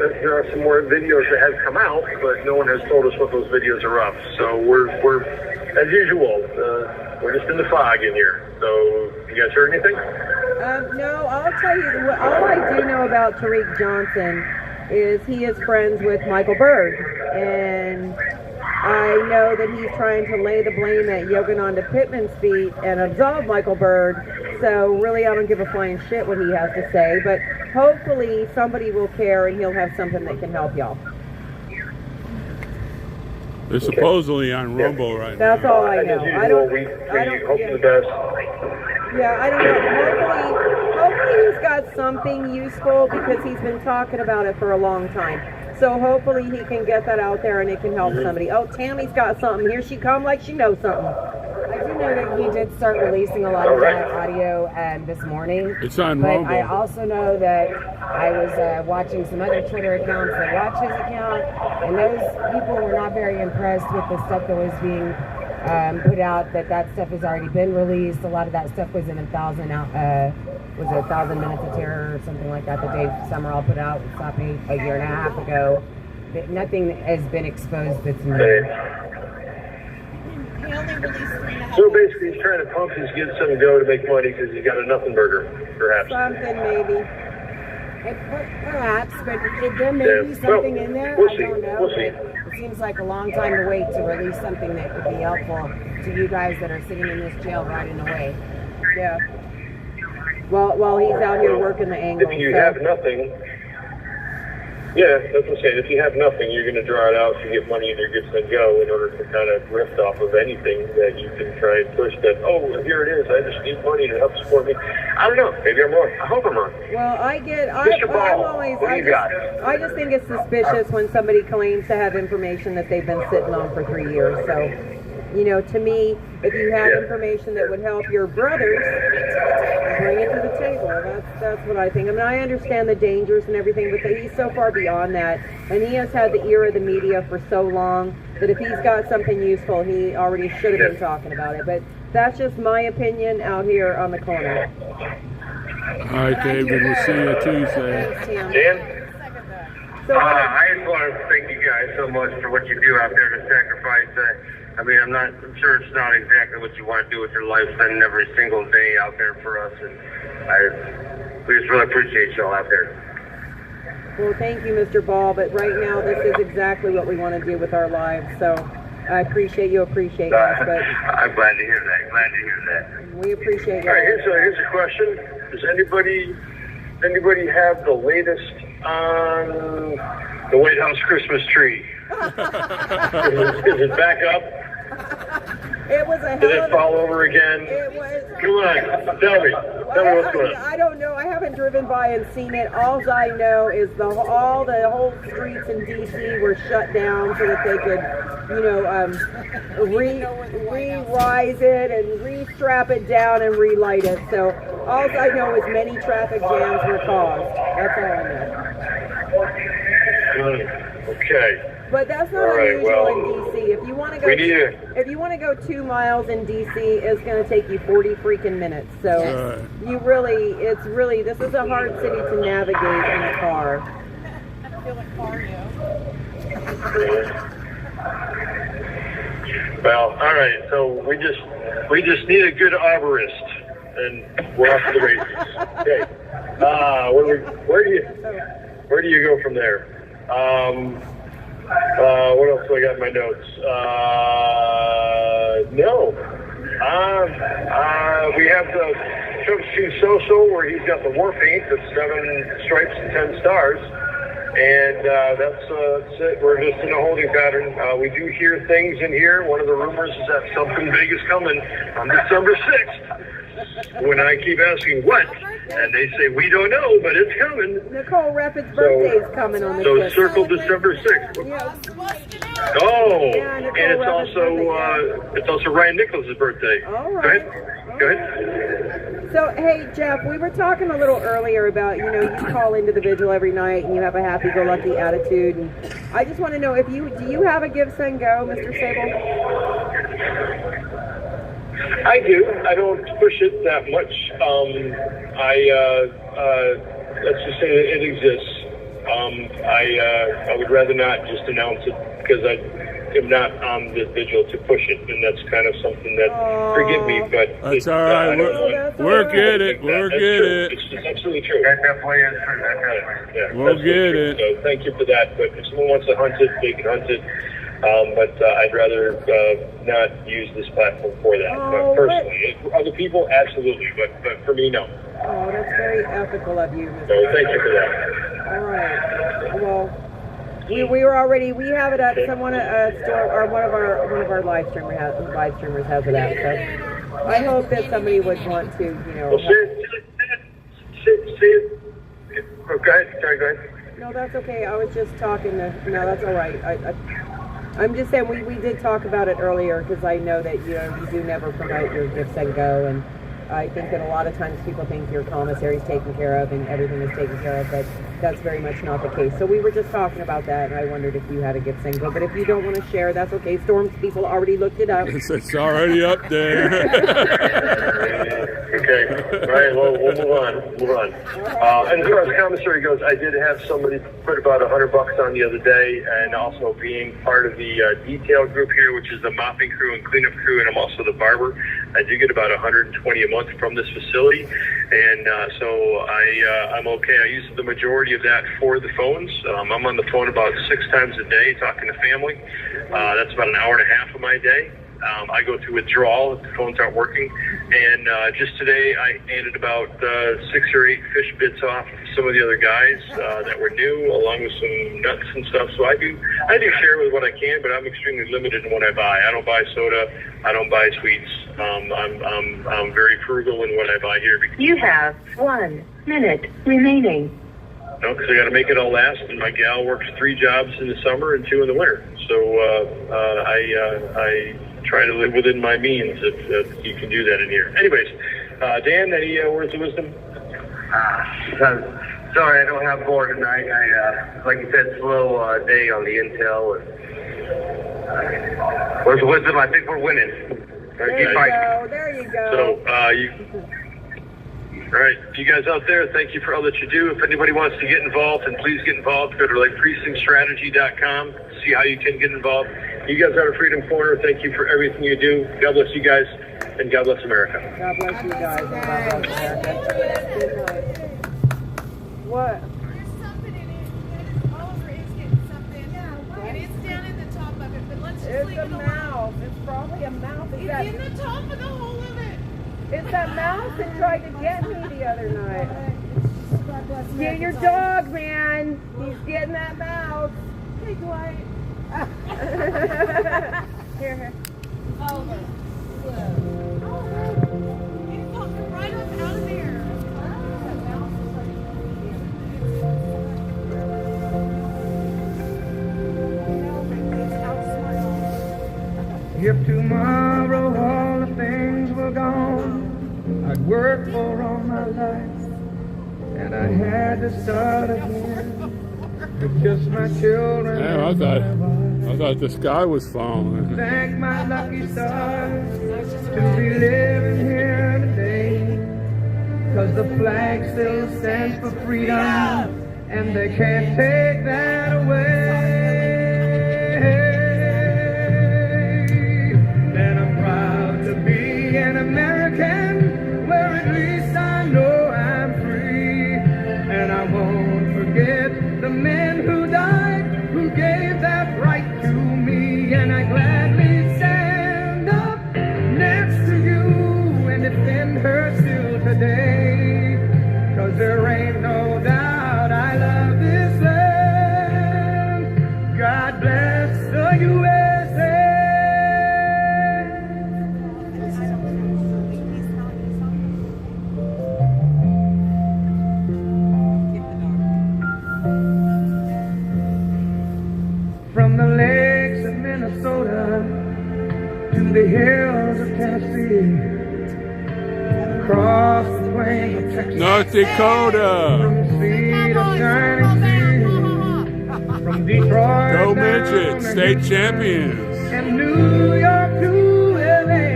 that there are some more videos that have come out, but no one has told us what those videos are of. So we're as usual, we're just in the fog in here. So, you guys heard anything? No, I'll tell you, all I do know about Tariq Johnson is he is friends with Michael Berg. And I know that he's trying to lay the blame at Yogananda Pittman's feet and absolve Michael Berg. So, really, I don't give a flying shit what he has to say. But hopefully somebody will care and he'll have something that can help y'all. They're supposedly on Rumble right now. That's all I know. I don't hope for the best. Yeah, I don't know. Hopefully he's got something useful, because he's been talking about it for a long time. So hopefully he can get that out there and it can help somebody. Oh, Tammy's got something. Here she come like she knows something. I do know that he did start releasing a lot of that audio this morning. It's on but Rumble. I also know that I was watching some other Twitter accounts that watch his account, and those people were not very impressed with the stuff that was being put out. That stuff has already been released. A lot of that stuff was in 1,000 Minutes of Terror or something like that Dave Summerall put out with Soppy a year and a half ago. Nothing has been exposed that's new. So basically, he's trying to pump his get some go to make money because he's got a nothing burger, perhaps. Something maybe. Perhaps, but there may be something in there. We'll I see. don't know. We'll see. But it seems like a long time to wait to release something that could be helpful to you guys that are sitting in this jail rotting away. Yeah. While he's out here working the angle. If you have nothing, yeah, that's what I'm saying. If you have nothing, you're going to draw it out to get money in your gets and go in order to kind of riff off of anything that you can try and push that, oh, here it is, I just need money to help support me. I don't know. Maybe I'm wrong. I hope I'm wrong. Well, I just think it's suspicious when somebody claims to have information that they've been sitting on for 3 years. So, to me, if you have information that would help your brothers, bring it to the table. That's what I think. I mean, I understand the dangers and everything, but he's so far beyond that. And he has had the ear of the media for so long that if he's got something useful, he already should have been talking about it. But that's just my opinion out here on the corner. All right, David, we'll see you Tuesday. Thanks, Tim. Dan? So, I just want to thank you guys so much for what you do out there to sacrifice. I'm sure it's not exactly what you want to do with your life, spending every single day out there for us, and we just really appreciate y'all out there. well, thank you, Mr. Ball, but right now this is exactly what we want to do with our lives. So I appreciate us, but I'm glad to hear that. we appreciate you. All right, here's a question. Does anybody have the latest on the White House Christmas tree? Is it back up? It was a Did it fall over again? It was. Come on, tell me what's going on. I don't know. I haven't driven by and seen it. All I know is the whole streets in D.C. were shut down so that they could, re-rise it and re-strap it down and relight it. So all I know is many traffic jams were caused. That's all I know. Okay. But that's not unusual in DC. If you want to go 2 miles in DC, it's going to take you 40 freaking minutes. So this is a hard city to navigate in a car. I feel like Mario. Well, all right. So we just need a good arborist, and we're off to the races. Okay. Where do you go from there? What else do I got in my notes? No. We have the Trump Shoe So-So where he's got the war paint that's 7 stripes and 10 stars. And that's it. We're just in a holding pattern. We do hear things in here. One of the rumors is that something big is coming on December 6th. When I keep asking what, and they say we don't know, but it's coming. Nicole Rapid's birthday is coming on the 6th. So circle December 6th. Oh, Yeah, and it's also Ryan Nichols' birthday. All right. Go ahead. So, hey, Jeff, we were talking a little earlier about, you call into the vigil every night and you have a happy-go-lucky attitude. And I just want to know, do you have a give, send, go, Mr. Sable? I do. I don't push it that much. Let's just say that it exists. I would rather not just announce it because I am not on the vigil to push it, and that's kind of something that, forgive me, but that's all right. We'll get it. We'll get it. It's just absolutely true. That definitely is true. Yeah, we'll get it. So thank you for that. But if someone wants to hunt it, they can hunt it. But I'd rather not use this platform for that. But personally, other people, absolutely. But for me, no. Oh, that's very ethical of you, Mr. So thank you for that. All right. Well, we have it at one of our live streamers has it at. So I hope that somebody would want to, Well, go ahead. No, that's okay. I was just talking to. No, that's all right. I'm just saying we did talk about it earlier because I know that you do never promote your gifts and go, and I think that a lot of times people think your commissary is taken care of and everything is taken care of, but that's very much not the case. So we were just talking about that, and I wondered if you had a gift and go. But if you don't want to share, that's okay. Storm's people already looked it up. It's already up there. Okay. All right. Well, we'll move on. And as far as commissary goes, I did have somebody put about $100 on the other day, and also being part of the detail group here, which is the mopping crew and cleanup crew, and I'm also the barber. I do get about $120 a month from this facility, and so I'm okay. I use the majority of that for the phones. I'm on the phone about 6 times a day talking to family. That's about an hour and a half of my day. I go through withdrawal if the phones aren't working. And just today, I handed about 6 or 8 fish bits off to some of the other guys that were new, along with some nuts and stuff. So I do share with what I can, but I'm extremely limited in what I buy. I don't buy soda. I don't buy sweets. I'm very frugal in what I buy here. You have 1 minute remaining. No, because I got to make it all last, and my gal works 3 jobs in the summer and 2 in the winter. So I try to live within my means if you can do that in here. Anyways, Dan, any words of wisdom? Sorry, I don't have more tonight. Like you said, slow day on the intel. Words of wisdom, I think we're winning. There you go. So, all right, you guys out there, thank you for all that you do. If anybody wants to get involved, and please get involved, go to precinctstrategy.com, see how you can get involved. You guys are a Freedom Corner. Thank you for everything you do. God bless you guys, and God bless America. God bless you guys, and God bless America. Good night. What? There's something in it. Oliver is getting something. Yeah, and it's down in the top of it, but let's just leave it alone. It's a mouse. It's probably a mouse. It's in the top of the whole of it. It's that mouse that tried to get me the other night. Get your dog, man. He's getting that mouse. Hey, Dwight. Here. Oliver. It popped right up out of there. If tomorrow all the things were gone I'd worked for all my life, and I had to start again with just my children. Damn, I thought the sky was falling. Thank my lucky stars to be living here today, 'cause the flag still stands for freedom, and they can't take that away. And I'm proud to be an American, where at least I know I'm free, and I won't forget the men who died today. 'Cause there ain't no doubt I love this land. God bless the USA. From the lakes of Minnesota to the hills of Tennessee, across the plains of Texas, North Dakota. from sea to shining sea, from Detroit Go down Midgets, to state Houston champions. and New York to LA.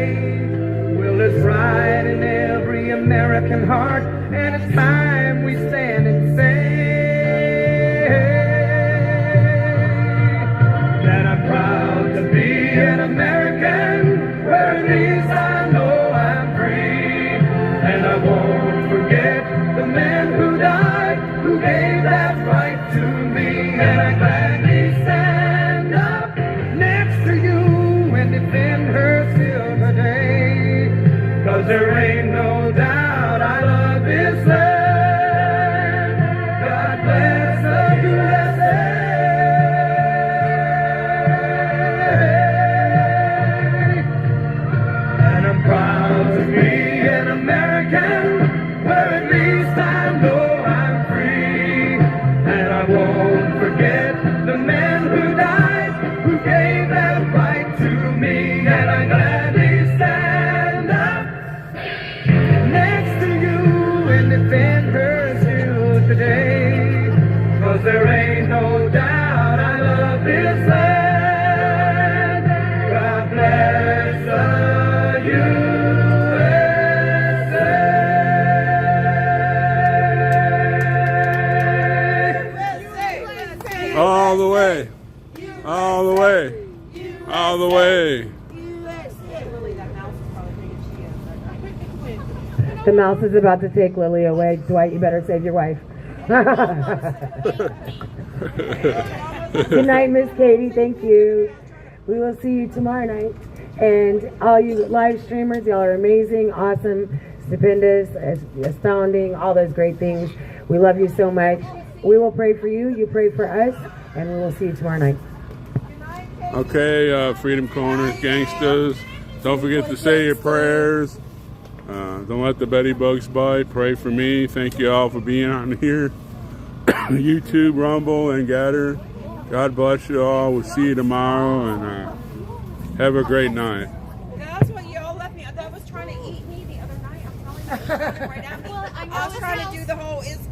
Well, it's right in every American heart, and it's time we stand and say that I'm proud to be an American, where at least I know I'm free. And I won't forget the man who died, who gave that right to me. And I gladly stand up next to you and defend her still today. 'Cause there ain't no doubt I love this land. God bless the USA. And I'm proud to be an American, where at least I know I'm free. And I won't forget the man who died, who gave that right to me. And I gladly stand up next to you and defend her still today. 'Cause there ain't no doubt I love this land. God bless the USA. All the way. All the way. All the way. The mouse is about to take Lily away. Dwight, you better save your wife. Good night, Miss Katie. Thank you. We will see you tomorrow night. And all you live streamers, y'all are amazing, awesome, stupendous, astounding, all those great things. We love you so much. We will pray for you. You pray for us. And we will see you tomorrow night. Okay, Freedom Corners, gangsters. Don't forget to say your prayers. Don't let the Betty Bugs bite. Pray for me. Thank you all for being on here. YouTube, Rumble, and Gatter. God bless you all. We'll see you tomorrow, and have a great night. That's what y'all left me. That was trying to eat me the other night. I'm telling you right now. I was trying to do the whole is